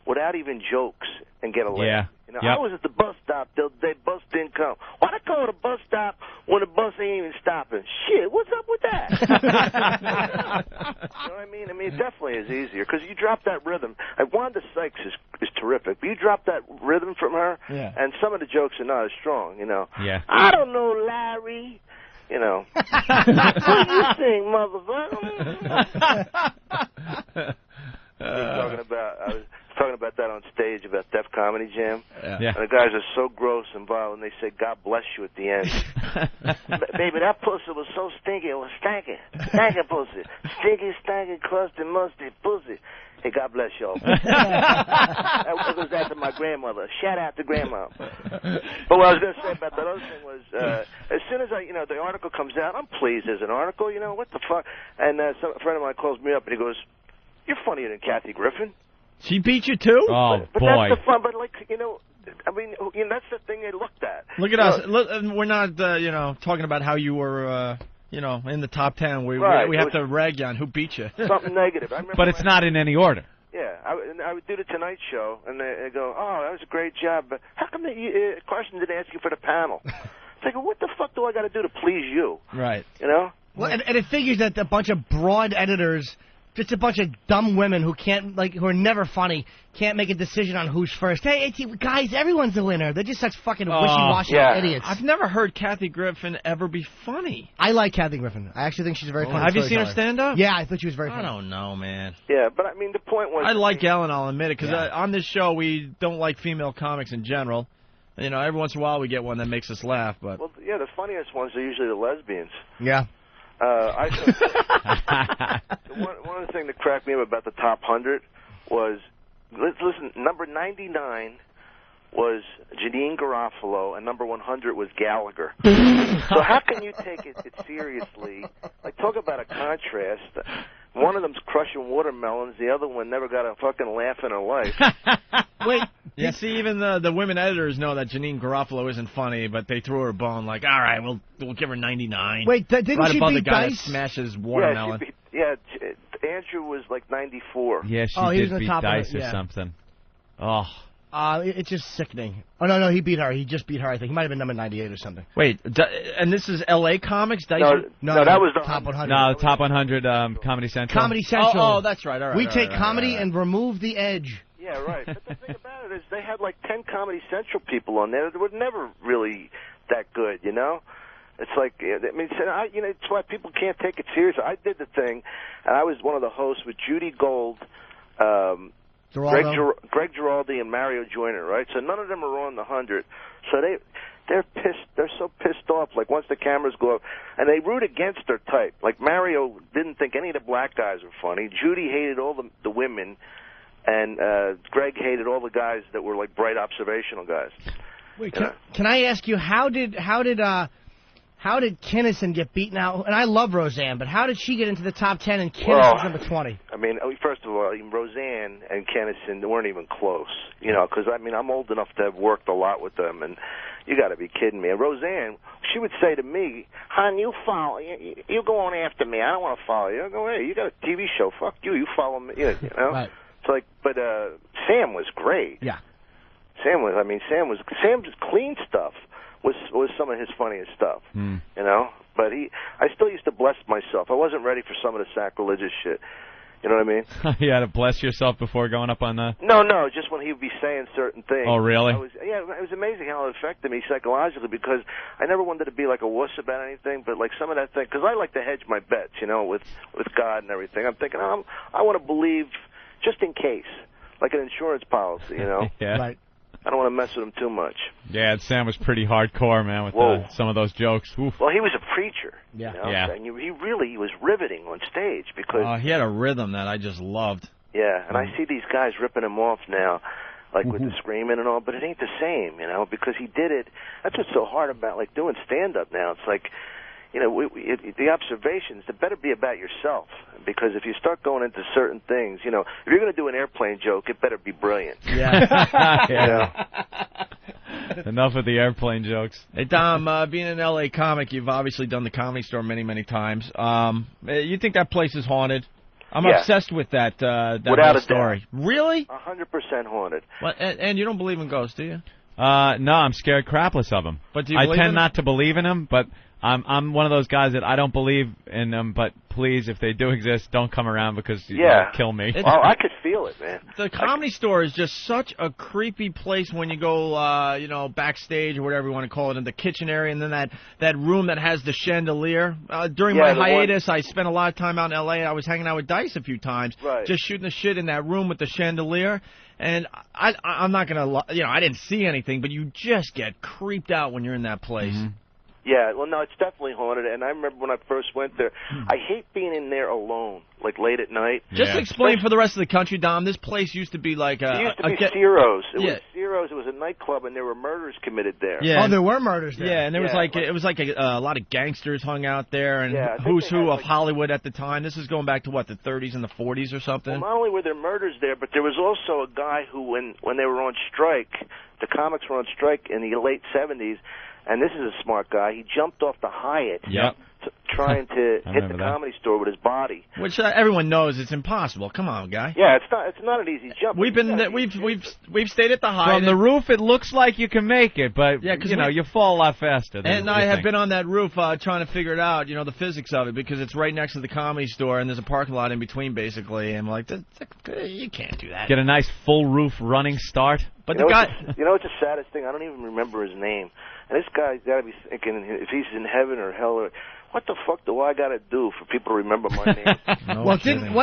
without even jokes and get a laugh. Yeah. I was at the bus stop the other day. Bus didn't come. Why they call it a bus stop when the bus ain't even stopping? Shit, what's up with that? You know what I mean? It definitely is easier because you drop that rhythm. Wanda Sykes is terrific, but you drop that rhythm from her, and some of the jokes are not as strong. Yeah. I don't know, Larry. What do you think, motherfucker? I was talking about that on stage about Def Comedy Jam. Yeah. And the guys are so gross and vile, and they say, God bless you at the end. Baby, that pussy was so stinky, it was stanky. Stanky pussy. Stinky, stanky, crusty, musty pussy. Hey, God bless y'all. That goes out to my grandmother. Shout out to Grandma. But what I was going to say about that other thing was, as soon as the article comes out, I'm pleased there's an article. What the fuck? And a friend of mine calls me up and he goes, "You're funnier than Kathy Griffin." She beat you too? Oh, but boy. That's the fun. But that's the thing they looked at. Look at us. We're not, talking about how you were. In the top 10, we have to rag you on who beat you. Something negative. But it's not in any order. Yeah, I would do the Tonight Show, and they go, "Oh, that was a great job, but how come Carson didn't ask you for the panel?" It's like, what the fuck do I got to do to please you? Right. Well, and it figures that a bunch of broad editors, just a bunch of dumb women who who are never funny, can't make a decision on who's first. Hey, guys, everyone's a winner. They're just such fucking wishy-washy idiots. I've never heard Kathy Griffin ever be funny. I like Kathy Griffin. I actually think she's very funny. Have you seen her stand up? Yeah, I thought she was very funny. I don't know, man. Yeah, but the point was... I like Ellen, I'll admit it, because on this show we don't like female comics in general. Every once in a while we get one that makes us laugh, but... Well, yeah, the funniest ones are usually the lesbians. Yeah. One of the things that cracked me up about the top 100 was, listen, number 99 was Janine Garofalo, and number 100 was Gallagher. So how can you take it seriously? Like, talk about a contrast. One of them's crushing watermelons, the other one never got a fucking laugh in her life. Wait, you see, even the women editors know that Janine Garofalo isn't funny, but they threw her a bone like, all right, we'll give her 99. Wait, didn't right she above beat the guy Dice? that smashes watermelon. Yeah, Andrew was like 94. Yeah, she he was did on beat top of Dice it, or yeah. something. Oh. It's just sickening. Oh, no, he beat her. He just beat her, I think. He might have been number 98 or something. Wait, and this is L.A. Comics? Dice No, that was the top 100. No, the top 100 Comedy Central. Comedy Central. Oh, that's right. All right. We all take right, comedy all right. and remove the edge. Yeah, right. But the thing about it is they had like 10 Comedy Central people on there that were never really that good, you know? It's like, I mean, it's why people can't take it seriously. I did the thing, and I was one of the hosts with Judy Gold, Greg Giraldi, and Mario Joyner, right? So none of them are on the 100. So they're pissed. They're so pissed off. Like once the cameras go up, and they root against their type. Like Mario didn't think any of the black guys were funny. Judy hated all the women, and Greg hated all the guys that were like bright observational guys. Wait, can I ask you how did Kinnison get beaten out? And I love Roseanne, but how did she get into the top 10 and Kinnison's number 20? I mean, first of all, Roseanne and Kinnison weren't even close, you know, because, I mean, I'm old enough to have worked a lot with them, and you got to be kidding me. And Roseanne, she would say to me, hon, you go on after me. I don't want to follow you. I go, hey, you got a TV show. Fuck you. You follow me. You know? Right. It's like, but Sam was great. Yeah. Sam's clean stuff was some of his funniest stuff, you know. But I still used to bless myself. I wasn't ready for some of the sacrilegious shit. You know what I mean? You had to bless yourself before going up on the... No, just when he would be saying certain things. Oh, really? It was amazing how it affected me psychologically because I never wanted to be like a wuss about anything, but like some of that thing, because I like to hedge my bets, you know, with God and everything. I'm thinking, I want to believe just in case, like an insurance policy, you know? Yeah. Right. I don't want to mess with him too much. Yeah, Sam was pretty hardcore, man, with some of those jokes. Oof. Well, he was a preacher. Yeah. You know? Yeah. And he was riveting on stage because... he had a rhythm that I just loved. Yeah, and I see these guys ripping him off now, like with the screaming and all, but it ain't the same, you know, because he did it. That's what's so hard about, like, doing stand-up now. It's like, you know, the observations, they better be about yourself. Because if you start going into certain things, you know, if you're going to do an airplane joke, it better be brilliant. Yeah. You know? Enough of the airplane jokes. Hey, Dom, being an L.A. comic, you've obviously done the Comedy Store many, many times. You think that place is haunted? I'm obsessed with that Without a story. doubt. Really? 100% haunted. Well, and you don't believe in ghosts, do you? No, I'm scared crapless of them. But do you I believe tend in not to believe in them, but I'm one of those guys that I don't believe in them, but please, if they do exist, don't come around because they'll kill me. Oh, I could feel it, man. The Comedy Store is just such a creepy place when you go, you know, backstage or whatever you want to call it, in the kitchen area, and then that room that has the chandelier. During my hiatus, I spent a lot of time out in L.A. I was hanging out with Dice a few times, just shooting the shit in that room with the chandelier. And I'm not going to, you know, I didn't see anything, but you just get creeped out when you're in that place. Mm-hmm. Yeah, well, no, it's definitely haunted, and I remember when I first went there, I hate being in there alone, like late at night. Just explain for the rest of the country, Dom, this place used to be like It used to be Ciro's. It was Ciro's. It was a nightclub, and there were murders committed there. Yeah. Oh, there were murders there. Yeah, and there was it was like a lot of gangsters hung out there, and who's who of Hollywood at the time. This is going back to, what, the 30s and the 40s or something? Well, not only were there murders there, but there was also a guy who, when they were on strike, the comics were on strike in the late 70s, and this is a smart guy. He jumped off the Hyatt, trying to hit the Comedy Store with his body. Which everyone knows it's impossible. Come on, guy. Yeah, it's not an easy jump. We've stayed at the Hyatt. From the roof, it looks like you can make it, but you fall a lot faster. And I have been on that roof trying to figure it out, you know, the physics of it, because it's right next to the Comedy Store, and there's a parking lot in between, basically. And I'm like, you can't do that. Get a nice full roof running start. But you know what's the saddest thing? I don't even remember his name. And this guy's got to be thinking if he's in heaven or hell, or what the fuck do I got to do for people to remember my name?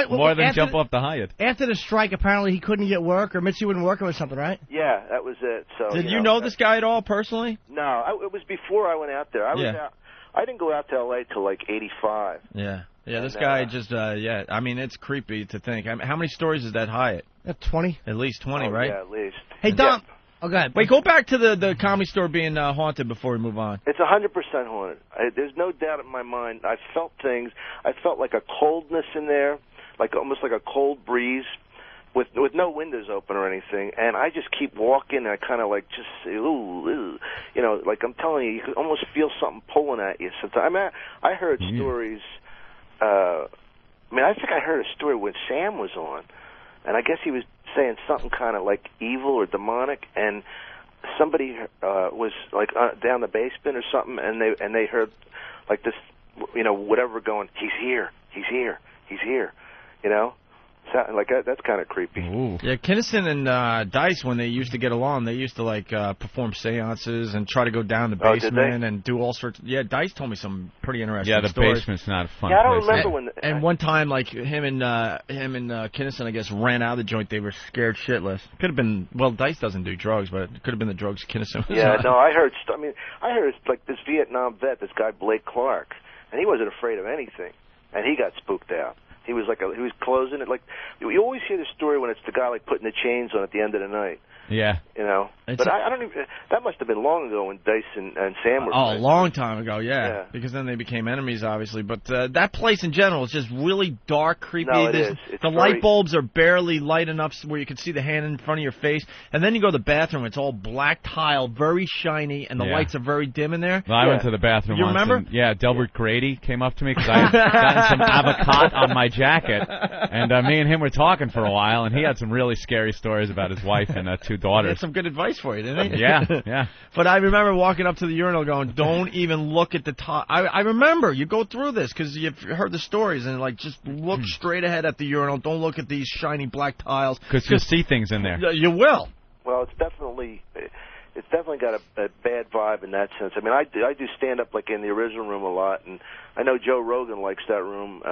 More than jump off the Hyatt. After the strike, apparently he couldn't get work, or Mitzi wouldn't work, or something, right? Yeah, that was it. So did you know this guy at all personally? No, it was before I went out there. I was out. I didn't go out to L.A. till like '85. Yeah. Yeah, this guy just, I mean, it's creepy to think. I mean, how many stories is that Hyatt? 20. At least 20, right? Yeah, at least. Hey, Dom. Oh, go ahead. Wait, go back to the Comedy Store being haunted before we move on. It's 100% haunted. There's no doubt in my mind. I felt things. I felt like a coldness in there, like almost like a cold breeze, with no windows open or anything. And I just keep walking, and I kind of like just say, ooh, you know, like I'm telling you, you could almost feel something pulling at you. Sometimes I heard stories I mean, I think I heard a story when Sam was on, and I guess he was saying something kind of like evil or demonic, and somebody was like down the basement or something, and they heard like this, you know, whatever going, he's here, he's here, he's here, you know. Like that's kind of creepy. Ooh. Yeah, Kinnison and Dice, when they used to get along, they used to like perform seances and try to go down the basement and do all sorts. Yeah, Dice told me some pretty interesting stories. Yeah, the basement's not a fun place. I don't place. remember when. And one time, like him and Kinnison, I guess, ran out of the joint. They were scared shitless. Could have been. Well, Dice doesn't do drugs, but it could have been the drugs Kinnison was on. No, I heard. I mean, I heard like this Vietnam vet, this guy Blake Clark, and he wasn't afraid of anything, and he got spooked out. He was he was closing it. Like, you always hear the story when it's the guy like putting the chains on at the end of the night. Yeah. You know, but I don't even. That must have been long ago when Dice and Sam were. A long time ago, yeah. Because then they became enemies, obviously. But that place in general is just really dark, creepy. No, it is. It's the light bulbs are barely light enough where you can see the hand in front of your face. And then you go to the bathroom, it's all black tile, very shiny, and the lights are very dim in there. Well, I went to the bathroom You once. remember? And, Delbert Grady came up to me because I had gotten some avocado on my jacket. And me and him were talking for a while, and he had some really scary stories about his wife and 2 daughters. He had some good advice for you, didn't he? Yeah. But I remember walking up to the urinal going, don't even look at the top. I remember, you go through this because you've heard the stories, and like just look straight ahead at the urinal. Don't look at these shiny black tiles. Because you'll see things in there. You will. Well, it's definitely got a bad vibe in that sense. I mean, I do stand up like in the original room a lot, and I know Joe Rogan likes that room.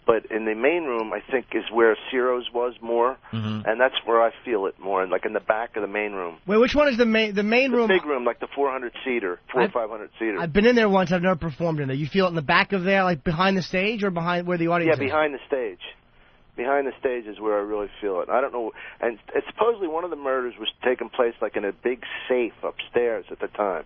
But in the main room, I think, is where Ciro's was more, and that's where I feel it more, like in the back of the main room. Wait, which one is the main room? The big room, like the 400-seater, 400 or 500-seater. I've been in there once. I've never performed in there. You feel it in the back of there, like behind the stage, or behind where the audience is? Yeah, behind the stage. Behind the stage is where I really feel it. I don't know, and it's supposedly one of the murders was taking place like in a big safe upstairs at the time.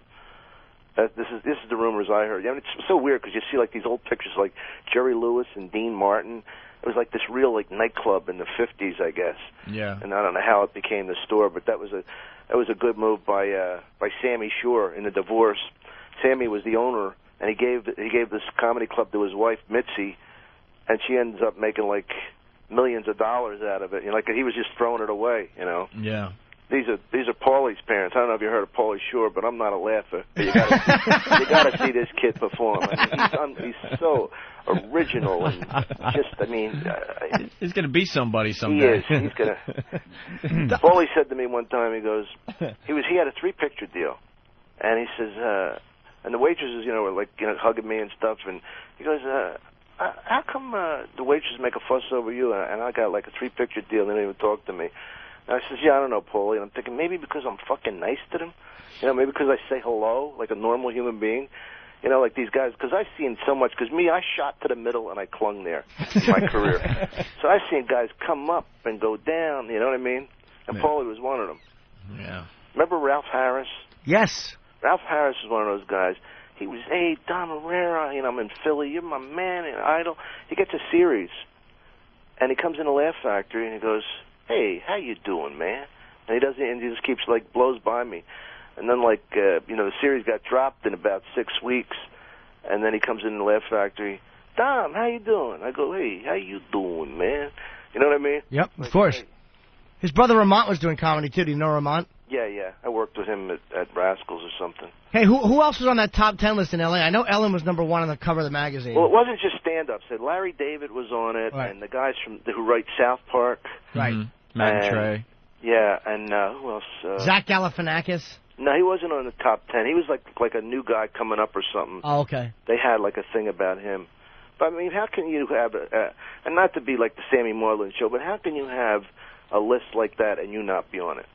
This is the rumors I heard. I mean, it's so weird because you see like these old pictures like Jerry Lewis and Dean Martin. It was like this real like nightclub in the 50s, I guess. Yeah. And I don't know how it became the store, but that was a good move by Sammy Shore in the divorce. Sammy was the owner, and he gave this comedy club to his wife Mitzi, and she ends up making like millions of dollars out of it. You know, like he was just throwing it away. You know. Yeah. These are Paulie's parents. I don't know if you heard of Paulie Shore, but I'm not a laugher. You got to see this kid perform. I mean, he's so original and just. I mean, he's going to be somebody someday. He is. He's going to. Paulie said to me one time. He goes, he had a 3-picture deal, and he says, and the waitresses, were like hugging me and stuff, and he goes, how come the waitresses make a fuss over you, and I got like a 3-picture deal, and they didn't even talk to me. And I says, I don't know, Paulie. And I'm thinking maybe because I'm fucking nice to them. Maybe because I say hello like a normal human being. Like these guys, because I've seen so much, because I shot to the middle and I clung there in my career. So I've seen guys come up and go down, you know what I mean? And Paulie was one of them. Yeah. Remember Ralph Harris? Yes. Ralph Harris was one of those guys. He was, hey, Don Herrera, I'm in Philly, you're my man, and Idol. He gets a series, and he comes in the Laugh Factory, and he goes, hey, how you doing, man? And he just keeps, blows by me. And then, the series got dropped in about 6 weeks, and then he comes in the Laugh Factory, Dom, how you doing? I go, hey, how you doing, man? You know what I mean? Yep, of course. Hey. His brother Ramont was doing comedy, too. Do you know Ramont? Yeah. I worked with him at Rascals or something. Hey, who else was on that top 10 list in L.A.? I know Ellen was number 1 on the cover of the magazine. Well, it wasn't just stand-ups. Larry David was on it, right. And the guys who write South Park. Right. Matt and Trey. Yeah, and who else? Zach Galifianakis? No, he wasn't on the top 10. He was like a new guy coming up or something. Oh, okay. They had a thing about him. But, I mean, how can you have and not to be like the Sammy Moreland show, but how can you have a list like that and you not be on it?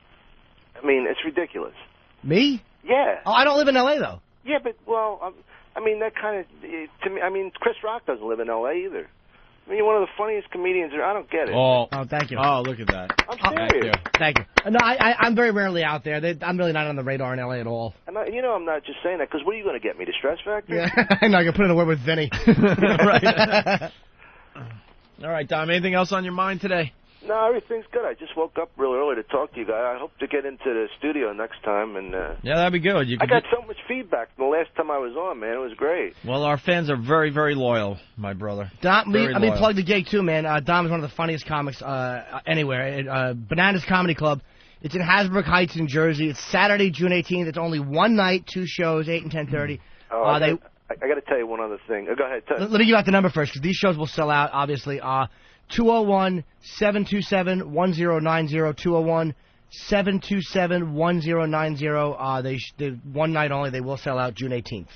I mean, it's ridiculous. Me? Yeah. Oh, I don't live in L.A., though. Yeah, but, that kind of, to me, Chris Rock doesn't live in L.A. either. I mean, you're one of the funniest comedians there. I don't get it. Oh, thank you. Oh, look at that. I'm serious. Thank you. No, I'm very rarely out there. I'm really not on the radar in L.A. at all. And I'm not just saying that, because what are you going to get me, the Stress Factor? Yeah, I'm not going to put it away with Vinny. Right. All right, Dom, anything else on your mind today? No, No, everything's good. I just woke up real early to talk to you guys. I hope to get into the studio next time. And yeah, that'd be good. I got so much feedback from the last time I was on, man. It was great. Well, our fans are very, very loyal, my brother. Dom, let me plug the gig, too, man. Dom is one of the funniest comics anywhere. Bananas Comedy Club. It's in Hasbrook Heights, New Jersey. It's Saturday, June 18th. It's only one night, 2 shows, 8 and 10:30. I got to tell you one other thing. Go ahead. Let me give out the number first, because these shows will sell out, obviously. 201-727-1090. 201-727-1090. They one night only. They will sell out June 18th.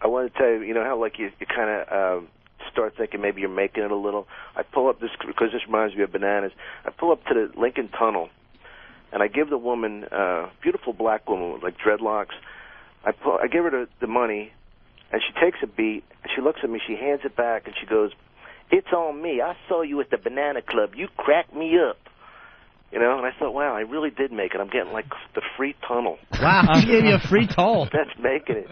I want to tell you, you know how like you kind of start thinking maybe you're making it a little. I pull up this because this reminds me of Bananas. I pull up to the Lincoln Tunnel, and I give the woman, beautiful black woman with like dreadlocks. I give her the money, and she takes a beat, and she looks at me, she hands it back, and she goes, "It's on me. I saw you at the Banana Club. You cracked me up." You know, and I thought, wow, I really did make it. I'm getting, like, the free tunnel. Wow, she gave you a free toll. That's making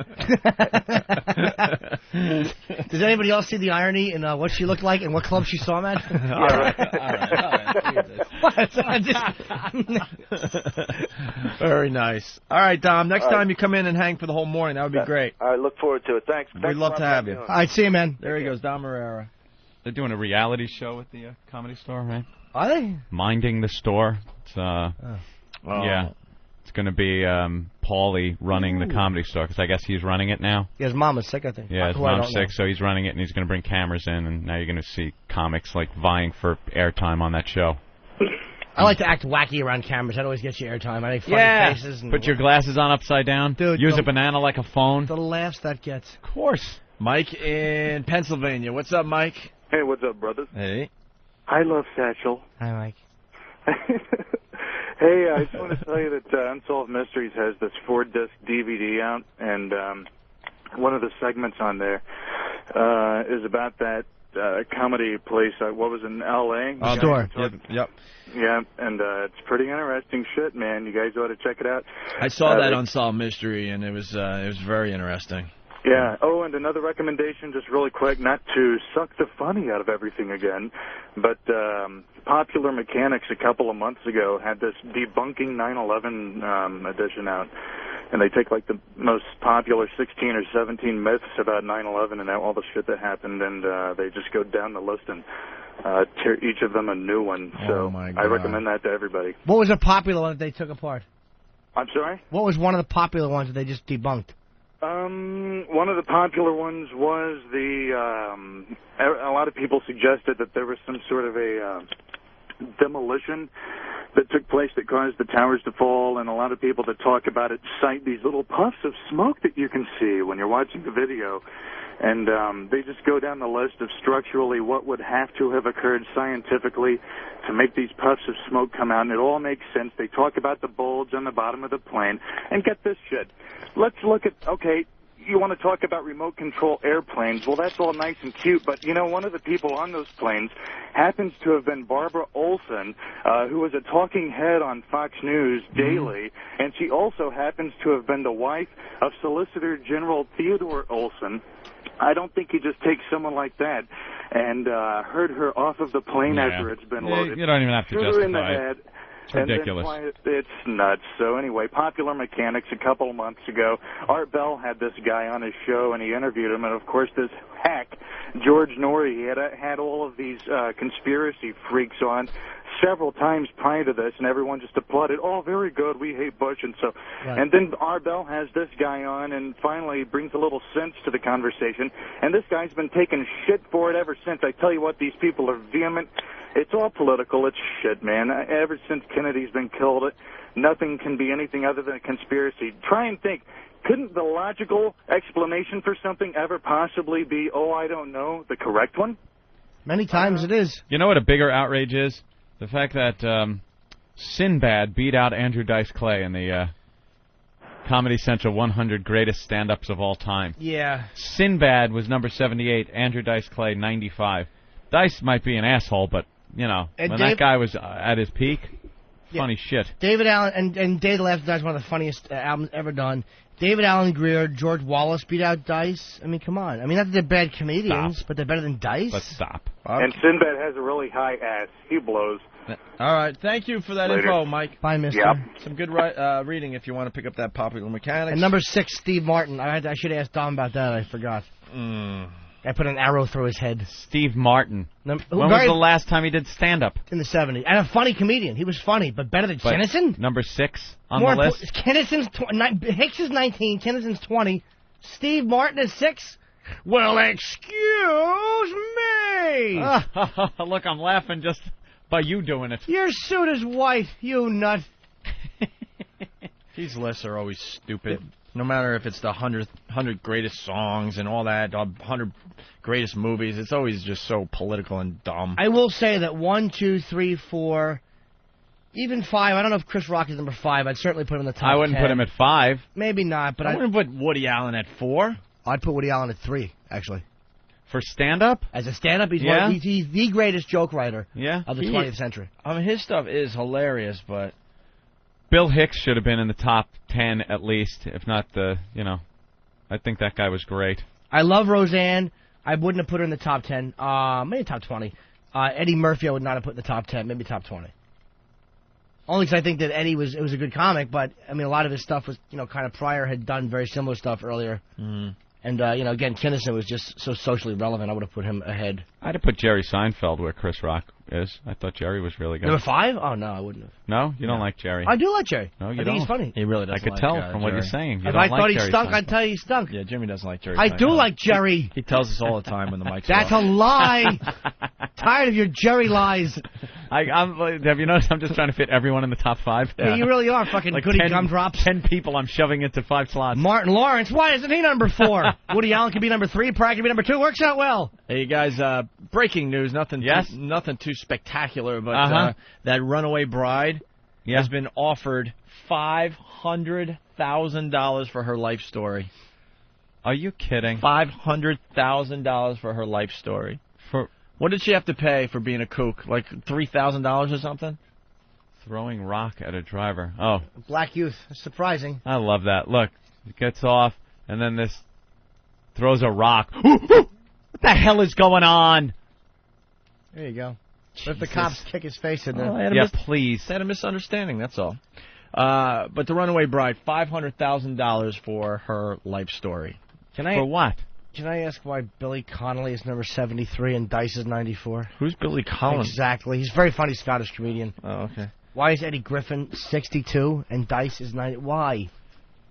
it. Does anybody else see the irony in what she looked like and what club she saw him at? Yeah, right. Very nice. All right, Dom, next time you come in and hang for the whole morning, that would be great. I look forward to it. Thanks. We'd love to have you. All right, see you, man. There he goes, Dom Herrera. They're doing a reality show at the Comedy Store, right? Are they? Minding the Store. It's yeah. It's going to be Paulie running the Comedy Store, because I guess he's running it now. Yeah, his mom is sick, I think. Yeah, his mom's sick, so he's running it, and he's going to bring cameras in, and now you're going to see comics like vying for airtime on that show. I like to act wacky around cameras. That always gets you airtime. I make funny faces. And put your glasses on upside down. Dude, use a banana like a phone. The laughs that gets. Of course. Mike in Pennsylvania. What's up, Mike? Hey, what's up, brothers? Hey. I love Satchel. Hi, Mike. Hey, I just want to tell you that Unsolved Mysteries has this 4-disc DVD out, and one of the segments on there is about that comedy place. What was in L.A.? Store. Yep. Yeah, and it's pretty interesting shit, man. You guys ought to check it out. I saw that Unsolved Mystery, and it was very interesting. Yeah. Oh, and another recommendation, just really quick, not to suck the funny out of everything again, but Popular Mechanics a couple of months ago had this Debunking 9/11 edition out, and they take like the most popular 16 or 17 myths about 9/11 and all the shit that happened, and they just go down the list and tear each of them a new one. So I recommend that to everybody. What was a popular one that they took apart? I'm sorry? What was one of the popular ones that they just debunked? One of the popular ones was a lot of people suggested that there was some sort of a demolition that took place that caused the towers to fall, and a lot of people that talk about it cite these little puffs of smoke that you can see when you're watching the video. And they just go down the list of structurally what would have to have occurred scientifically to make these puffs of smoke come out, and it all makes sense. They talk about the bulge on the bottom of the plane. And get this shit. Let's look at, okay, you want to talk about remote control airplanes. Well, that's all nice and cute, but, you know, one of the people on those planes happens to have been Barbara Olson, who was a talking head on Fox News daily, and she also happens to have been the wife of Solicitor General Theodore Olson. I don't think you just take someone like that and herd her off of the plane after it's been loaded. You don't even have to Shoot her in the justify head. it. It's ridiculous. It's nuts. So anyway, Popular Mechanics a couple of months ago, Art Bell had this guy on his show, and he interviewed him. And, of course, this hack, George Norrie, he had all of these conspiracy freaks on several times prior to this, and everyone just applauded, oh, very good, we hate Bush, and so. Right. And then Art Bell has this guy on and finally brings a little sense to the conversation, and this guy's been taking shit for it ever since. I tell you what, these people are vehement. It's all political. It's shit, man. Ever since Kennedy's been killed, nothing can be anything other than a conspiracy. Try and think. Couldn't the logical explanation for something ever possibly be, oh, I don't know, the correct one? Many times it is. You know what a bigger outrage is? The fact that Sinbad beat out Andrew Dice Clay in the Comedy Central 100 Greatest Stand-Ups of All Time. Yeah. Sinbad was number 78, Andrew Dice Clay 95. Dice might be an asshole, but, you know, when that guy was at his peak, funny shit. David Allen and Day the Last Dice is one of the funniest albums ever done. David Alan Grier, George Wallace beat out Dice. I mean, come on. I mean, not that they're bad comedians, but they're better than Dice. Let's stop. And Sinbad has a really high ass. He blows. All right. Thank you for that info, Mike. Bye, mister. Yep. Some good reading if you want to pick up that Popular Mechanics. And number 6, Steve Martin. I should ask Dom about that. I forgot. I put an arrow through his head. Steve Martin. When was the last time he did stand-up? In the 70s. And a funny comedian. He was funny, but better than Kinnison? Number 6 on the list? Kinnison's Hicks is 19, Kinnison's 20. Steve Martin is 6? Well, excuse me! Look, I'm laughing just by you doing it. Your suit is white, you nut. These lists are always stupid. No matter if it's the 100 greatest songs and all that, 100 greatest movies, it's always just so political and dumb. I will say that 1, 2, 3, 4, even 5. I don't know if Chris Rock is number 5. I'd certainly put him in the top 10. I wouldn't put him at 5. Maybe not, but I wouldn't put Woody Allen at 4. I'd put Woody Allen at 3, actually. For stand-up? As a stand-up, he's the greatest joke writer of the 20th century. I mean, his stuff is hilarious, but... Bill Hicks should have been in the top 10 at least, if not I think that guy was great. I love Roseanne. I wouldn't have put her in the top 10. Maybe top 20. Eddie Murphy I would not have put in the top 10, maybe top 20. Only because I think that Eddie was a good comic, but, I mean, a lot of his stuff was, kind of Pryor had done very similar stuff earlier. Mm-hmm. And, again, Kinnison was just so socially relevant, I would have put him ahead. I'd have put Jerry Seinfeld where Chris Rock is. I thought Jerry was really good. Number 5? Oh, no, I wouldn't have. No? You don't like Jerry? I do like Jerry. No, you I don't. think he's funny. He really doesn't I could like tell from what Jerry. you're saying. You If don't I thought like he Jerry stunk, Seinfeld. I'd tell you he stunk. Yeah, Jimmy doesn't like Jerry I Seinfeld. do like Jerry. He tells us all the time when the mic's That's off. a lie. Tired of your Jerry lies. Have you noticed I'm just trying to fit everyone in the top 5? Yeah, you really are fucking goody gumdrops. 10 people I'm shoving into 5 slots. Martin Lawrence, why isn't he number 4? Woody Allen can be number 3, Pryor can be number 2. Works out well. Hey, you guys, breaking news, nothing too spectacular, but that runaway bride has been offered $500,000 for her life story. Are you kidding? $500,000 for her life story. What did she have to pay for being a kook? Like $3,000 or something? Throwing rock at a driver. Oh. Black youth. Surprising. I love that. Look, it gets off, and then this throws a rock. What the hell is going on? There you go. What if the cops kick his face in there? Please. They had a misunderstanding, that's all. But the runaway bride, $500,000 for her life story. For what? Can I ask why Billy Connolly is number 73 and Dice is 94? Who's Billy Connolly? Exactly. He's a very funny Scottish comedian. Oh, okay. Why is Eddie Griffin 62 and Dice is 90? Why?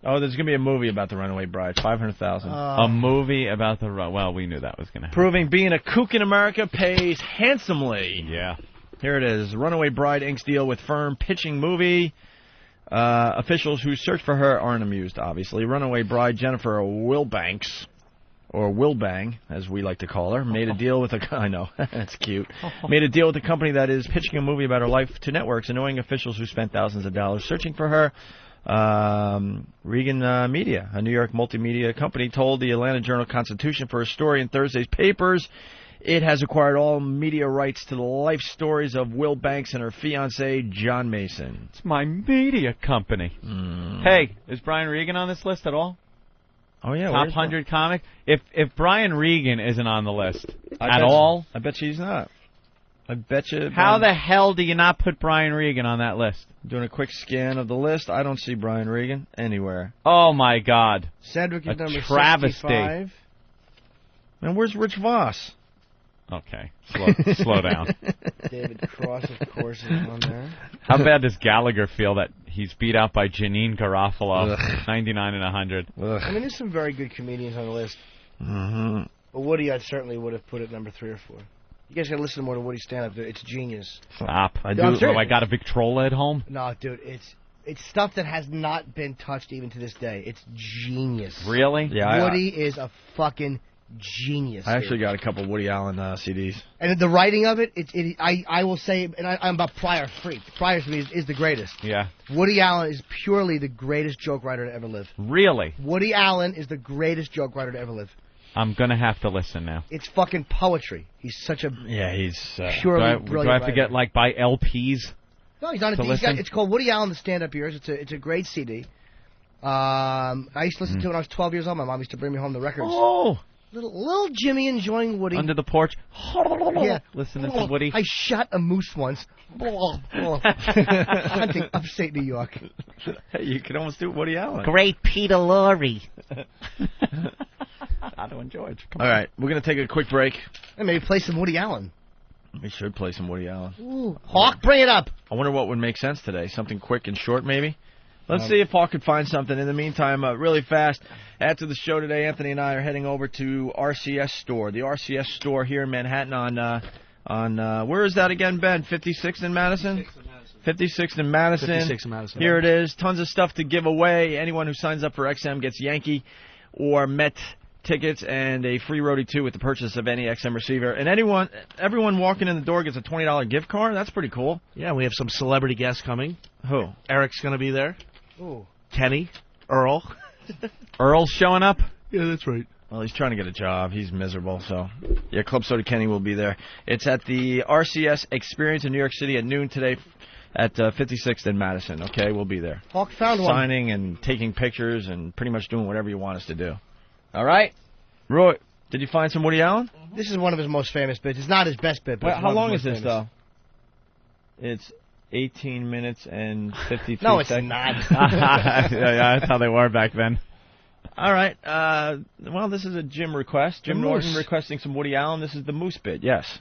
Oh, there's going to be a movie about the runaway bride. $500,000. A movie about the... Well, we knew that was going to happen. Proving being a kook in America pays handsomely. Yeah. Here it is. Runaway Bride inks deal with firm pitching movie. Officials who search for her aren't amused, obviously. Runaway Bride Jennifer Wilbanks, or Wilbang, as we like to call her, made a deal with I know, that's cute. Made a deal with a company that is pitching a movie about her life to networks, annoying officials who spent thousands of dollars searching for her. Regan Media, a New York multimedia company, told the Atlanta Journal-Constitution for a story in Thursday's papers. It has acquired all media rights to the life stories of Will Banks and her fiancé, John Mason. It's my media company. Hey, is Brian Regan on this list at all? Oh, yeah. Top 100 comic? If Brian Regan isn't on the list at all... I bet she's not. I bet you... How the hell do you not put Brian Regan on that list? Doing a quick scan of the list, I don't see Brian Regan anywhere. Oh, my God. Cedric is number travesty. 65. And where's Rich Voss? Okay, slow down. David Cross, of course, is on there. How bad does Gallagher feel that he's beat out by Janine Garofalo, 99 and 100? I mean, there's some very good comedians on the list. Mm-hmm. But Woody, I certainly would have put at number 3 or 4. You guys got to listen more to Woody's stand-up. It's genius. Stop. I got a Victrola at home? No, dude, it's stuff that has not been touched even to this day. It's genius. Really? Yeah. Woody is a fucking genius. I actually got a couple Woody Allen CDs. And the writing of it, I will say, and I'm about Pryor freak. Pryor to me is the greatest. Yeah. Woody Allen is purely the greatest joke writer to ever live. Really? Woody Allen is the greatest joke writer to ever live. I'm going to have to listen now. It's fucking poetry. He's such a he's purely brilliant Do I have to get, buy LPs? No, he's on it. It's called Woody Allen, The Stand-Up Years. It's a great CD. I used to listen to it when I was 12 years old. My mom used to bring me home the records. Oh. Little Jimmy enjoying Woody. Under the porch. Yeah. Listening to Woody. I shot a moose once. Hunting upstate New York. Hey, you can almost do Woody Allen. Great Peter Lorre. Otto and George. All right, we're going to take a quick break. And maybe play some Woody Allen. We should play some Woody Allen. Ooh. Hawk, bring it up. I wonder what would make sense today. Something quick and short, maybe? Let's see if Hawk could find something. In the meantime, really fast, after the show today, Anthony and I are heading over to RCS Store. The RCS Store here in Manhattan on where is that again, Ben? 56th and Madison? 56th and Madison. 56th and Madison. Here it is. Tons of stuff to give away. Anyone who signs up for XM gets Yankee or Met tickets and a free Roadie 2 with the purchase of any XM receiver. And everyone walking in the door gets a $20 gift card. That's pretty cool. Yeah, we have some celebrity guests coming. Who? Eric's going to be there. Ooh. Kenny. Earl. Earl's showing up? Yeah, that's right. Well, he's trying to get a job. He's miserable. So, yeah, Club Soda Kenny will be there. It's at the RCS Experience in New York City at noon today at 56th and Madison. Okay, we'll be there. Hawk found one. Signing and taking pictures and pretty much doing whatever you want us to do. All right? Roy, did you find some Woody Allen? This is one of his most famous bits. It's not his best bit, but Wait, it's how one of long his is this, most though? It's 18 minutes and 53 No, it's seconds. not. Yeah, that's how they were back then. All right. Well, this is a Jim request. Jim Norton requesting some Woody Allen. This is the moose bit. Yes.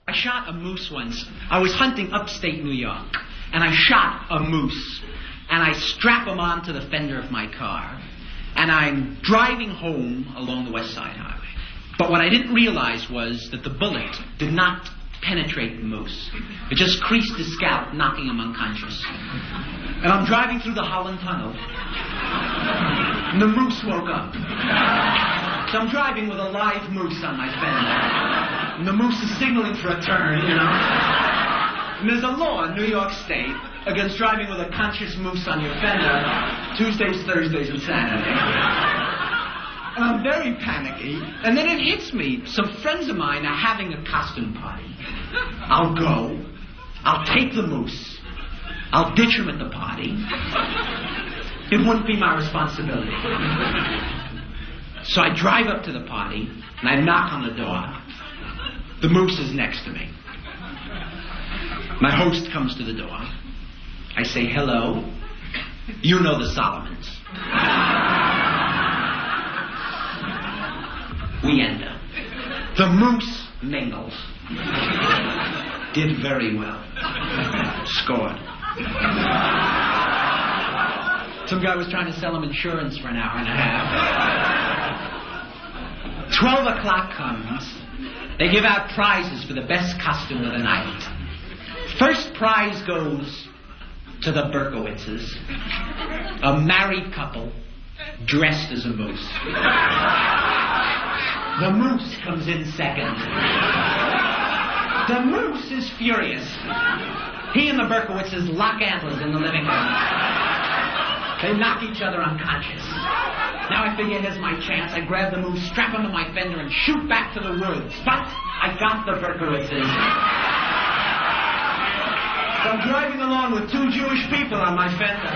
I shot a moose once. I was hunting upstate New York, and I shot a moose, and I strap him onto the fender of my car, and I'm driving home along the West Side Highway. But what I didn't realize was that the bullet did not penetrate the moose. It just creased his scalp, knocking him unconscious. And I'm driving through the Holland Tunnel, and the moose woke up. So I'm driving with a live moose on my fender, and the moose is signaling for a turn, you know. And there's a law in New York State against driving with a conscious moose on your fender Tuesdays, Thursdays, and Saturdays. And I'm very panicky. And then it hits me. Some friends of mine are having a costume party. I'll go. I'll take the moose. I'll ditch him at the party. It wouldn't be my responsibility. So I drive up to the party, and I knock on the door. The moose is next to me. My host comes to the door. I say, hello. You know the Solomons. We enter. The moose mingles. Did very well. Scored. Some guy was trying to sell him insurance for an hour and a half. 12 o'clock comes. They give out prizes for the best costume of the night. First prize goes to the Berkowitzes, a married couple dressed as a moose. The moose comes in second. The moose is furious. He and the Berkowitzes lock antlers in the living room. They knock each other unconscious. Now I figure here's my chance. I grab the moose, strap him to my fender, and shoot back to the woods. But I got the Berkowitzes. I'm driving along with two Jewish people on my fender.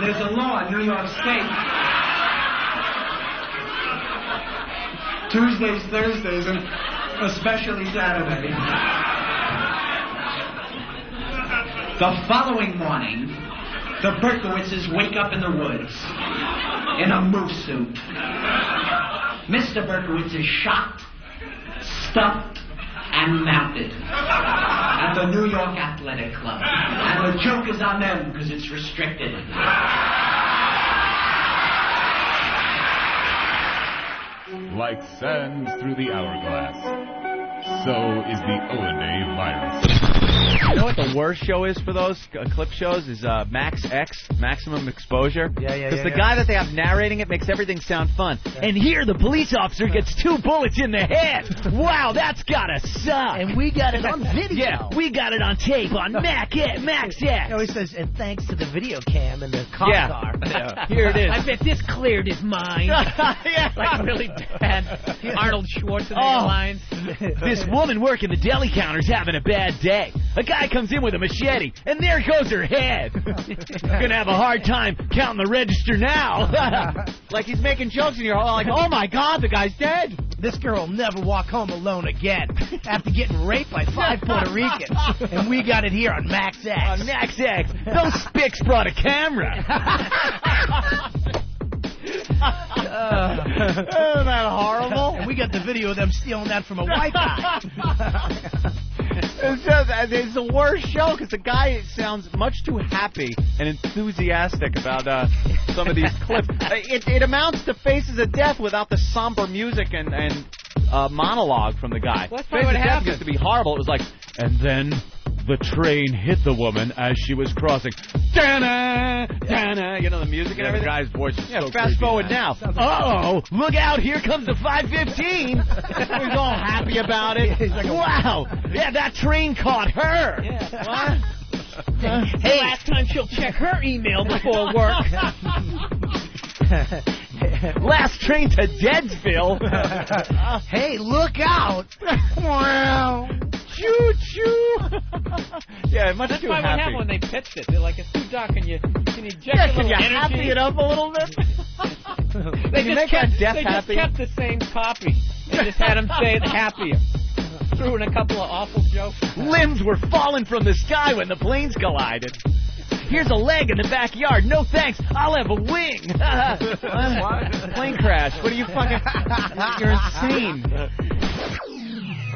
There's a law in New York State. Tuesdays, Thursdays, and especially Saturday. The following morning, the Berkowitzes wake up in the woods in a moose suit. Mr. Berkowitz is shot, stuffed, and mounted at the New York Athletic Club. And the joke is on them because it's restricted. Like sands through the hourglass, so is the Oaday virus. You know what the worst show is for those clip shows is Max X, Maximum Exposure. Yeah. Because the guy that they have narrating it makes everything sound fun. And here the police officer gets 2 bullets in the head. Wow, that's gotta suck. And we got it on video. Yeah, we got it on tape on Max X. He always says, and thanks to the video cam and the cop car. Yeah. Here it is. I bet this cleared his mind. Yeah. Like really bad Arnold Schwarzenegger lines. This woman working the deli counter's having a bad day. A guy comes in with a machete, and there goes her head. You're gonna have a hard time counting the register now. Like he's making jokes, and you're all like, "Oh my God, the guy's dead." This girl will never walk home alone again after getting raped by 5 Puerto Ricans. And we got it here on Max X. On Max X. Those spics brought a camera. Isn't that horrible? And we got the video of them stealing that from a white guy. It's the worst show because the guy sounds much too happy and enthusiastic about some of these clips. It amounts to Faces of Death without the somber music and monologue from the guy. Well, that's Faces what of Death happened. used to be horrible. It was like, and then the train hit the woman as she was crossing. Dana, Dana, you know the music and everything. The guy's voice is so fast creepy, forward man. now. Uh-oh, look out, here comes the 515. He's all happy about it. Wow, yeah, that train caught her. Yeah. What? Hey, last time she'll check her email before work. Last train to Deadsville. Hey, look out! Wow. Choo-choo. Yeah, much That's too why what happy. happened when they pitched it. They're like, it's too dark. Can you inject Yeah, a can little you energy? happy it up a little bit? They Can you just make kept, that death they just happy? kept the same copy. They just had him say it happier. Threw in a couple of awful jokes. Limbs were falling from the sky when the planes collided. Here's a leg in the backyard. No thanks. I'll have a wing. What? Plane crash. What are you fucking... You're insane.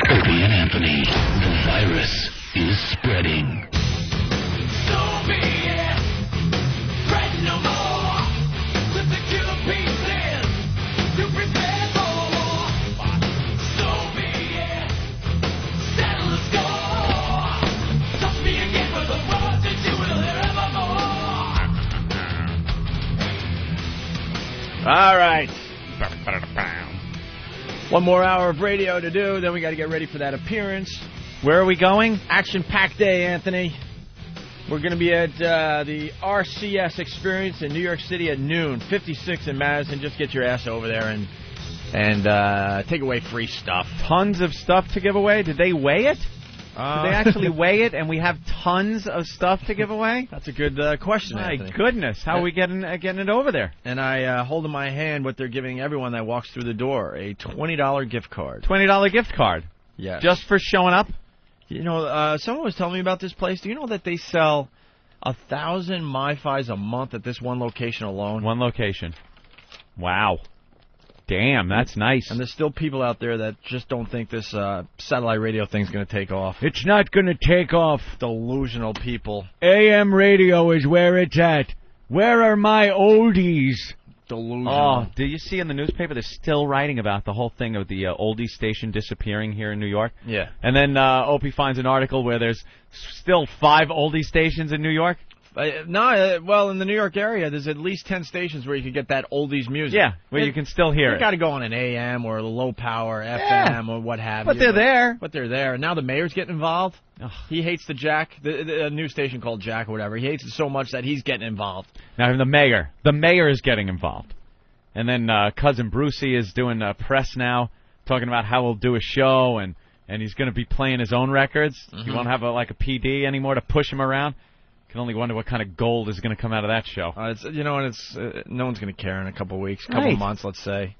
Opie and Anthony, the virus is spreading. All right. One more hour of radio to do, then we got to get ready for that appearance. Where are we going? Action-packed day, Anthony. We're going to be at the RCS Experience in New York City at noon, 56 in Madison. Just get your ass over there and take away free stuff. Tons of stuff to give away. Did they weigh it? Did they actually weigh it, and we have tons of stuff to give away? That's a good question, My Anthony. goodness, how are we getting it over there? And I hold in my hand what they're giving everyone that walks through the door, a $20 gift card. $20 gift card? Yes. Just for showing up? You know, someone was telling me about this place. Do you know that they sell 1,000 MiFis a month at this one location alone? One location. Wow. Damn, that's nice. And there's still people out there that just don't think this satellite radio thing's going to take off. It's not going to take off. Delusional people. AM radio is where it's at. Where are my oldies? Delusional. Oh, do you see in the newspaper they're still writing about the whole thing of the oldie station disappearing here in New York? Yeah. And then Opie finds an article where there's still 5 oldie stations in New York? Well, in the New York area, there's at least 10 stations where you can get that oldies music. Yeah, where you can still hear it. You got to go on an AM or a low power FM or what have you. But they're there. But they're there. And now the mayor's getting involved. He hates the Jack, the new station called Jack or whatever. He hates it so much that he's getting involved. Now, the mayor is getting involved. And then Cousin Brucey is doing press now, talking about how he'll do a show, and he's going to be playing his own records. He won't have a PD anymore to push him around. Can only wonder what kind of gold is going to come out of that show. No one's going to care in a couple weeks, couple months, let's say.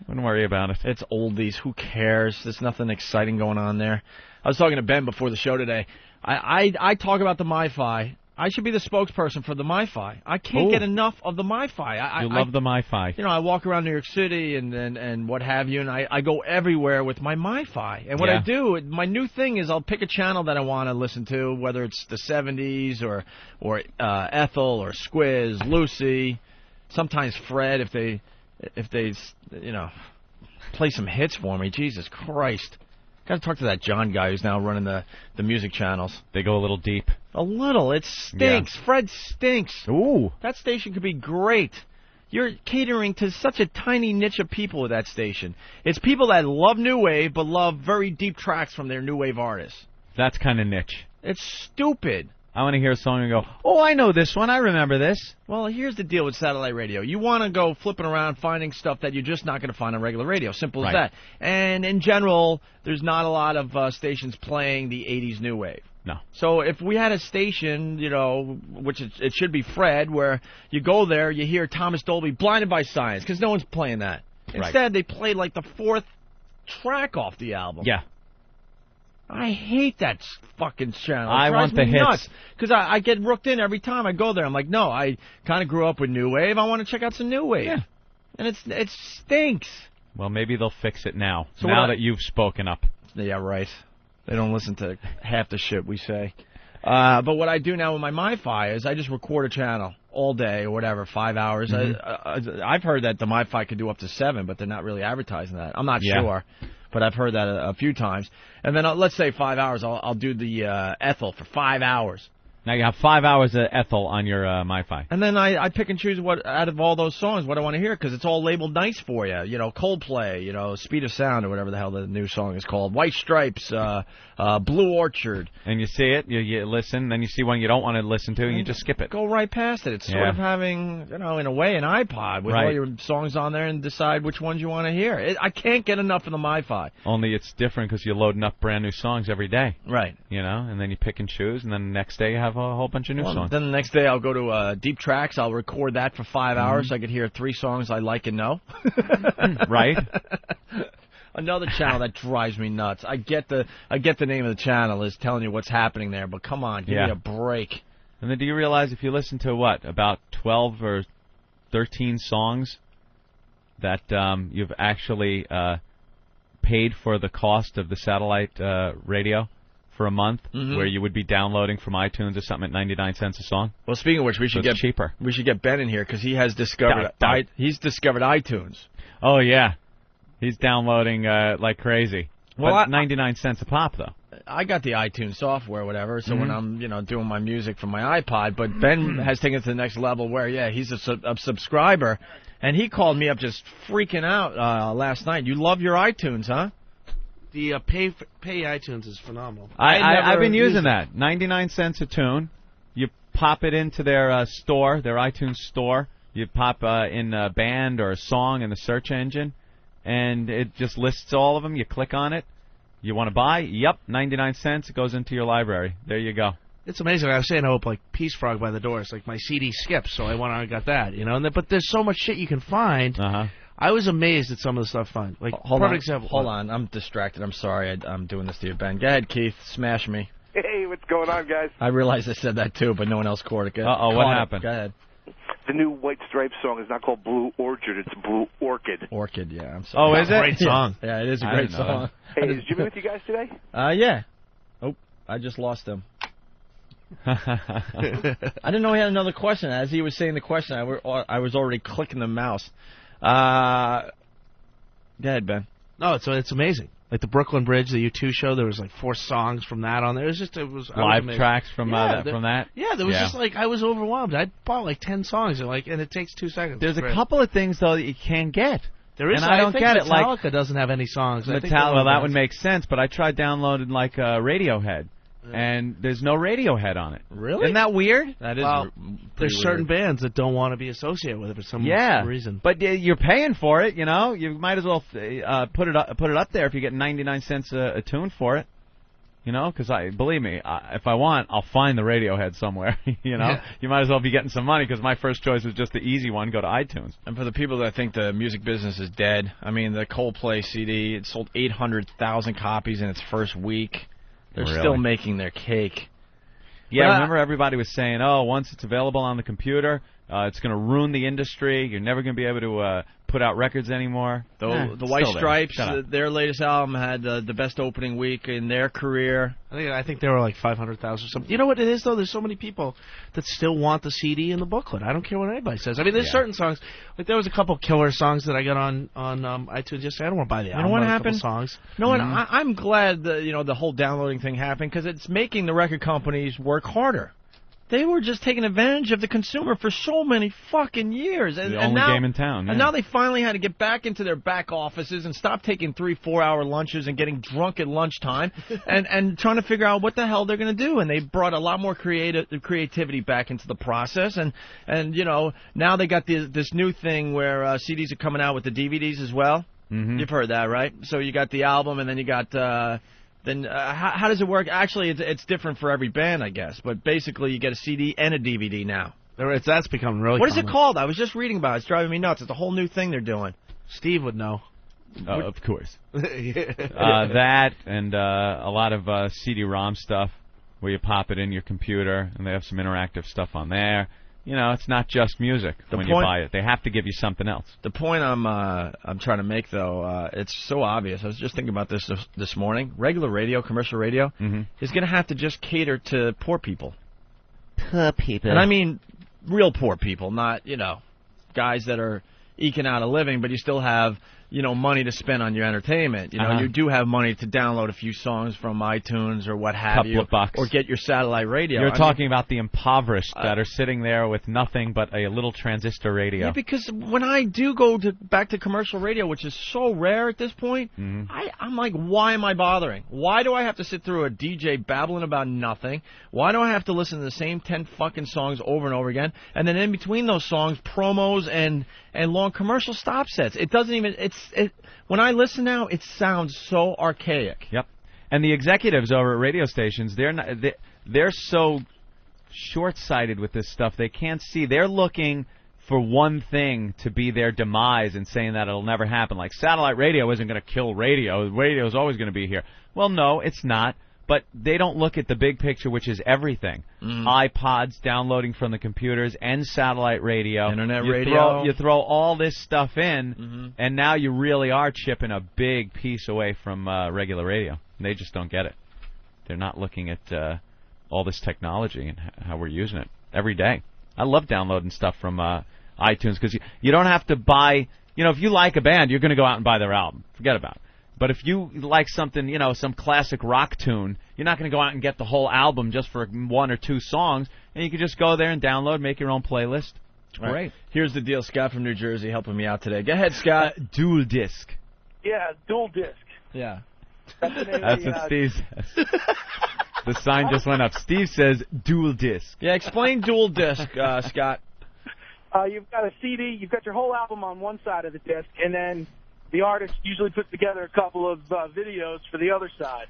Wouldn't worry about it. It's oldies. Who cares? There's nothing exciting going on there. I was talking to Ben before the show today. I talk about the MiFi. I should be the spokesperson for the MiFi. I can't get enough of the MiFi. You love the MiFi. You know, I walk around New York City and what have you, and I go everywhere with my MiFi. And what I do, my new thing is I'll pick a channel that I want to listen to, whether it's the 70s or Ethel or Squiz, Lucy, sometimes Fred if they play some hits for me. Jesus Christ. Got to talk to that John guy who's now running the music channels. They go a little deep. A little. It stinks. Yeah. Fred stinks. Ooh. That station could be great. You're catering to such a tiny niche of people with that station. It's people that love new wave but love very deep tracks from their new wave artists. That's kind of niche. It's stupid. I want to hear a song and go, oh, I know this one. I remember this. Well, here's the deal with satellite radio. You want to go flipping around finding stuff that you're just not going to find on regular radio. Simple as that. And in general, there's not a lot of stations playing the 80s new wave. No. So if we had a station, you know, which it should be Fred, where you go there, you hear Thomas Dolby, Blinded by Science, because no one's playing that. Instead, they played like the 4th track off the album. Yeah. I hate that fucking channel. I want the hits. Because I get rooked in every time I go there. I'm like, no, I kind of grew up with New Wave. I want to check out some New Wave. Yeah. And it stinks. Well, maybe they'll fix it now. So now that you've spoken up. Yeah, right. They don't listen to half the shit we say. But what I do now with my MiFi is I just record a channel all day or whatever, 5 hours. I've heard that the MiFi could do up to 7, but they're not really advertising that. I'm not sure, but I've heard that a few times. And then let's say 5 hours, I'll do the Ethel for 5 hours. Now you have 5 hours of Ethel on your MiFi. And then I pick and choose what out of all those songs what I want to hear because it's all labeled nice for you. You know, Coldplay, you know, Speed of Sound or whatever the hell the new song is called, White Stripes, Blue Orchard. And you see it, you listen, then you see one you don't want to listen to, and you just skip it. Go right past it. It's sort of having, you know, in a way, an iPod with all your songs on there and decide which ones you want to hear. I can't get enough of the MiFi. Only it's different because you're loading up brand new songs every day. Right. You know, and then you pick and choose, and then the next day you have a whole bunch of new songs. Then the next day I'll go to Deep Tracks. I'll record that for 5 hours so I could hear 3 songs I like and know. Right. Another channel that drives me nuts. I get the name of the channel is telling you what's happening there, but come on, give me a break. And then do you realize if you listen to about 12 or 13 songs that you've actually paid for the cost of the satellite radio for a month, where you would be downloading from iTunes or something at 99 cents a song? Well, speaking of which, we should get cheaper. We should get Ben in here because he has discovered he's discovered iTunes. Oh yeah, he's downloading like crazy. Well, 99 cents a pop though. I got the iTunes software, whatever. So when I'm doing my music from my iPod, but Ben has taken it to the next level where he's a subscriber, and he called me up just freaking out last night. You love your iTunes, huh? The pay iTunes is phenomenal. I've been using that. 99 cents a tune. You pop it into their store, their iTunes store. You pop in a band or a song in the search engine, and it just lists all of them. You click on it. You want to buy? Yep, 99 cents. It goes into your library. There you go. It's amazing. I was saying, I hope like Peace Frog by the Doors, like my CD skips, so I got that, you know. But there's so much shit you can find. I was amazed at some of the stuff I find. Like, example. Hold on, I'm distracted. I'm sorry. I'm doing this to you, Ben. Go ahead, Keith. Smash me. Hey, what's going on, guys? I realized I said that too, but no one else caught it. What happened? Go ahead. The new White Stripes song is not called Blue Orchard, it's Blue Orchid. Orchid, yeah. I'm sorry. Oh, is it? Great song. Yeah, it is a great song. Hey, is Jimmy with you guys today? Yeah. Oh, I just lost him. I didn't know he had another question. As he was saying the question, I was already clicking the mouse. Go ahead, Ben. No, it's amazing. Like the Brooklyn Bridge, the U2 show, there was like 4 songs from that on there. It was live tracks from that. Yeah, there was just like I was overwhelmed. I bought like 10 songs and it takes 2 seconds. There's a couple of things though that you can get. There is. And I don't get it. Metallica doesn't have any songs. Well, that would make sense. But I tried downloading like Radiohead. And there's no Radiohead on it. Really? Isn't that weird? That is. There's certain bands that don't want to be associated with it for some reason. But you're paying for it, you know. You might as well put it up there if you get 99 cents a tune for it, you know. Because believe me, if I want, I'll find the Radiohead somewhere. You know, you might as well be getting some money because my first choice was just the easy one. Go to iTunes. And for the people that think the music business is dead, I mean, the Coldplay CD, it sold 800,000 copies in its first week. They're still making their cake. Yeah, remember everybody was saying, oh, once it's available on the computer, it's going to ruin the industry. You're never going to be able to put out records anymore. The White Stripes, their latest album had the best opening week in their career. I think they were like 500,000 or something. You know what it is, though? There's so many people that still want the CD and the booklet. I don't care what anybody says. I mean, there's certain songs. Like, there was a couple killer songs that I got on iTunes yesterday. I don't want to buy the album. You know what happened? Songs. No, I'm glad that, the whole downloading thing happened because it's making the record companies work harder. They were just taking advantage of the consumer for so many fucking years. The only game in town. Yeah. And now they finally had to get back into their back offices and stop taking 3-4 hour lunches and getting drunk at lunchtime and trying to figure out what the hell they're going to do. And they brought a lot more creativity back into the process. And now they got this new thing where CDs are coming out with the DVDs as well. Mm-hmm. You've heard that, right? So you got the album and then you got... then how does it work? Actually, it's different for every band, I guess. But basically, you get a CD and a DVD now. That's become really What is it called? I was just reading about it. It's driving me nuts. It's a whole new thing they're doing. Steve would know. Of course. That and a lot of CD-ROM stuff where you pop it in your computer, and they have some interactive stuff on there. You know, it's not just music when you buy it. They have to give you something else. The point I'm trying to make, though, it's so obvious. I was just thinking about this morning. Regular radio, commercial radio, is going to have to just cater to poor people. Poor people. And I mean real poor people, not, guys that are eking out a living, but you still have, money to spend on your entertainment. You do have money to download a few songs from iTunes or what have you. Couple of bucks. Or get your satellite radio. You're talking about the impoverished that are sitting there with nothing but a little transistor radio. Yeah, because when I do go back to commercial radio, which is so rare at this point, I'm like, why am I bothering? Why do I have to sit through a DJ babbling about nothing? Why do I have to listen to the same 10 fucking songs over and over again? And then in between those songs, promos and long commercial stop sets. It doesn't even... when I listen now, it sounds so archaic. Yep. And the executives over at radio stations, they're so short-sighted with this stuff. They can't see. They're looking for one thing to be their demise and saying that it'll never happen. Like, satellite radio isn't going to kill radio. Radio is always going to be here. Well, no, it's not. But they don't look at the big picture, which is everything. iPods downloading from the computers and satellite radio. Internet radio. You throw all this stuff in, and now you really are chipping a big piece away from regular radio. They just don't get it. They're not looking at all this technology and how we're using it every day. I love downloading stuff from iTunes because you don't have to buy... if you like a band, you're going to go out and buy their album. Forget about it. But if you like something, some classic rock tune, you're not going to go out and get the whole album just for one or two songs, and you can just go there and download, make your own playlist. It's great. Right. Here's the deal. Scott from New Jersey helping me out today. Go ahead, Scott. Dual disc. Yeah, dual disc. Yeah. That's what Steve says. The sign just went up. Steve says dual disc. Yeah, explain dual disc, Scott. You've got a CD, you've got your whole album on one side of the disc, and then the artist usually puts together a couple of videos for the other side.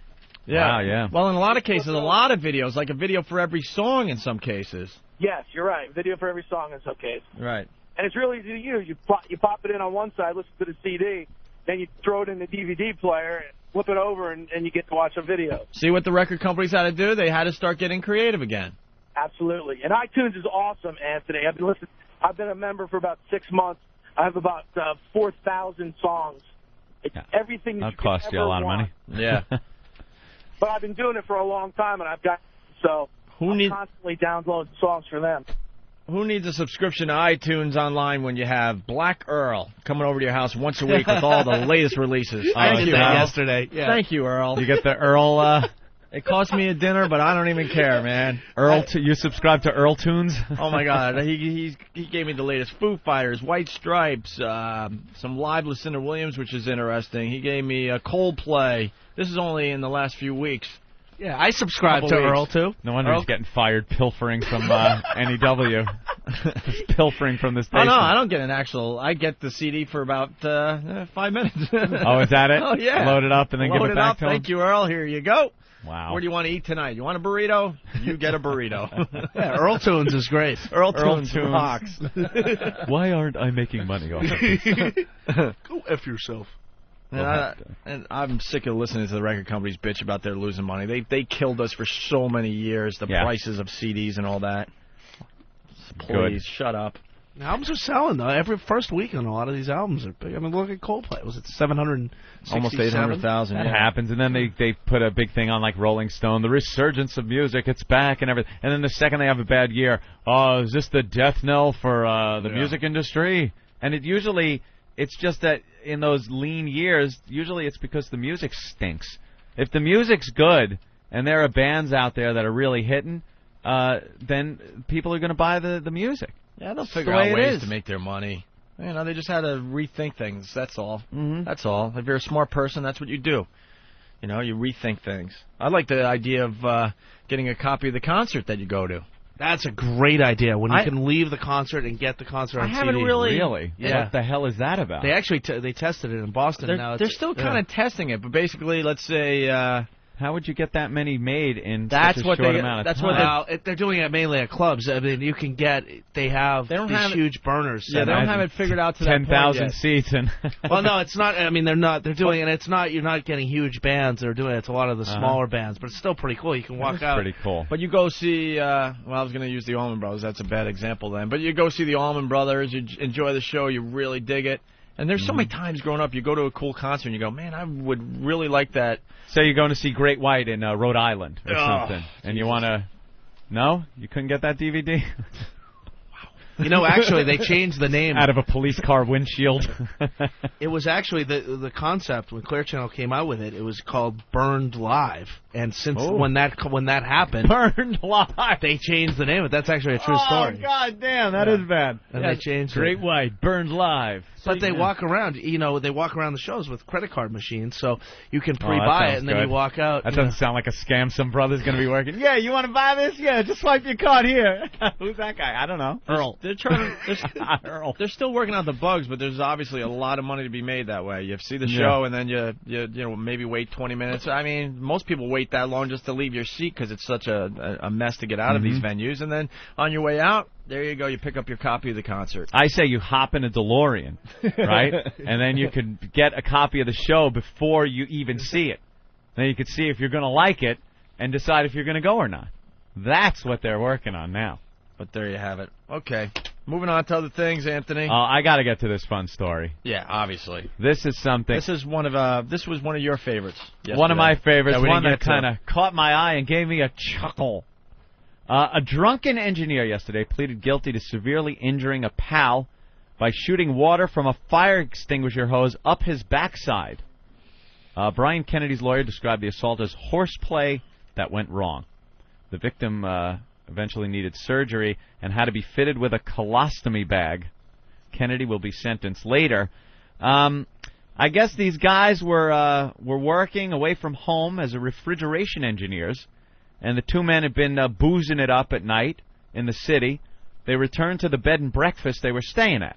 Yeah. Wow, yeah. Well, in a lot of cases, a lot of videos, like a video for every song in some cases. Yes, you're right. Video for every song in some cases. Right. And it's really easy to use. You pop it in on one side, listen to the CD, then you throw it in the DVD player, flip it over, and you get to watch a video. See what the record companies had to do? They had to start getting creative again. Absolutely. And iTunes is awesome, Anthony. I've been a member for about 6 months. I have about 4,000 songs. It's everything that'll cost you a lot of money. Yeah. But I've been doing it for a long time, and I've got I'm constantly downloading songs for them. Who needs a subscription to iTunes online when you have Black Earl coming over to your house once a week with all the latest releases? I did that Earl. yesterday. Yeah. Thank you, Earl. You get the Earl... It cost me a dinner, but I don't even care, man. You subscribe to Earl Tunes? Oh my God, he gave me the latest Foo Fighters, White Stripes, some live Lucinda Williams, which is interesting. He gave me Coldplay. This is only in the last few weeks. Yeah, I subscribe to Earl too. No wonder he's getting fired, pilfering from NEW. Pilfering from the station. Oh no, I don't get an actual. I get the CD for about 5 minutes. Oh, is that it? Oh yeah. Load it up and then give it back to him. Thank you, Earl. Here you go. Wow. What do you want to eat tonight? You want a burrito? You get a burrito. Yeah, Earl Tunes is great. Earl Tunes rocks. Why aren't I making money off of this? Go F yourself. And I'm sick of listening to the record companies bitch about their losing money. They killed us for so many years, the prices of CDs and all that. Please, shut up. Albums are selling, though. Every first week on a lot of these albums are big. I mean, look at Coldplay. Was it 760? Almost 800,000. That happens, and then they put a big thing on like Rolling Stone, the resurgence of music, it's back and everything. And then the second they have a bad year, is this the death knell for the music industry? And it's just that in those lean years, usually it's because the music stinks. If the music's good and there are bands out there that are really hitting, then people are going to buy the music. Yeah, they'll figure out ways to make their money. They just had to rethink things. That's all. Mm-hmm. That's all. If you're a smart person, that's what you do. You rethink things. I like the idea of getting a copy of the concert that you go to. That's a great idea. When you can leave the concert and get the concert on CD. I haven't really. Yeah. What the hell is that about? They actually they tested it in Boston. They're still kind of testing it, but basically, let's say How would you get that many made in such a short amount of time? They're doing it mainly at clubs. I mean, they have these huge burners. Yeah, they don't have it figured out to that point 10,000 seats. And well, no, it's not. I mean, they're not. They're doing it. It's not. You're not getting huge bands. They're doing it. It's a lot of the smaller bands, but it's still pretty cool. You can walk out. Pretty cool. But you go see. Well, I was going to use the Allman Brothers. That's a bad example then. But you go see the Allman Brothers. You enjoy the show. You really dig it. And there's so many times growing up, you go to a cool concert and you go, man, I would really like that. Say you're going to see Great White in Rhode Island or something, and you want to... No? You couldn't get that DVD? You know, actually, they changed the name. Out of a police car windshield. It was actually the concept, when Clear Channel came out with it, it was called Burned Live. And since when that happened... Burned Live! They changed the name, but that's actually a true story. Oh, God damn, that is bad. And they changed Great White, Burned Live. But they walk around, they walk around the shows with credit card machines, so you can pre-buy it, and then you walk out. That doesn't sound like a scam some brother's going to be working. Yeah, you want to buy this? Yeah, just swipe your card here. Who's that guy? I don't know. Earl. They're still working out the bugs, but there's obviously a lot of money to be made that way. You see the show, and then you maybe wait 20 minutes. I mean, most people wait that long just to leave your seat because it's such a mess to get out of these venues. And then on your way out, there you go. You pick up your copy of the concert. I say you hop in a DeLorean, right? And then you can get a copy of the show before you even see it. Then you can see if you're going to like it and decide if you're going to go or not. That's what they're working on now. But there you have it. Okay. Moving on to other things, Anthony. I got to get to this fun story. Yeah, obviously. This is something. This was one of your favorites. Yesterday. One of my favorites. One that kind of caught my eye and gave me a chuckle. A drunken engineer yesterday pleaded guilty to severely injuring a pal by shooting water from a fire extinguisher hose up his backside. Brian Kennedy's lawyer described the assault as horseplay that went wrong. The victim eventually needed surgery and had to be fitted with a colostomy bag. Kennedy will be sentenced later. I guess these guys were working away from home as refrigeration engineers, and the two men had been boozing it up at night in the city. They returned to the bed and breakfast they were staying at.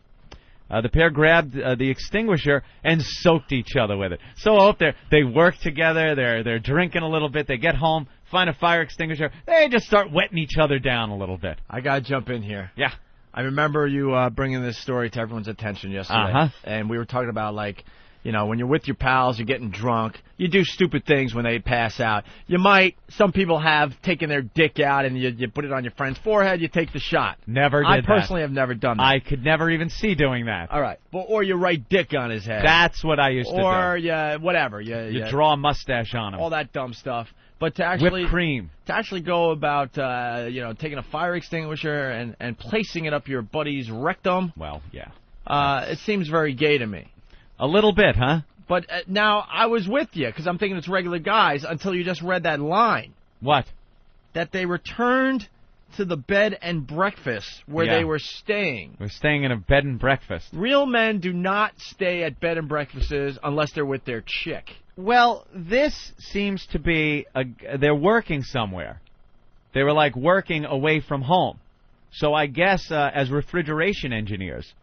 The pair grabbed the extinguisher and soaked each other with it. So up there, they work together, they're drinking a little bit, they get home, find a fire extinguisher, they just start wetting each other down a little bit. I got to jump in here. Yeah. I remember you bringing this story to everyone's attention yesterday. And we were talking about, like, you know, when you're with your pals, you're getting drunk, you do stupid things when they pass out. Some people have taken their dick out and you put it on your friend's forehead, you take the shot. Never did I personally have never done that. I could never even see doing that. All right. Or you write dick on his head. That's what I used to do. Or whatever. You draw a mustache on him. All that dumb stuff. But to actually... Whipped cream. To actually go about, taking a fire extinguisher and placing it up your buddy's rectum. Well, yeah. It seems very gay to me. A little bit, huh? But now, I was with you, because I'm thinking it's regular guys, until you just read that line. What? That they returned to the bed and breakfast where they were staying. We're staying in a bed and breakfast. Real men do not stay at bed and breakfasts unless they're with their chick. Well, this seems to be, they're working somewhere. They were like working away from home. So I guess as refrigeration engineers.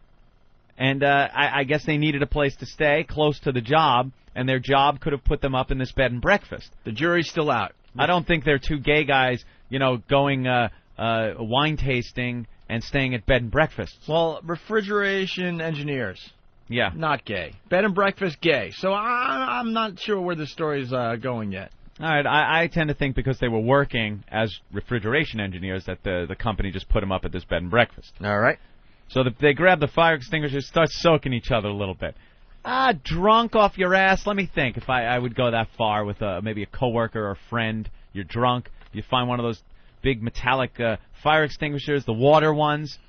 And I guess they needed a place to stay close to the job, and their job could have put them up in this bed and breakfast. The jury's still out. I don't think they're two gay guys, going wine tasting and staying at bed and breakfasts. Well, refrigeration engineers. Yeah. Not gay. Bed and breakfast, gay. So I'm not sure where the story's going yet. All right, I tend to think because they were working as refrigeration engineers that the company just put them up at this bed and breakfast. All right. So they grab the fire extinguishers, start soaking each other a little bit. Drunk off your ass. Let me think if I would go that far with maybe a coworker or a friend. You're drunk. You find one of those big metallic fire extinguishers, the water ones.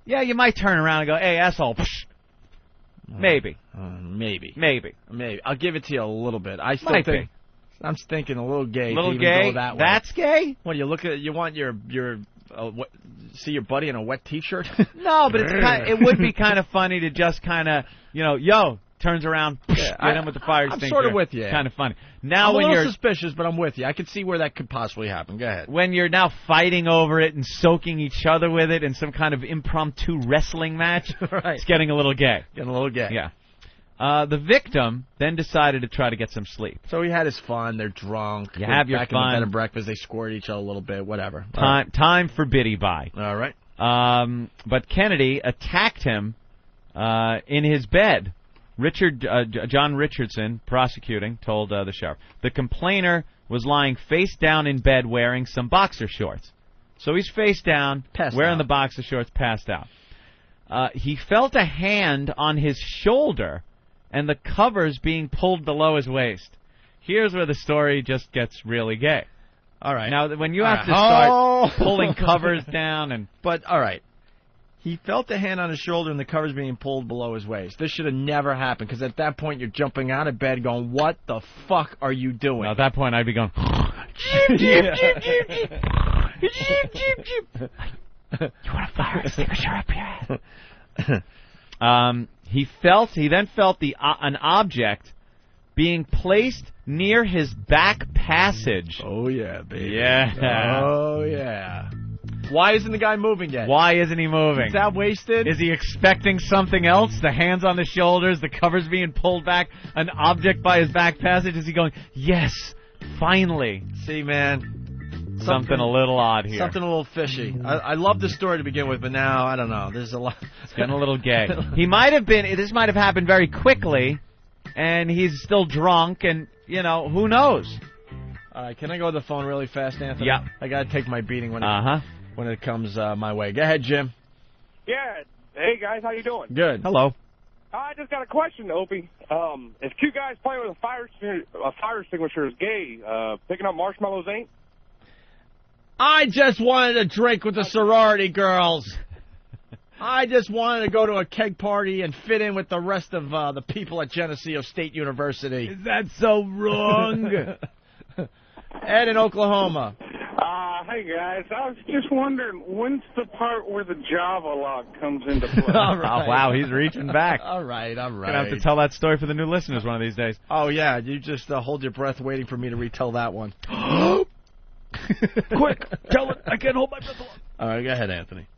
Yeah, you might turn around and go, hey, asshole. Maybe. Maybe. I'll give it to you a little bit. I still might think. I'm thinking a little gay. Little to gay? Go that way. That's gay? What, you want your see your buddy in a wet T-shirt? No, but it would be kind of funny to just kind of, turns around, hit him with the fire extinguisher. I'm sort of with you. Kind of funny. Now, I'm a little suspicious, but I'm with you. I can see where that could possibly happen. Go ahead. When you're now fighting over it and soaking each other with it in some kind of impromptu wrestling match, right. It's getting a little gay. Getting a little gay. Yeah. The victim then decided to try to get some sleep. So he had his fun. They're drunk. You have your back fun. in the bed and breakfast. They squirt each other a little bit. Whatever. Time for Biddy Bye. All right. But Kennedy attacked him in his bed. John Richardson, prosecuting, told the sheriff. The complainer was lying face down in bed wearing some boxer shorts. So he's face down, wearing the boxer shorts, passed out. He felt a hand on his shoulder and the covers being pulled below his waist. Here's where the story just gets really gay. All right. Now, when you have to start pulling covers down and... But, all right. He felt the hand on his shoulder and the covers being pulled below his waist. This should have never happened, because at that point you're jumping out of bed going, what the fuck are you doing? At that point I'd be going... Jeep, jeep, jeep, jeep, jeep. Jeep, jeep, jeep. You want a fire extinguisher up here? He then felt an object being placed near his back passage. Oh, yeah, baby. Yeah. Oh, yeah. Why isn't the guy moving yet? Why isn't he moving? Is that wasted? Is he expecting something else? The hands on the shoulders, the covers being pulled back, an object by his back passage? Is he going, yes, finally? See, man. Something a little odd here. Something a little fishy. I love the story to begin with, but now, I don't know. There's a lot. It's getting a little gay. This might have happened very quickly, and he's still drunk, and, who knows? All right, can I go to the phone really fast, Anthony? Yeah. I got to take my beating when it comes my way. Go ahead, Jim. Yeah. Hey, guys, how you doing? Good. Hello. I just got a question, Opie. If two guys playing with a fire extinguisher is gay, picking up marshmallows ain't? I just wanted to drink with the sorority girls. I just wanted to go to a keg party and fit in with the rest of the people at Geneseo State University. Is that so wrong? Ed in Oklahoma. Hey, guys. I was just wondering, when's the part where the Java lock comes into play? All right. Oh, wow, he's reaching back. All right. Gonna have to tell that story for the new listeners one of these days. Oh, yeah. You just hold your breath waiting for me to retell that one. Quick, tell it. I can't hold my breath long. All right, go ahead, Anthony.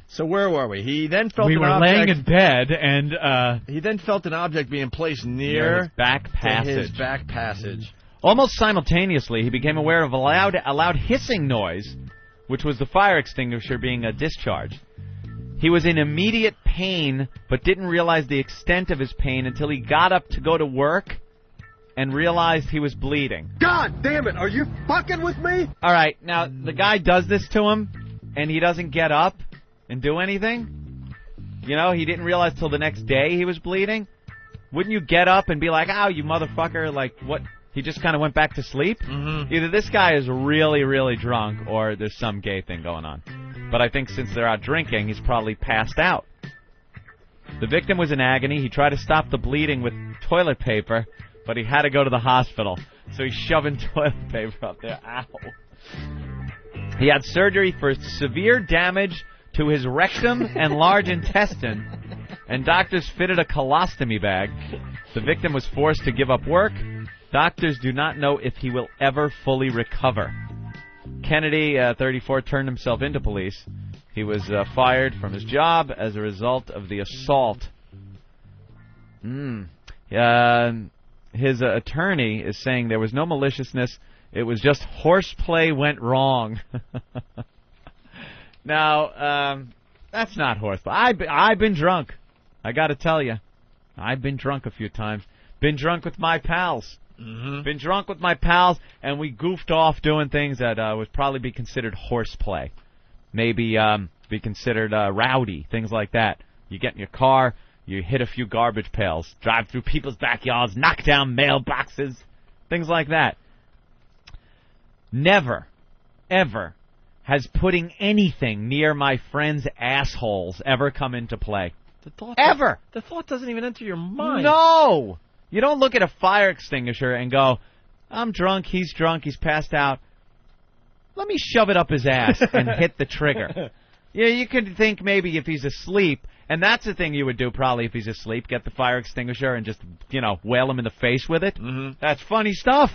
So where were we? He then felt we were laying in bed, and he then felt an object being placed near his back passage. His back passage. Almost simultaneously, he became aware of a loud hissing noise, which was the fire extinguisher being discharged. He was in immediate pain, but didn't realize the extent of his pain until he got up to go to work and realized he was bleeding. God damn it, are you fucking with me? All right, now, the guy does this to him, and he doesn't get up and do anything. He didn't realize till the next day he was bleeding. Wouldn't you get up and be like, ow, you motherfucker, like, what? He just kind of went back to sleep? Mm-hmm. Either this guy is really, really drunk, or there's some gay thing going on. But I think since they're out drinking, he's probably passed out. The victim was in agony. He tried to stop the bleeding with toilet paper, but he had to go to the hospital. So he's shoving toilet paper up there. Ow. He had surgery for severe damage to his rectum and large intestine, and doctors fitted a colostomy bag. The victim was forced to give up work. Doctors do not know if he will ever fully recover. Kennedy, 34, turned himself into police. He was fired from his job as a result of the assault. His attorney is saying there was no maliciousness. It was just horseplay went wrong. Now, that's not horseplay. I've been drunk. I got to tell you. I've been drunk a few times. Been drunk with my pals. Mm-hmm. Been drunk with my pals, and we goofed off doing things that would probably be considered horseplay. Maybe be considered rowdy, things like that. You get in your car, you hit a few garbage pails, drive through people's backyards, knock down mailboxes, things like that. Never, ever has putting anything near my friends' assholes ever come into play. Ever! The thought doesn't even enter your mind. No! You don't look at a fire extinguisher and go, I'm drunk, he's passed out. Let me shove it up his ass and hit the trigger. Yeah, you could think maybe if he's asleep, and that's the thing you would do probably if he's asleep, get the fire extinguisher and just, whale him in the face with it. Mm-hmm. That's funny stuff.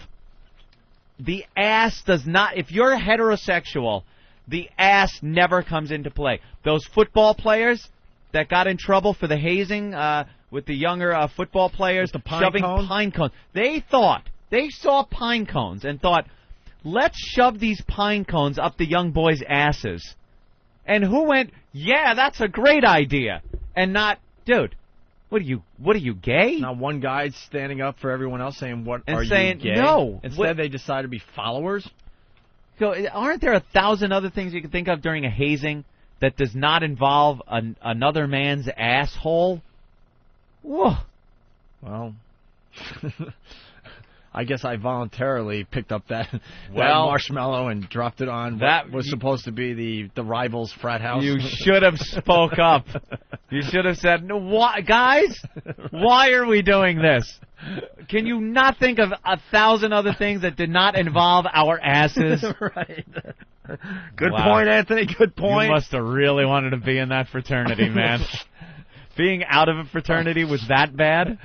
The ass does not, if you're heterosexual, the ass never comes into play. Those football players that got in trouble for the hazing with the younger football players shoving pine cones. They saw pine cones and thought, let's shove these pine cones up the young boys' asses. And who went, yeah, that's a great idea, and not, dude. What are you, gay? Not one guy standing up for everyone else saying, are saying, you gay? No. Instead, they decide to be followers? So, aren't there 1,000 other things you can think of during a hazing that does not involve another man's asshole? Whoa. Well, I guess I voluntarily picked up that marshmallow and dropped it on what was supposed to be the rival's frat house. You should have spoke up. You should have said, "No, guys, why are we doing this? Can you not think of 1,000 other things that did not involve our asses?" Right. Good point, Anthony. Good point. You must have really wanted to be in that fraternity, man. Being out of a fraternity was that bad?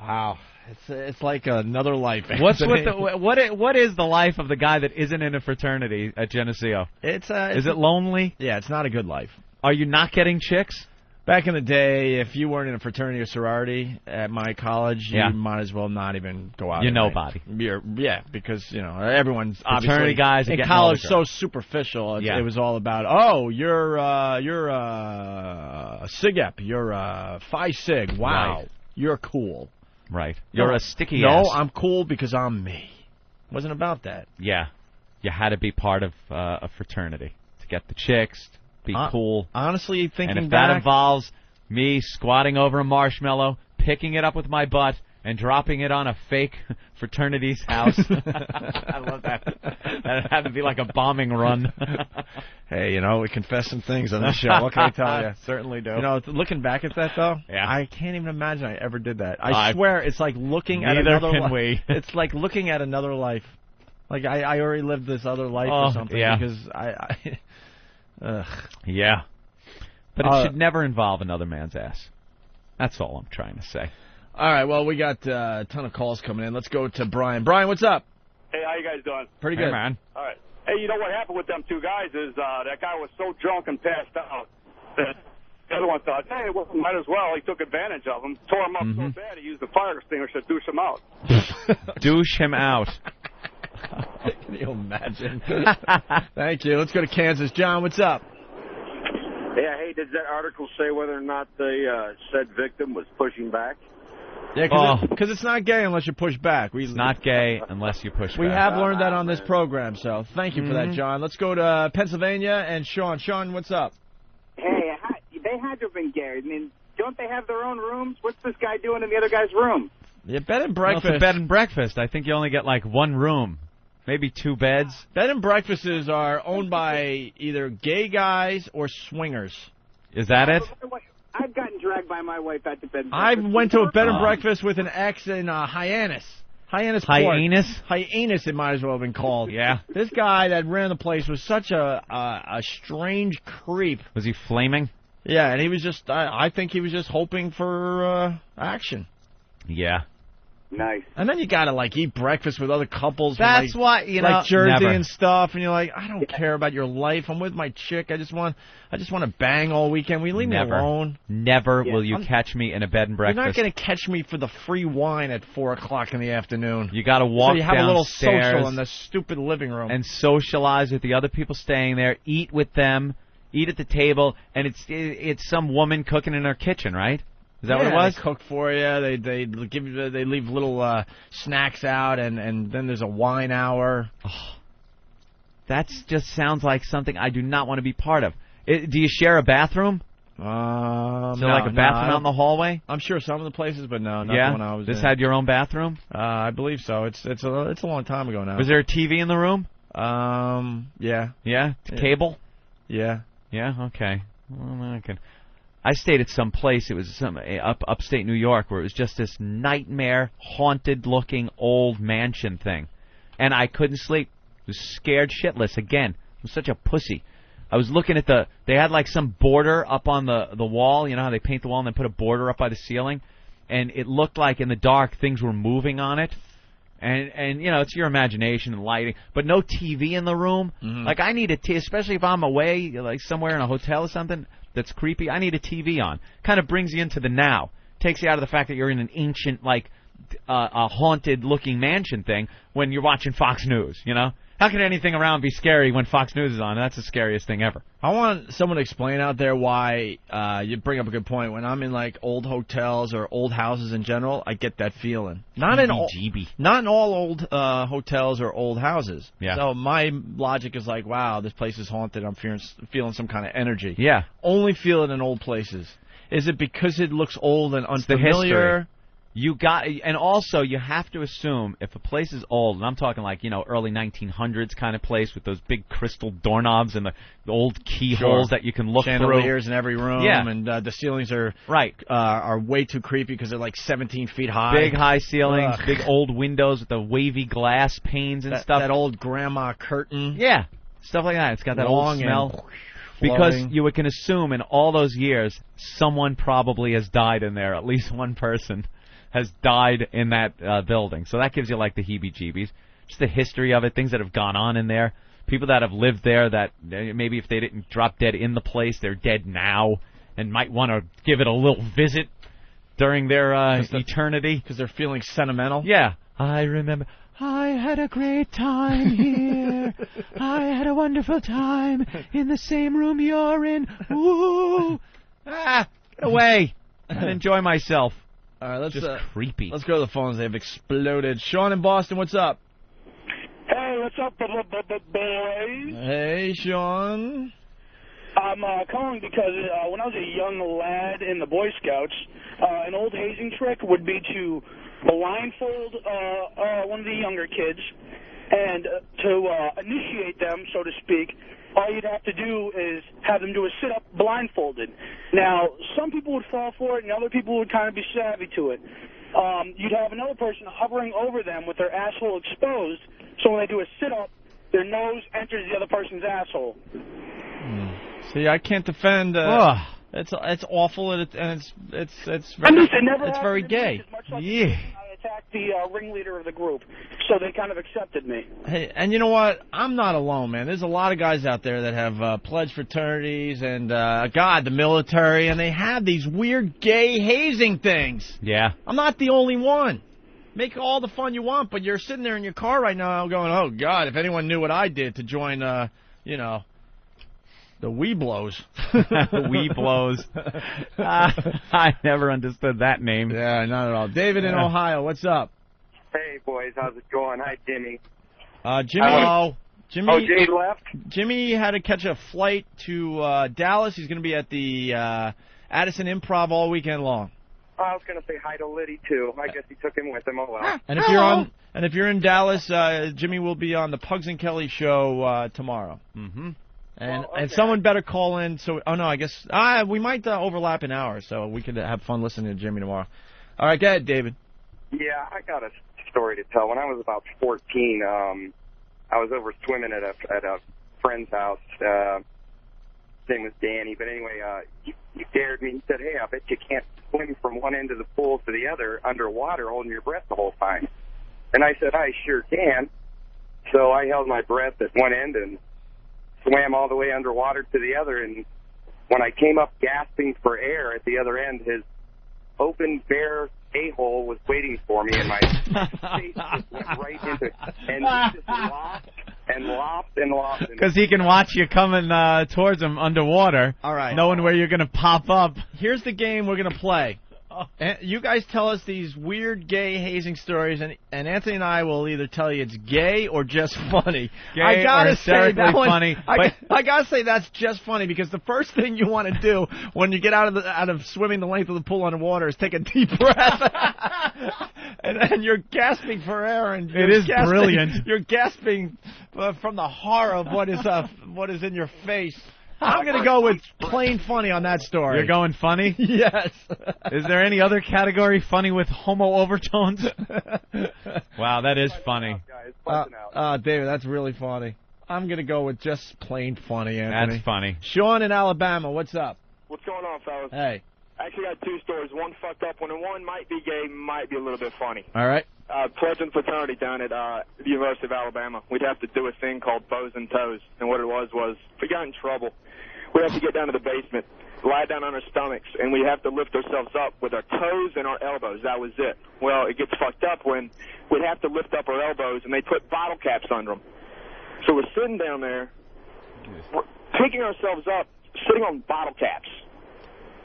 Wow. It's like another life. What is the life of the guy that isn't in a fraternity at Geneseo? Is it lonely? Yeah, it's not a good life. Are you not getting chicks? Back in the day, if you weren't in a fraternity or sorority at my college, you might as well not even go out. You're nobody. Because everyone's fraternity obviously guys in college so superficial. It was all about you're a Sig Ep, you're a Phi Sig. Wow, right. You're cool. Right. You're a sticky ass. No, I'm cool because I'm me. It wasn't about that. Yeah. You had to be part of a fraternity to get the chicks, to be cool. Honestly, thinking and if back, that involves me squatting over a marshmallow, picking it up with my butt, and dropping it on a fake fraternity's house. I love that. That had to be like a bombing run. Hey, we confess some things on this show. What can I tell you? Certainly do. Looking back at that, though, I can't even imagine I ever did that. I swear, it's like looking at another life. It's like looking at another life. Like, I already lived this other life or something. Yeah. Because Yeah. But it should never involve another man's ass. That's all I'm trying to say. All right, well, we got a ton of calls coming in. Let's go to Brian. Brian, what's up? Hey, how you guys doing? Pretty good. Hey, man. All right. Hey, you know what happened with them two guys is that guy was so drunk and passed out that the other one thought, hey, well, might as well. He took advantage of him, tore him up so bad he used the fire extinguisher to douche him out. Douche him out. Can you imagine? Thank you. Let's go to Kansas. John, what's up? Yeah, hey, did that article say whether or not the said victim was pushing back? Yeah, because it's not gay unless you push back. It's not gay unless you push back. We have learned that on this program, so thank you for that, John. Let's go to Pennsylvania and Sean. Sean, what's up? Hey, they had to have been gay. I mean, don't they have their own rooms? What's this guy doing in the other guy's room? Yeah, bed and breakfast. Well, it's a bed and breakfast. I think you only get like one room, maybe 2 beds. Bed and breakfasts are owned by either gay guys or swingers. Is that it? I've gotten dragged by my wife at the bed and I breakfast. went to a bed and breakfast with an ex in Hyannis. Hyannis Port. Hyannis, it might as well have been called. Yeah. This guy that ran the place was such a strange creep. Was he flaming? Yeah, and he was just, I think he was just hoping for action. Yeah. Nice. And then you gotta eat breakfast with other couples. That's why like Jersey and stuff, and you're like, I don't care about your life. I'm with my chick. I just want to bang all weekend. Will you leave me alone? Never will you catch me in a bed and breakfast. You're not gonna catch me for the free wine at 4:00 in the afternoon. You gotta walk so you have downstairs a little social in the stupid living room and socialize with the other people staying there. Eat with them. Eat at the table, and it's some woman cooking in her kitchen, right? Is that what it was? They cook for you. They leave little snacks out, and then there's a wine hour. Oh, that just sounds like something I do not want to be part of. Do you share a bathroom? Is there like a bathroom out in the hallway? I'm sure some of the places, but no, not the one I was in. This had your own bathroom? I believe so. It's a long time ago now. Was there a TV in the room? Yeah. Yeah? Cable? Yeah. Yeah. Okay. Well, I stayed at some place. It was some upstate New York where it was just this nightmare, haunted-looking old mansion thing, and I couldn't sleep. I was scared shitless again. I was such a pussy. I was looking at they had like some border up on the wall. You know how they paint the wall and then put a border up by the ceiling, and it looked like in the dark things were moving on it. And it's your imagination and lighting, but no TV in the room. Mm-hmm. Like I need a TV, especially if I'm away, like somewhere in a hotel or something that's creepy. I need a TV on. Kind of brings you into the now. takes you out of the fact that you're in an ancient, like, a haunted-looking mansion thing when you're watching Fox News, you know? How can anything around be scary when Fox News is on? That's the scariest thing ever. I want someone to explain out there why you bring up a good point. When I'm in, like, old hotels or old houses in general, I get that feeling. Not in all old hotels or old houses. Yeah. So my logic is like, wow, this place is haunted. I'm feeling some kind of energy. Yeah. Only feel it in old places. Is it because it looks old and unfamiliar? It's the history. And also you have to assume if a place is old, and I'm talking like, you know, early 1900s kind of place with those big crystal doorknobs and the old keyholes that you can look Chandeliers through. in every room, and the ceilings are are way too creepy because they're like 17 feet high. Big high ceilings, big old windows with the wavy glass panes and stuff. That old grandma curtain. Yeah, stuff like that. It's got that old smell. Because you can assume in all those years, someone probably has died in there. At least one person has died in that building. So that gives you, like, the heebie-jeebies. Just the history of it, things that have gone on in there. People that have lived there that maybe if they didn't drop dead in the place, they're dead now and might want to give it a little visit during their eternity. Because they're feeling sentimental? Yeah. I remember... I had a great time here. I had a wonderful time in the same room you're in. Ooh. Get away. And enjoy myself. All right, let's just creepy. Let's go to the phones. They've exploded. Sean in Boston, what's up? Hey, what's up, boys? Hey, Sean. I'm calling because when I was a young lad in the Boy Scouts, an old hazing trick would be to blindfold one of the younger kids and to initiate them, so to speak. All you'd have to do is have them do a sit-up blindfolded. Now, some people would fall for it, and other people would kind of be savvy to it. You'd have another person hovering over them with their asshole exposed, so when they do a sit-up, their nose enters the other person's asshole. See, I can't defend. It's awful, and it's very gay. Yeah. I attacked the ringleader of the group, so they kind of accepted me. Hey, and you know what? I'm not alone, man. There's a lot of guys out there that have pledged fraternities and the military, and they have these weird gay hazing things. Yeah. I'm not the only one. Make all the fun you want, but you're sitting there in your car right now going, oh, God, if anyone knew what I did to join, the Weeblos. Weeblos. I never understood that name. Yeah, not at all. David in Ohio, what's up? Hey, boys, how's it going? Hi, Jimmy. Jimmy. Oh, Jay left? Jimmy had to catch a flight to Dallas. He's going to be at the Addison Improv all weekend long. I was going to say hi to Liddy, too. I guess he took him with him. Oh, well. And if you're in Dallas, Jimmy will be on the Pugs and Kelly show tomorrow. Mm-hmm. And someone better call in. So, I guess we might overlap an hour, so we could have fun listening to Jimmy tomorrow. All right, go ahead, David. Yeah, I got a story to tell. When I was about 14, I was over swimming at a friend's house. His name was Danny, but anyway, he dared me. He said, "Hey, I bet you can't swim from one end of the pool to the other underwater, holding your breath the whole time." And I said, "I sure can." So I held my breath at one end and swam all the way underwater to the other, and when I came up gasping for air at the other end, his open, bare a-hole was waiting for me, and my face just went right into it, and he just lopped. Because he can watch you coming towards him underwater, all right, knowing where you're going to pop up. Here's the game we're going to play. You guys tell us these weird gay hazing stories, and Anthony and I will either tell you it's gay or just funny. Gay I gotta or hysterically say that funny. I gotta say that's just funny, because the first thing you want to do when you get out of swimming the length of the pool underwater is take a deep breath, and you're gasping for air, and it is brilliant. You're gasping from the horror of what is in your face. I'm going to go with plain funny on that story. You're going funny? Yes. Is there any other category funny with homo overtones? Wow, that is funny. David, that's really funny. I'm going to go with just plain funny, Anthony. That's funny. Sean in Alabama, what's up? What's going on, fellas? Hey. I actually got two stories. One fucked up one, and one might be gay, might be a little bit funny. All right. Pledging fraternity down at the University of Alabama. We'd have to do a thing called bows and toes, and what it was if we got in trouble, we'd have to get down to the basement, lie down on our stomachs, and we have to lift ourselves up with our toes and our elbows. That was it. Well, it gets fucked up when we'd have to lift up our elbows, and they put bottle caps under them. So we're sitting down there, we're picking ourselves up, sitting on bottle caps.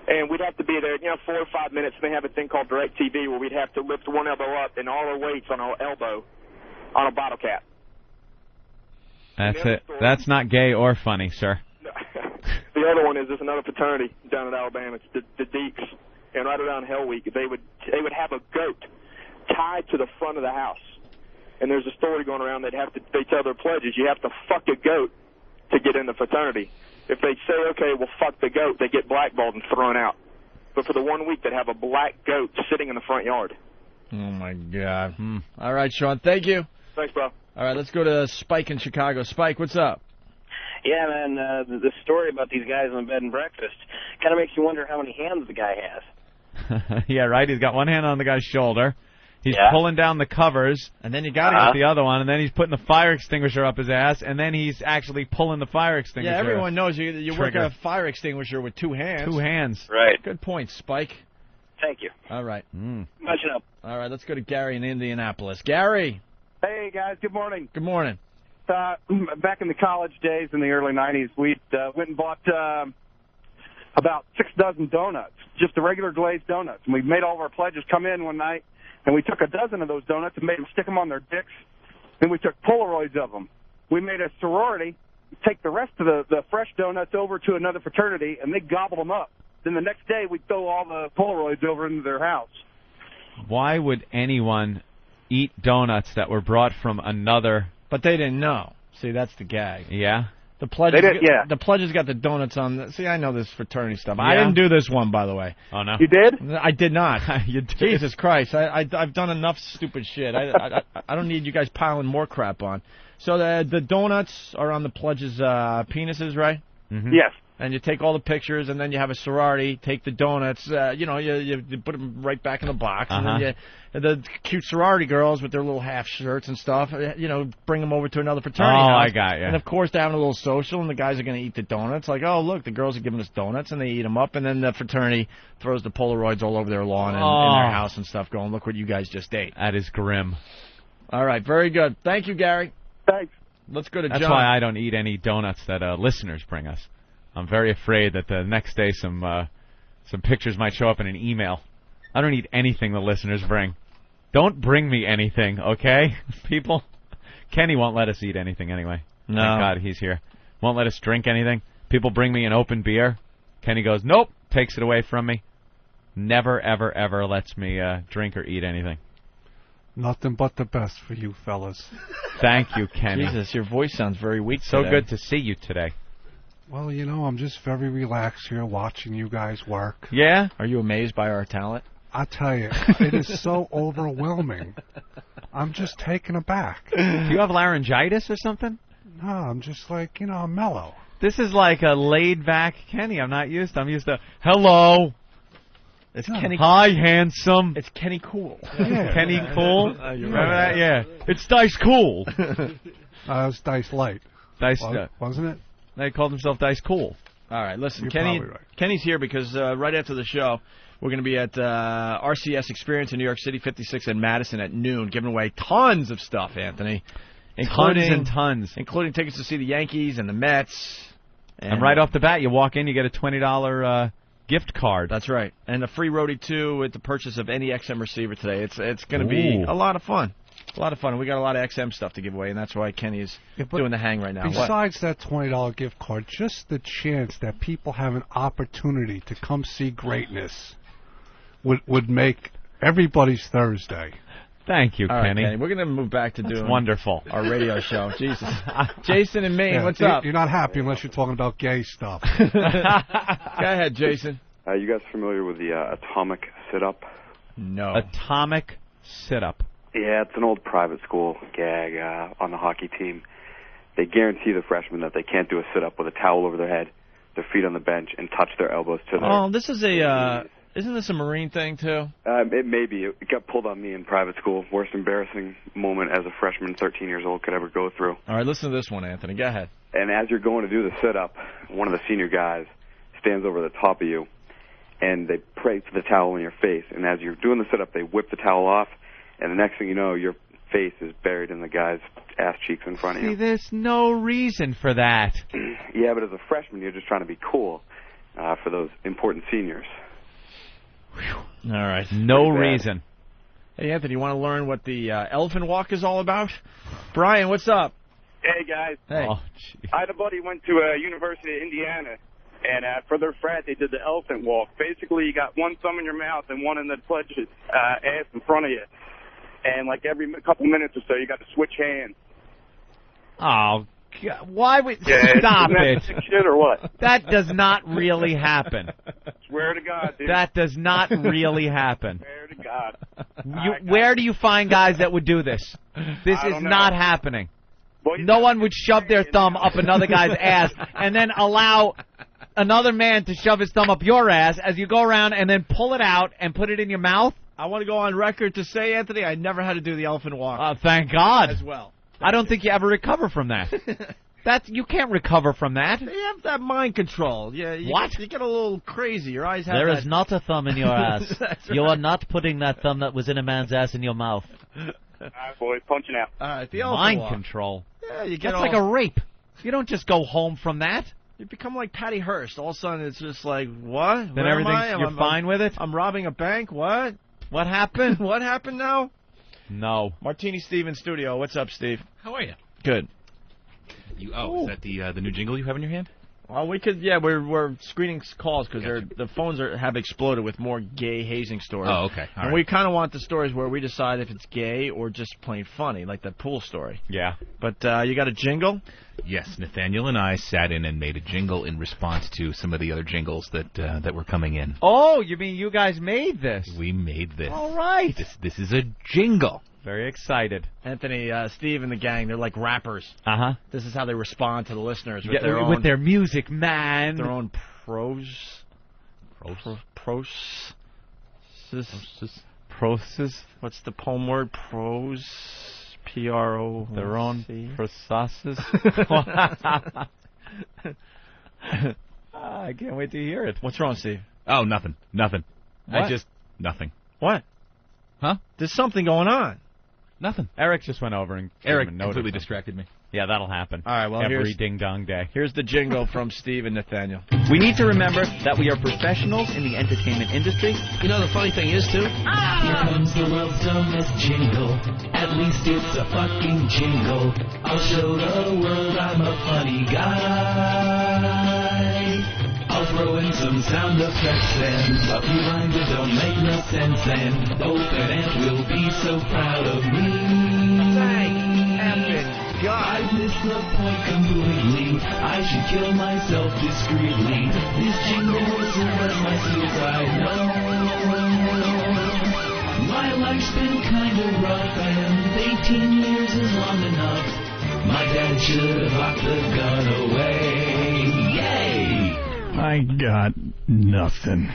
And we'd have to be there, 4 or 5 minutes. And they have a thing called DirecTV where we'd have to lift one elbow up and all our weights on our elbow on a bottle cap. That's it. That's not gay or funny, sir. The other one is there's another fraternity down in Alabama. It's the Deeks. And right around Hell Week, they would have a goat tied to the front of the house. And there's a story going around. They tell their pledges, you have to fuck a goat to get in the fraternity. If they say, okay, well, fuck the goat, they get blackballed and thrown out. But for the 1 week, they'd have a black goat sitting in the front yard. Oh, my God. All right, Sean, thank you. Thanks, bro. All right, let's go to Spike in Chicago. Spike, what's up? Yeah, man, the story about these guys on bed and breakfast kind of makes you wonder how many hands the guy has. Yeah, right? He's got one hand on the guy's shoulder. He's pulling down the covers, and then you got to get the other one, and then he's putting the fire extinguisher up his ass, and then he's actually pulling the fire extinguisher. Yeah, everyone knows you work a fire extinguisher with 2 hands. 2 hands. Right. Good point, Spike. Thank you. All right. Much up. All right, let's go to Gary in Indianapolis. Gary. Hey, guys. Good morning. Good morning. Back in the college days in the early 90s, we went and bought about 6 dozen donuts, just the regular glazed donuts. And we made all of our pledges come in one night, and we took a dozen of those donuts and made them stick them on their dicks. Then we took Polaroids of them. We made a sorority take the rest of the fresh donuts over to another fraternity, and they gobbled them up. Then the next day, we'd throw all the Polaroids over into their house. Why would anyone eat donuts that were brought from another... But they didn't know. See, that's the gag. Yeah? The pledges, the pledges got the donuts on. See, I know this fraternity stuff. Yeah. I didn't do this one, by the way. Oh, no. You did? I did not. You did. Jesus Christ. I've done enough stupid shit. I don't need you guys piling more crap on. So the donuts are on the pledges' penises, right? Mm-hmm. Yes. And you take all the pictures, and then you have a sorority, take the donuts, you put them right back in the box, and then the cute sorority girls with their little half shirts and stuff, bring them over to another fraternity house. I got you. And, of course, they're having a little social, and the guys are going to eat the donuts. Like, oh, look, the girls are giving us donuts, and they eat them up, and then the fraternity throws the Polaroids all over their lawn and in their house and stuff, going, look what you guys just ate. That is grim. All right, very good. Thank you, Gary. Thanks. Let's go to John. That's why I don't eat any donuts that listeners bring us. I'm very afraid that the next day some pictures might show up in an email. I don't eat anything the listeners bring. Don't bring me anything, okay, people? Kenny won't let us eat anything anyway. No. Thank God he's here. Won't let us drink anything. People bring me an open beer. Kenny goes, nope, takes it away from me. Never, ever, ever lets me drink or eat anything. Nothing but the best for you fellas. Thank you, Kenny. Jesus, your voice sounds very weak So today. good to see you today. Well, I'm just very relaxed here watching you guys work. Yeah? Are you amazed by our talent? I tell you, it is so overwhelming. I'm just taken aback. Do you have laryngitis or something? No, I'm just like, I'm mellow. This is like a laid-back Kenny. I'm used to, hello. It's Kenny. Hi, handsome. It's Kenny Cool. Yeah. Kenny Cool? Remember that? Yeah. It's Dice Cool. It's Dice Light. Dice, wasn't it? They called himself Dice Cool. All right, listen, You're Kenny. probably right. Kenny's here because right after the show, we're going to be at RCS Experience in New York City, 56 in Madison at noon, giving away tons of stuff, Anthony. Tons and tons. Including tickets to see the Yankees and the Mets. And right off the bat, you walk in, you get a $20 gift card. That's right. And a free Roadie 2 with the purchase of any XM receiver today. It's going to be a lot of fun. A lot of fun. We got a lot of XM stuff to give away, and that's why Kenny is doing the hang right now. Besides that $20 gift card, just the chance that people have an opportunity to come see greatness would make everybody's Thursday. Thank you, All right, Kenny. We're going to move back to doing wonderful. Our radio show. Jesus. Jason in Maine, what's up? You're not happy unless you're talking about gay stuff. Go ahead, Jason. You guys familiar with the atomic sit-up? No. Atomic sit-up. Yeah, it's an old private school gag on the hockey team. They guarantee the freshmen that they can't do a sit-up with a towel over their head, their feet on the bench, and touch their elbows to their... Oh, this is isn't this a Marine thing, too? It may be. It got pulled on me in private school. Worst embarrassing moment as a freshman, 13 years old, could ever go through. All right, listen to this one, Anthony. Go ahead. And as you're going to do the sit-up, one of the senior guys stands over the top of you, and they place the towel in your face. And as you're doing the sit-up, they whip the towel off, and the next thing you know, your face is buried in the guy's ass cheeks in front of you. See, there's no reason for that. Yeah, but as a freshman, you're just trying to be cool for those important seniors. All right. No reason. Hey, Anthony, you want to learn what the elephant walk is all about? Brian, what's up? Hey, guys. Hey. Oh, I had a buddy who went to University of Indiana, and for their frat, they did the elephant walk. Basically, you got one thumb in your mouth and one in the pledge's ass in front of you. And, like, every couple minutes or so, you got to switch hands. Oh, God. Why would... Yeah, Stop isn't that it. sick shit or what? That does not really happen. Swear to God, dude. That does not really happen. Swear to God. Where do you find guys that would do this? This I is don't know. not happening. No one would shove their thumb up another guy's ass and then allow another man to shove his thumb up your ass as you go around and then pull it out and put it in your mouth. I want to go on record to say, Anthony, I never had to do the elephant walk. Thank God. As well. I don't think you ever recover from that. You can't recover from that. You have that mind control. Yeah. What? You get a little crazy. Your eyes have There that. is not a thumb in your ass. That's You right. are not putting that thumb that was in a man's ass in your mouth. All right, boys, punching out. All right, the elephant Mind walk. control. Yeah, you get That's all, like a rape. You don't just go home from that. You become like Patty Hearst. All of a sudden, it's just like, what? Then Where am everything, I? you're I'm fine with it? I'm robbing a bank. What? What happened? What happened now? No. Martini Steve in studio. What's up, Steve? How are you? Good. Is that the new jingle you have in your hand? Well, we could, yeah, we're screening calls because the phones have exploded with more gay hazing stories. Oh, okay. All and right. we kind of want the stories where we decide if it's gay or just plain funny, like that pool story. Yeah. But you got a jingle? Yes, Nathaniel and I sat in and made a jingle in response to some of the other jingles that were coming in. Oh, you mean you guys made this? We made this. All right. This is a jingle. Very excited. Anthony, Steve, and the gang, they're like rappers. Uh-huh. This is how they respond to the listeners with Yeah, their own... with their music, man. Their own Process. What's the poem word? Prose. P-R-O. Their own processes. I can't wait to hear it. What's wrong, Steve? Oh, nothing. What? Nothing. What? Huh? There's something going on. Nothing. Eric just went over and Eric gave him a note completely or something. distracted me. Yeah, that'll happen. All right, well, every ding-dong day. Here's the jingle from Steve and Nathaniel. We need to remember that we are professionals in the entertainment industry. You know, the funny thing is, too, Here comes the world's dumbest jingle. At least it's a fucking jingle. I'll show the world I'm a funny guy. I'll throw in some sound effects and a few lines that don't make no sense. And Open Ant will be so proud of me. God. I missed the point completely. I should kill myself discreetly. This jingle will serve as my suicide note. My life's been kind of rough, and 18 years is long enough. My dad should have locked the gun away. Yay! I got nothing.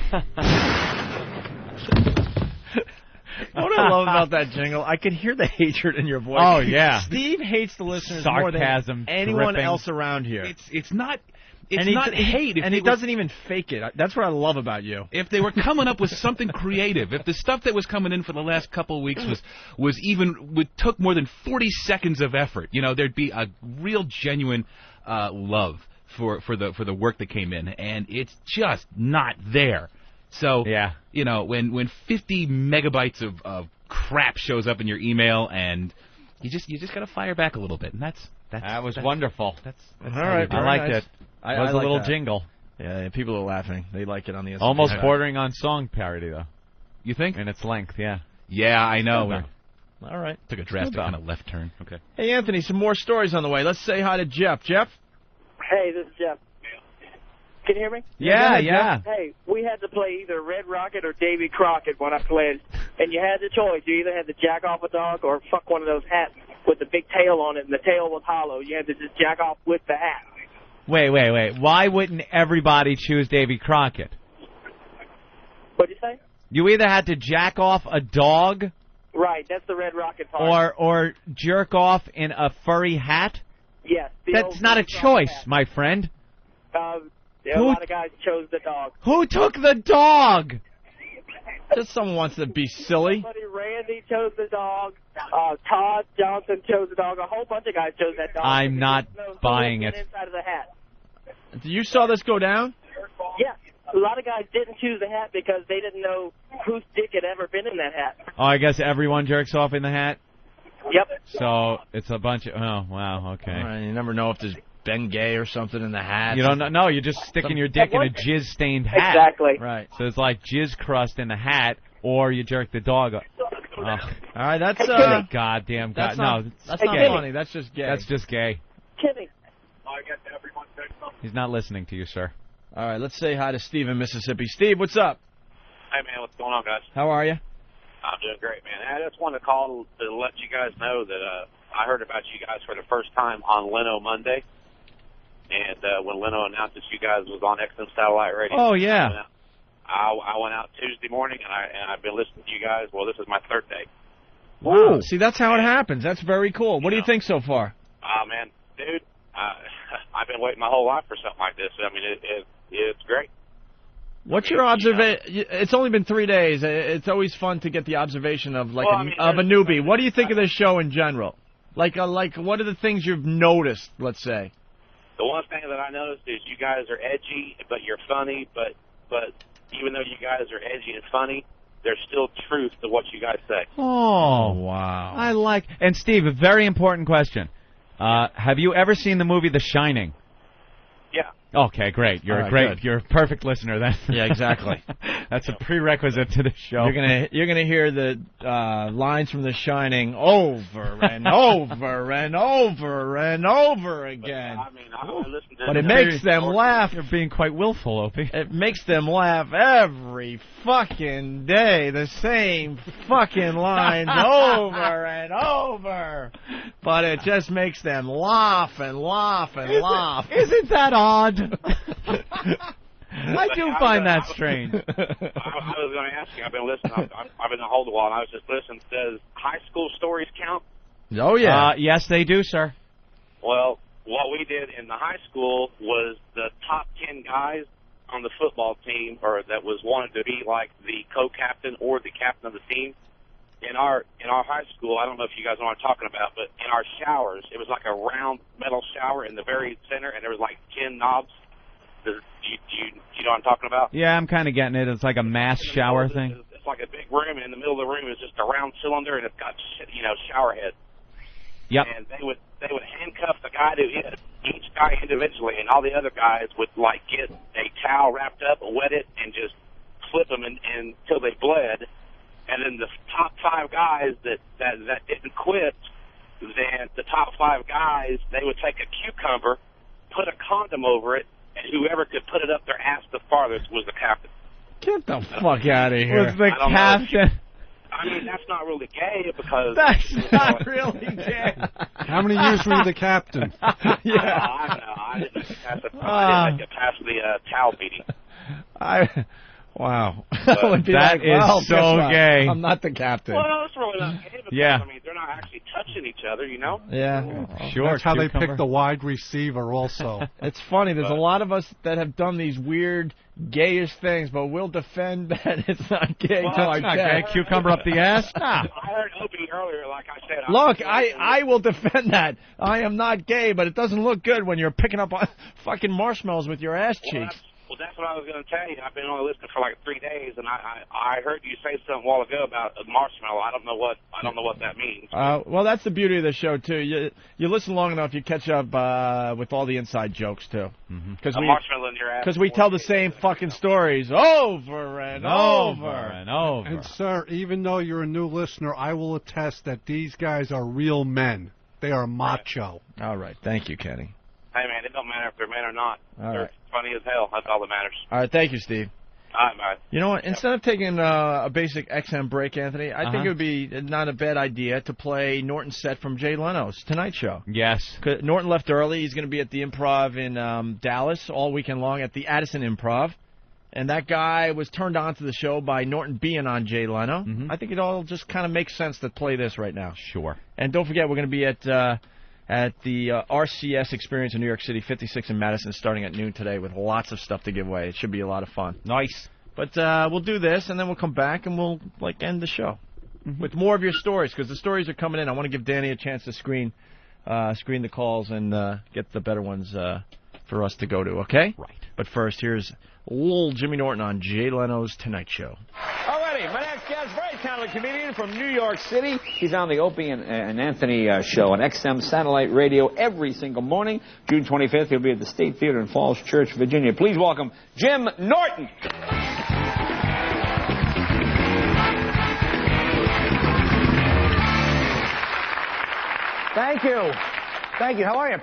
What I love about that jingle, I can hear the hatred in your voice. Oh, yeah. Steve hates the listeners Sarcasm more than anyone dripping. else around here. It's not hate. If And he doesn't even fake it. That's what I love about you. If they were coming up with something creative, if the stuff that was coming in for the last couple of weeks took more than 40 seconds of effort, there'd be a real genuine love for the work that came in, and it's just not there. So, yeah. When 50 megabytes of crap shows up in your email, and you just got to fire back a little bit, and that's wonderful. That's all right. I liked nice. it. It was a like little that. jingle. Yeah, people are laughing. They like it on the inside. Almost bordering on song parody, though. You think? In its length, yeah. Yeah, I know. All right. Took a drastic kind of left turn. Okay. Hey, Anthony, some more stories on the way. Let's say hi to Jeff. Jeff? Hey, this is Jeff. Can you hear me? Yeah. Hey, we had to play either Red Rocket or Davy Crockett when I played, and you had the choice. You either had to jack off a dog or fuck one of those hats with the big tail on it, and the tail was hollow. You had to just jack off with the hat. Wait. Why wouldn't everybody choose Davy Crockett? What'd you say? You either had to jack off a dog Right, that's the Red Rocket part. or jerk off in a furry hat? Yes. That's not a choice, my friend. Yeah, a lot of guys chose the dog. Who took the dog? Just someone wants to be silly. Buddy Randy chose the dog. Todd Johnson chose the dog. A whole bunch of guys chose that dog. I'm not buying it. Inside of the hat. You saw this go down? Yeah. A lot of guys didn't choose the hat because they didn't know whose dick had ever been in that hat. Oh, I guess everyone jerks off in the hat? Yep. So it's a bunch of... Oh, wow, okay. All right, you never know if there's Ben Gay or something in the hat. You don't know. No, you're just sticking your dick in a jizz-stained hat. Exactly. Right. So it's like jizz crust in the hat, or you jerk the dog off. Oh. All right, that's... goddamn God. That's not, no, that's not gay. funny. That's just gay. That's just gay. Kidding. He's not listening to you, sir. All right, let's say hi to Steve in Mississippi. Steve, what's up? Hey, man, what's going on, guys? How are you? I'm doing great, man. I just wanted to call to let you guys know that I heard about you guys for the first time on Leno Monday. And when Leno announced that you guys was on XM Satellite Radio. Oh, yeah. I went out Tuesday morning, and I've been listening to you guys. Well, this is my third day. Wow. See, that's how it happens. That's very cool. What do you think so far? Man, dude, I've been waiting my whole life for something like this. I mean, it's great. What's your observation? It's only been 3 days. It's always fun to get the observation of of a newbie. What do you think of this show in general? Like what are the things you've noticed? Let's say. The one thing that I noticed is you guys are edgy, but you're funny. But even though you guys are edgy and funny, there's still truth to what you guys say. Oh, wow. I like... And, Steve, a very important question. Have you ever seen the movie The Shining? Yeah. Okay, great. You're You're a perfect listener then. Yeah, exactly. That's a prerequisite to the show. You're gonna hear the lines from The Shining over and over and over and over again. But it makes them laugh. You're being quite willful, Opie. It makes them laugh every fucking day. The same fucking lines over and over. But it just makes them laugh and laugh and laugh. Isn't that odd? I do find that strange. I was going to ask you. I've been listening. I've been on hold a while, and I was just listening. Does high school stories count? Oh, yeah. Yes, they do, sir. Well, what we did in the high school was the top 10 guys on the football team, or that was wanted to be like the co-captain or the captain of the team. In our high school, I don't know if you guys know what I'm talking about, but in our showers, it was like a round metal shower in the very center, and there was like 10 knobs. Do you know what I'm talking about? Yeah, I'm kind of getting it. It's like a mass shower thing. It's like a big room, and in the middle of the room is just a round cylinder, and it's got shower heads. Yep. And they would handcuff the guy to it, each guy individually, and all the other guys would like get a towel wrapped up, wet it, and just flip them until they bled. And then the top 5 guys that didn't quit, then the top 5 guys, they would take a cucumber, put a condom over it, and whoever could put it up their ass the farthest was the captain. Get the fuck out of here. Was the captain? I mean, that's not really gay because... That's not really gay. How many years were you the captain? Yeah. I don't know. I didn't make it past the towel beating. Wow. That is so gay. I'm not the captain. Well, it's really not gay because, I mean, they're not actually touching each other, you know? Yeah. Sure. That's how they pick the wide receiver also. It's funny. There's a lot of us that have done these weird, gayish things, but we'll defend that it's not gay till our death. Cucumber up the ass? Nah. I heard Opie earlier, like I said. Look, I will defend that. I am not gay, but it doesn't look good when you're picking up fucking marshmallows with your ass cheeks. Well, that's what I was going to tell you. I've been only listening for like 3 days, and I heard you say something a while ago about a marshmallow. I don't know what that means. Well, that's the beauty of the show too. You listen long enough, you catch up with all the inside jokes too. A marshmallow in your ass. Because we tell the same fucking stories over and over and over. And sir, even though you're a new listener, I will attest that these guys are real men. They are macho. All right, thank you, Kenny. Hey man, it don't matter if they're men or not. All they're right. funny as hell. That's all that matters. All right, thank you, Steve. All right, man. You know what? Instead of taking a basic XM break, Anthony, I think it would be not a bad idea to play Norton's set from Jay Leno's Tonight Show. Yes. Norton left early. He's going to be at the Improv in Dallas all weekend long at the Addison Improv. And that guy was turned on to the show by Norton being on Jay Leno. I think it all just kind of makes sense to play this right now. Sure. And don't forget, we're going to be at at the RCS Experience in New York City, 56 in Madison, starting at noon today with lots of stuff to give away. It should be a lot of fun. Nice. But we'll do this, and then we'll come back, and we'll end the show with more of your stories, because the stories are coming in. I want to give Danny a chance to screen the calls and get the better ones for us to go to, okay? Right. But first, here's old Jimmy Norton on Jay Leno's Tonight Show. Alrighty, my next guest, very talented comedian from New York City. He's on the Opie and Anthony show on XM Satellite Radio every single morning. June 25th, he'll be at the State Theater in Falls Church, Virginia. Please welcome Jim Norton. Thank you. Thank you. How are you?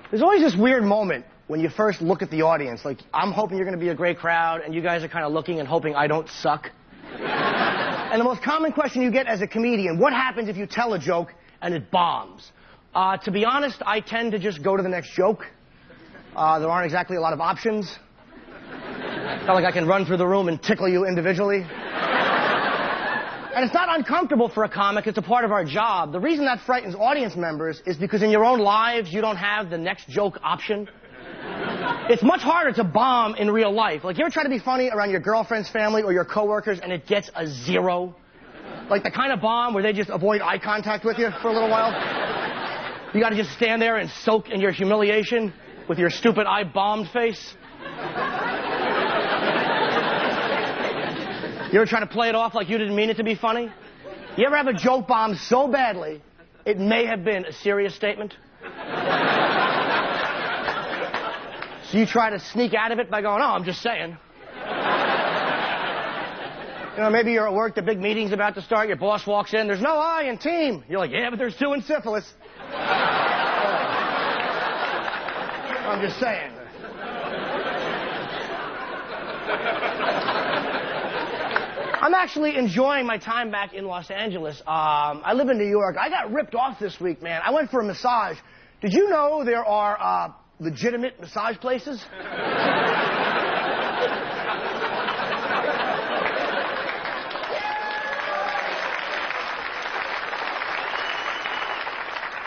There's always this weird moment when you first look at the audience. Like, I'm hoping you're going to be a great crowd, and you guys are kind of looking and hoping I don't suck. And the most common question you get as a comedian, what happens if you tell a joke and it bombs? To be honest, I tend to just go to the next joke. There aren't exactly a lot of options. It's not like I can run through the room and tickle you individually. And it's not uncomfortable for a comic. It's a part of our job. The reason that frightens audience members is because in your own lives, you don't have the next joke option. It's much harder to bomb in real life. Like, you ever try to be funny around your girlfriend's family or your coworkers and it gets a 0? Like the kind of bomb where they just avoid eye contact with you for a little while? You gotta just stand there and soak in your humiliation with your stupid I-bombed face? You ever try to play it off like you didn't mean it to be funny? You ever have a joke bomb so badly, it may have been a serious statement? So you try to sneak out of it by going, oh, I'm just saying. You know, maybe you're at work, the big meeting's about to start, your boss walks in, there's no I in team. You're like, yeah, but there's 2 in syphilis. I'm just saying. I'm actually enjoying my time back in Los Angeles. I live in New York. I got ripped off this week, man. I went for a massage. Did you know there are legitimate massage places?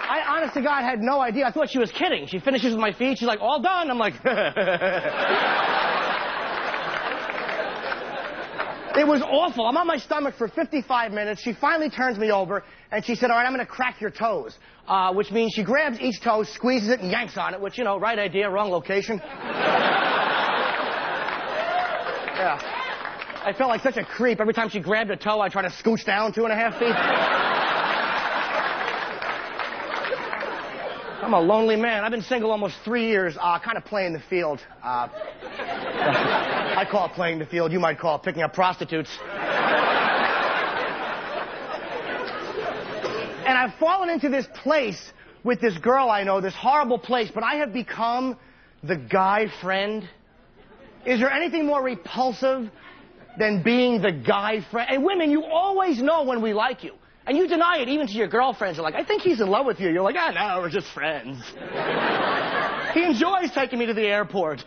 I, honest to God, had no idea. I thought she was kidding. She finishes with my feet. She's like, all done. I'm like... It was awful. I'm on my stomach for 55 minutes. She finally turns me over, and she said, all right, I'm going to crack your toes, which means she grabs each toe, squeezes it, and yanks on it, which, you know, right idea, wrong location. Yeah. I felt like such a creep. Every time she grabbed a toe, I tried to scooch down 2.5 feet. I'm a lonely man. I've been single almost 3 years, kind of playing the field. I call it playing the field. You might call it picking up prostitutes. And I've fallen into this place with this girl I know, this horrible place, but I have become the guy friend. Is there anything more repulsive than being the guy friend? And women, you always know when we like you. And you deny it even to your girlfriends. You're like, I think he's in love with you. You're like, no, we're just friends. He enjoys taking me to the airport.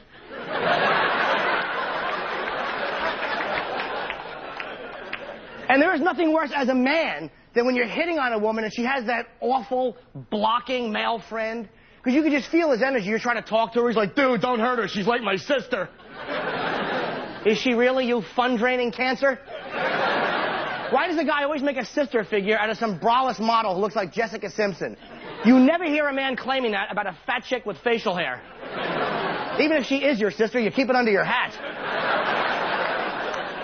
And there is nothing worse as a man than when you're hitting on a woman and she has that awful, blocking male friend. Because you can just feel his energy. You're trying to talk to her. He's like, dude, don't hurt her. She's like my sister. Is she really, you fun-draining cancer? Why does the guy always make a sister figure out of some braless model who looks like Jessica Simpson? You never hear a man claiming that about a fat chick with facial hair. Even if she is your sister, you keep it under your hat.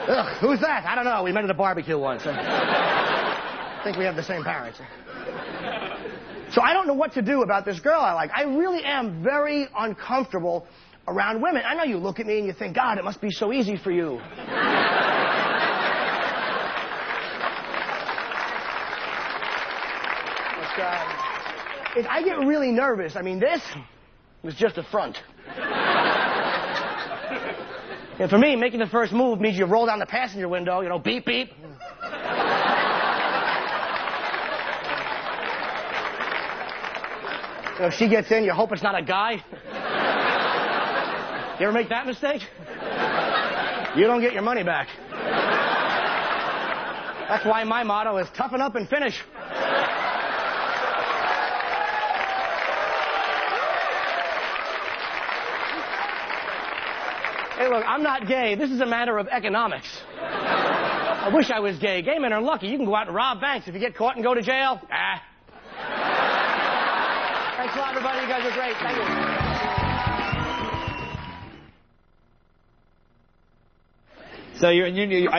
Ugh, who's that? I don't know. We met at a barbecue once. I think we have the same parents. So I don't know what to do about this girl I like. I really am very uncomfortable around women. I know you look at me and you think, God, it must be so easy for you. I get really nervous. I mean, this was just a front. And for me, making the first move means you roll down the passenger window, you know, beep, beep. So if she gets in, you hope it's not a guy. You ever make that mistake? You don't get your money back. That's why my motto is toughen up and finish. Hey, look, I'm not gay. This is a matter of economics. I wish I was gay. Gay men are lucky. You can go out and rob banks. If you get caught and go to jail, Thanks a lot, everybody. You guys are great. Thank you. So are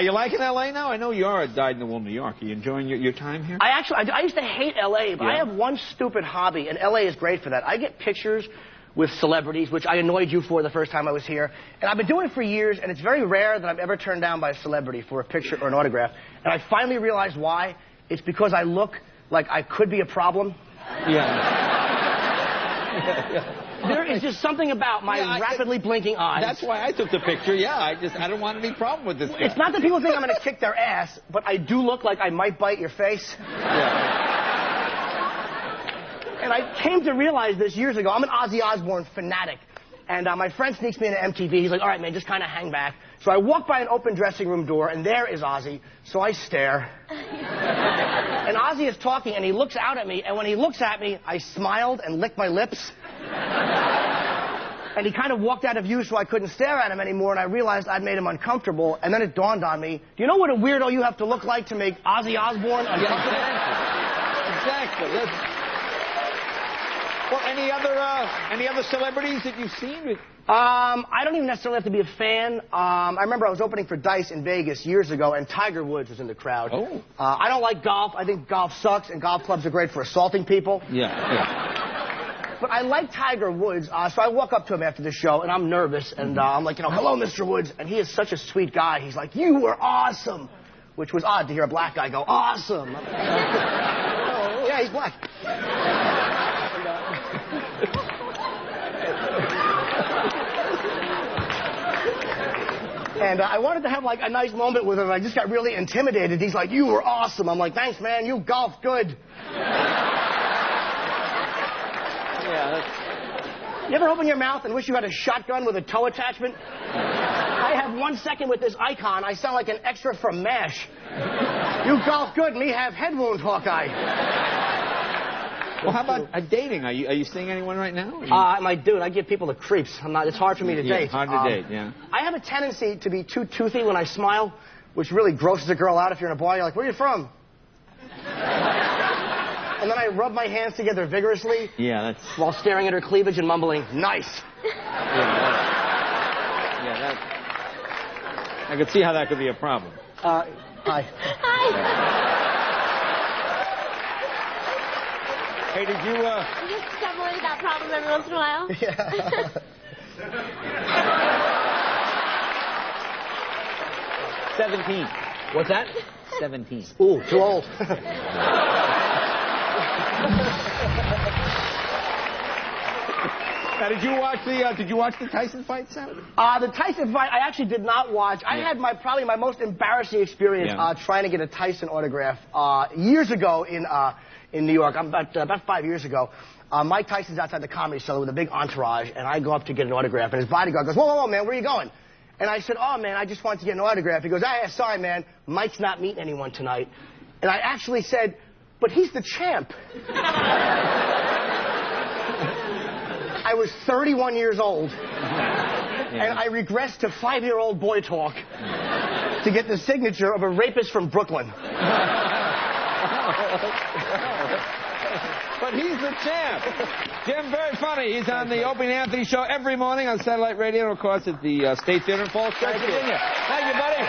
you liking L.A. now? I know you are a dyed-in-the-wool New York. Are you enjoying your time here? I used to hate L.A., but I have one stupid hobby, and L.A. is great for that. I get pictures with celebrities, which I annoyed you for the first time I was here. And I've been doing it for years, and it's very rare that I'm ever turned down by a celebrity for a picture or an autograph. And I finally realized why. It's because I look like I could be a problem. There is just something about my rapidly blinking eyes. That's why I took the picture. I don't want any problem with this guy. It's not that people think I'm going to kick their ass, but I do look like I might bite your face. And I came to realize this years ago. I'm an Ozzy Osbourne fanatic. And my friend sneaks me into MTV. He's like, all right, man, just kind of hang back. So I walk by an open dressing room door, and there is Ozzy. So I stare. And Ozzy is talking, and he looks out at me. And when he looks at me, I smiled and licked my lips. And he kind of walked out of view so I couldn't stare at him anymore, and I realized I'd made him uncomfortable. And then it dawned on me, do you know what a weirdo you have to look like to make Ozzy Osbourne uncomfortable? Exactly. Well, any other celebrities that you've seen? I don't even necessarily have to be a fan. I remember I was opening for Dice in Vegas years ago, and Tiger Woods was in the crowd. I don't like golf. I think golf sucks, and golf clubs are great for assaulting people. But I like Tiger Woods, so I walk up to him after the show, and I'm nervous, and I'm like, hello, Mr. Woods. And he is such a sweet guy. He's like, you were awesome, which was odd to hear a black guy go, awesome. Yeah, he's black. And I wanted to have, like, a nice moment with him. I just got really intimidated. He's like, you were awesome. I'm like, thanks, man. You golfed good. You ever open your mouth and wish you had a shotgun with a tow attachment? I have 1 second with this icon. I sound like an extra from MASH. You golf good, me have head wound, Hawkeye. Well, how about dating? Are you seeing anyone right now? My dude, I give people the creeps. It's hard for me to date. Hard to date, yeah. I have a tendency to be too toothy when I smile, which really grosses a girl out if you're in a bar. You're like, where are you from? And then I rub my hands together vigorously. While staring at her cleavage and mumbling, nice. I could see how that could be a problem. Hi. Hey, did you, You just separate that problem every once in a while? 17. What's that? 17. Ooh, too old. Now, did you watch the Tyson fight, Sam? The Tyson fight, I actually did not watch. I had probably my most embarrassing experience trying to get a Tyson autograph years ago in New York. About 5 years ago. Mike Tyson's outside the Comedy Cellar with a big entourage, and I go up to get an autograph, and his bodyguard goes, whoa, man, where are you going? And I said, oh, man, I just wanted to get an autograph. He goes, sorry, man, Mike's not meeting anyone tonight. And I actually said, but he's the champ. I was 31 years old, and I regressed to 5-year-old boy talk to get the signature of a rapist from Brooklyn. But he's the champ. Jim, very funny. He's on the Opie and Anthony Show every morning on satellite radio, and, of course, at the State Theater in Falls Church, Virginia. Thank you, buddy.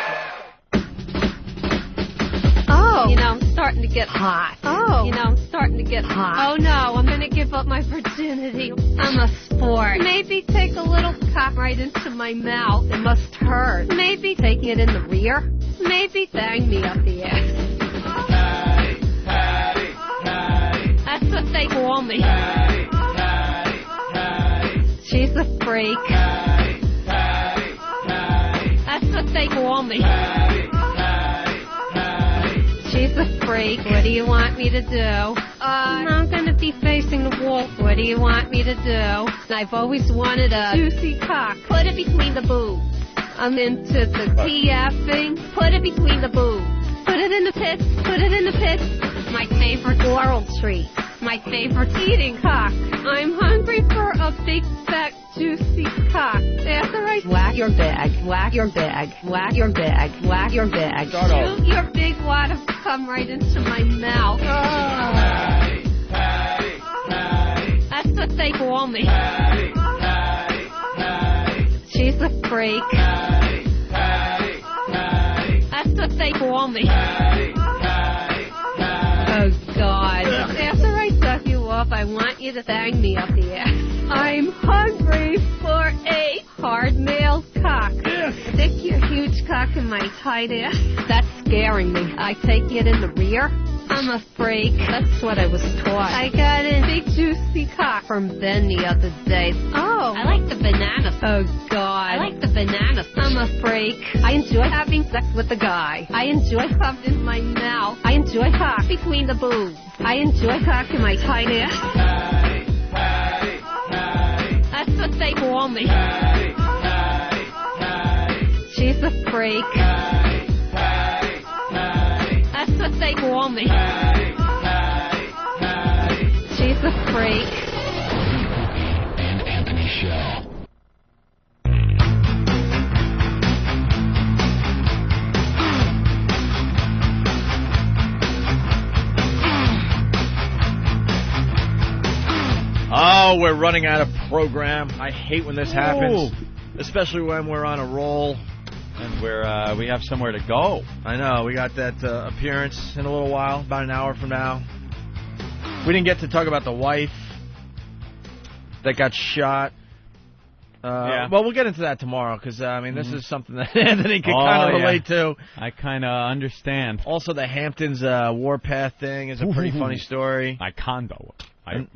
Oh. I'm starting to get hot. Oh. I'm starting to get hot. Oh, no, I'm going to give up my virginity. I'm a sport. Maybe take a little cock right into my mouth. It must hurt. Maybe taking it in the rear. Maybe bang me up the ass. That's what they call me. She's a freak. That's what they call me. She's a freak. What do you want me to do? I'm going to be facing the wall. What do you want me to do? I've always wanted a juicy cock. Put it between the boobs. I'm into the PFing. Put it between the boobs. Put it in the pits. Put it in the pits. My favorite oral treat. My favorite eating cock. I'm hungry for a big, fat, juicy cock. After I whack whack your bag, whack your bag, whack your bag, whack your bag. Shoot your big wad of cum right into my mouth. That's what they call me. She's a freak. That's what they call me. Oh, God. After I suck you off, I want you to bang me up the ass. I'm hungry for a hard male cock. Stick your huge cock in my tight ass. That's scaring me. I take it in the rear. I'm a freak. That's what I was taught. I got a big juicy cock from Ben the other day. Oh, I like the bananas. Oh, God. I like the bananas. I'm a freak. I enjoy having sex with a guy. I enjoy cum in my mouth. I enjoy cock between the boobs. I enjoy cock in my tight ass. That's what they call me. She's a freak. That's what they call me. She's a freak. And Anthony Show. Oh, we're running out of program. I hate when this happens, especially when we're on a roll. And we have somewhere to go. I know. We got that appearance in a little while, about an hour from now. We didn't get to talk about the wife that got shot. Yeah. Well, we'll get into that tomorrow because, this is something that Anthony can kind of relate to. I kind of understand. Also, the Hamptons Warpath thing is a pretty funny story. My condo.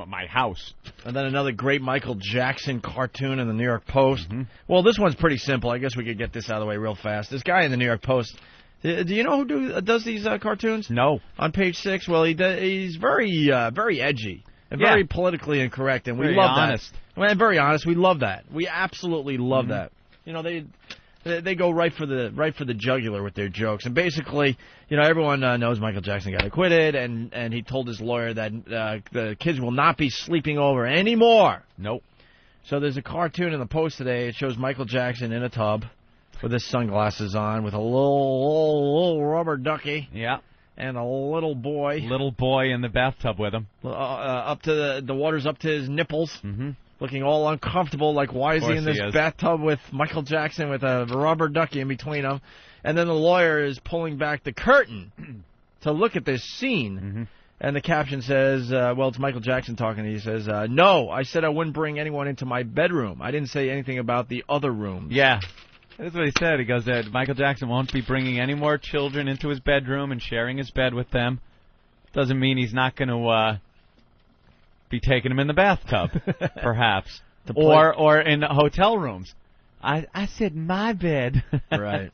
My house. And then another great Michael Jackson cartoon in the New York Post. Well, this one's pretty simple. I guess we could get this out of the way real fast. This guy in the New York Post, do you know who does these cartoons? No. On page 6? Well, he's very edgy and very politically incorrect, and we very love honest. that. Well, very honest. We love that. We absolutely love that. You know, they go right for the jugular with their jokes. And basically, everyone knows Michael Jackson got acquitted, and he told his lawyer that the kids will not be sleeping over anymore. Nope. So there's a cartoon in the Post today. It shows Michael Jackson in a tub with his sunglasses on with a little rubber ducky. Yeah. And a little boy. Little boy in the bathtub with him. Up to the water's up to his nipples. Looking all uncomfortable, like why is he in this bathtub with Michael Jackson with a rubber ducky in between them? And then the lawyer is pulling back the curtain to look at this scene. And the caption says, it's Michael Jackson talking. He says, no, I said I wouldn't bring anyone into my bedroom. I didn't say anything about the other rooms. Yeah. That's what he said. He goes that Michael Jackson won't be bringing any more children into his bedroom and sharing his bed with them. Doesn't mean he's not going to be taking them in the bathtub, perhaps, or in hotel rooms. I said my bed. Right.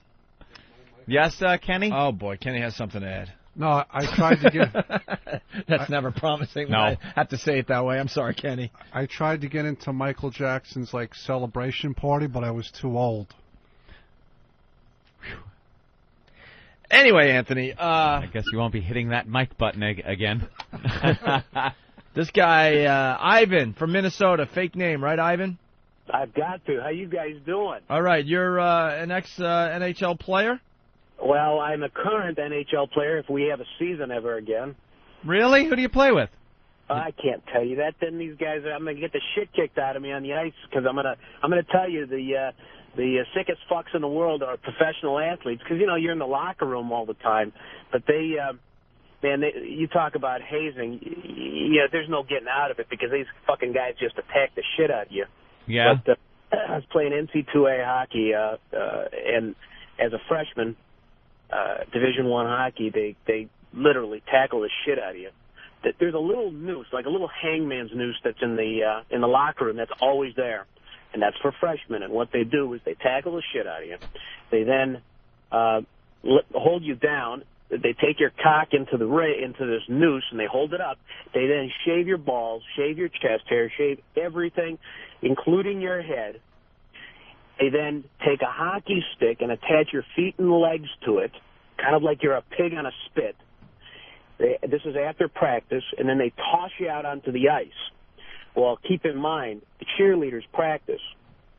Yes, Kenny? Oh, boy, Kenny has something to add. No, I tried to get... That's never promising. No. I have to say it that way. I'm sorry, Kenny. I tried to get into Michael Jackson's, celebration party, but I was too old. Anyway, Anthony... I guess you won't be hitting that mic button again. This guy, Ivan from Minnesota, fake name, right, Ivan? I've got to. How you guys doing? All right, you're an ex-NHL player? Well, I'm a current NHL player if we have a season ever again. Really? Who do you play with? I can't tell you that. Then these guys, I'm going to get the shit kicked out of me on the ice because I'm going to tell you the sickest fucks in the world are professional athletes because, you're in the locker room all the time. But they... Man, you talk about hazing. There's no getting out of it because these fucking guys just attack the shit out of you. Yeah. But I was playing NC2A hockey, and as a freshman, Division I hockey, they literally tackle the shit out of you. There's a little noose, like a little hangman's noose that's in the locker room that's always there, and that's for freshmen. And what they do is they tackle the shit out of you. They then hold you down. They take your cock into this noose and they hold it up. They then shave your balls, shave your chest hair, shave everything, including your head. They then take a hockey stick and attach your feet and legs to it, kind of like you're a pig on a spit. This is after practice, and then they toss you out onto the ice. Well, keep in mind, the cheerleaders practice.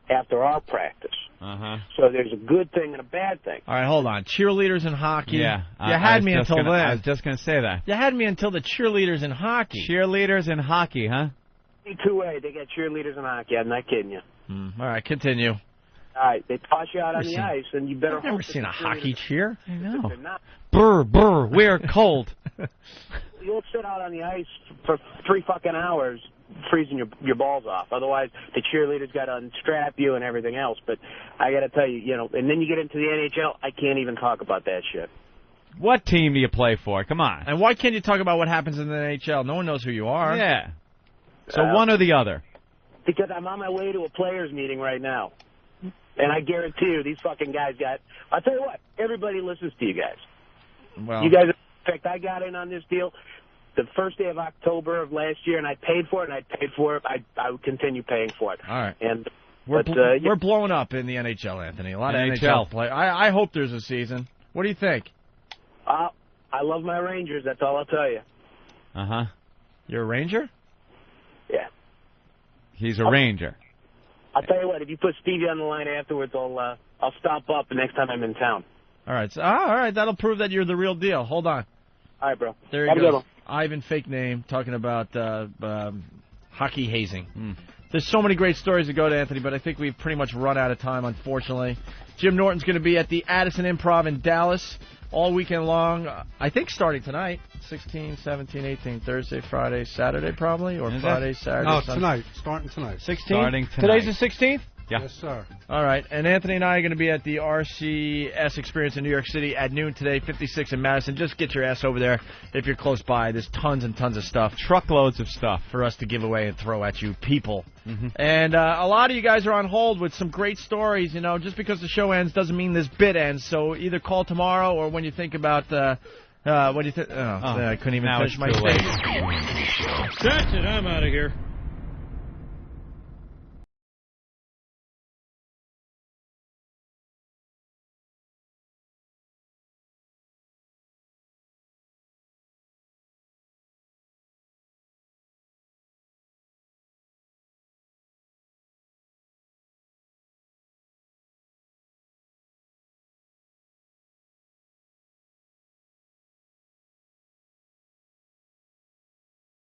after our practice. Uh-huh. So there's a good thing and a bad thing. All right, hold on. Cheerleaders in hockey. Yeah. You had me until then. I was just going to say that. You had me until the cheerleaders in hockey. Cheerleaders in hockey, huh? 2A, they got cheerleaders in hockey. I'm not kidding you. All right, continue. All right, they toss you out on the ice, and you better I've never seen a hockey cheer. I know. They're not. Brr, brr, we're cold. You don't sit out on the ice for 3 fucking hours freezing your balls off. Otherwise, the cheerleaders got to unstrap you and everything else. But I got to tell you, and then you get into the NHL, I can't even talk about that shit. What team do you play for? Come on. And why can't you talk about what happens in the NHL? No one knows who you are. Yeah. So one or the other. Because I'm on my way to a players meeting right now. And I guarantee you, these fucking guys I'll tell you what, everybody listens to you guys. Well, you guys, in fact, I got in on this deal the first day of October of last year, and I paid for it, and I paid for it. I would continue paying for it. All right. And we're blowing up in the NHL, Anthony. A lot of NHL play. I hope there's a season. What do you think? I love my Rangers. That's all I'll tell you. Uh-huh. You're a Ranger? Yeah. He's a Ranger. I'll tell you what. If you put Stevie on the line afterwards, I'll stop up the next time I'm in town. All right. So, all right. That'll prove that you're the real deal. Hold on. All right, bro. There you go. Ivan, fake name, talking about hockey hazing. There's so many great stories to go to, Anthony, but I think we've pretty much run out of time, unfortunately. Jim Norton's going to be at the Addison Improv in Dallas all weekend long. I think starting tonight, 16, 17, 18, Thursday, Friday, Saturday probably, or Friday, Saturday. No, tonight. Starting tonight. 16th? Starting tonight. Today's the 16th? Yeah. Yes, sir. All right, and Anthony and I are going to be at the RCS Experience in New York City at noon today, 56 in Madison. Just get your ass over there if you're close by. There's tons and tons of stuff. Truckloads of stuff. For us to give away and throw at you people. Mm-hmm. And a lot of you guys are on hold with some great stories. Just because the show ends doesn't mean this bit ends. So either call tomorrow or when you think about... what do you think? I couldn't even finish my statement. That's it. I'm out of here.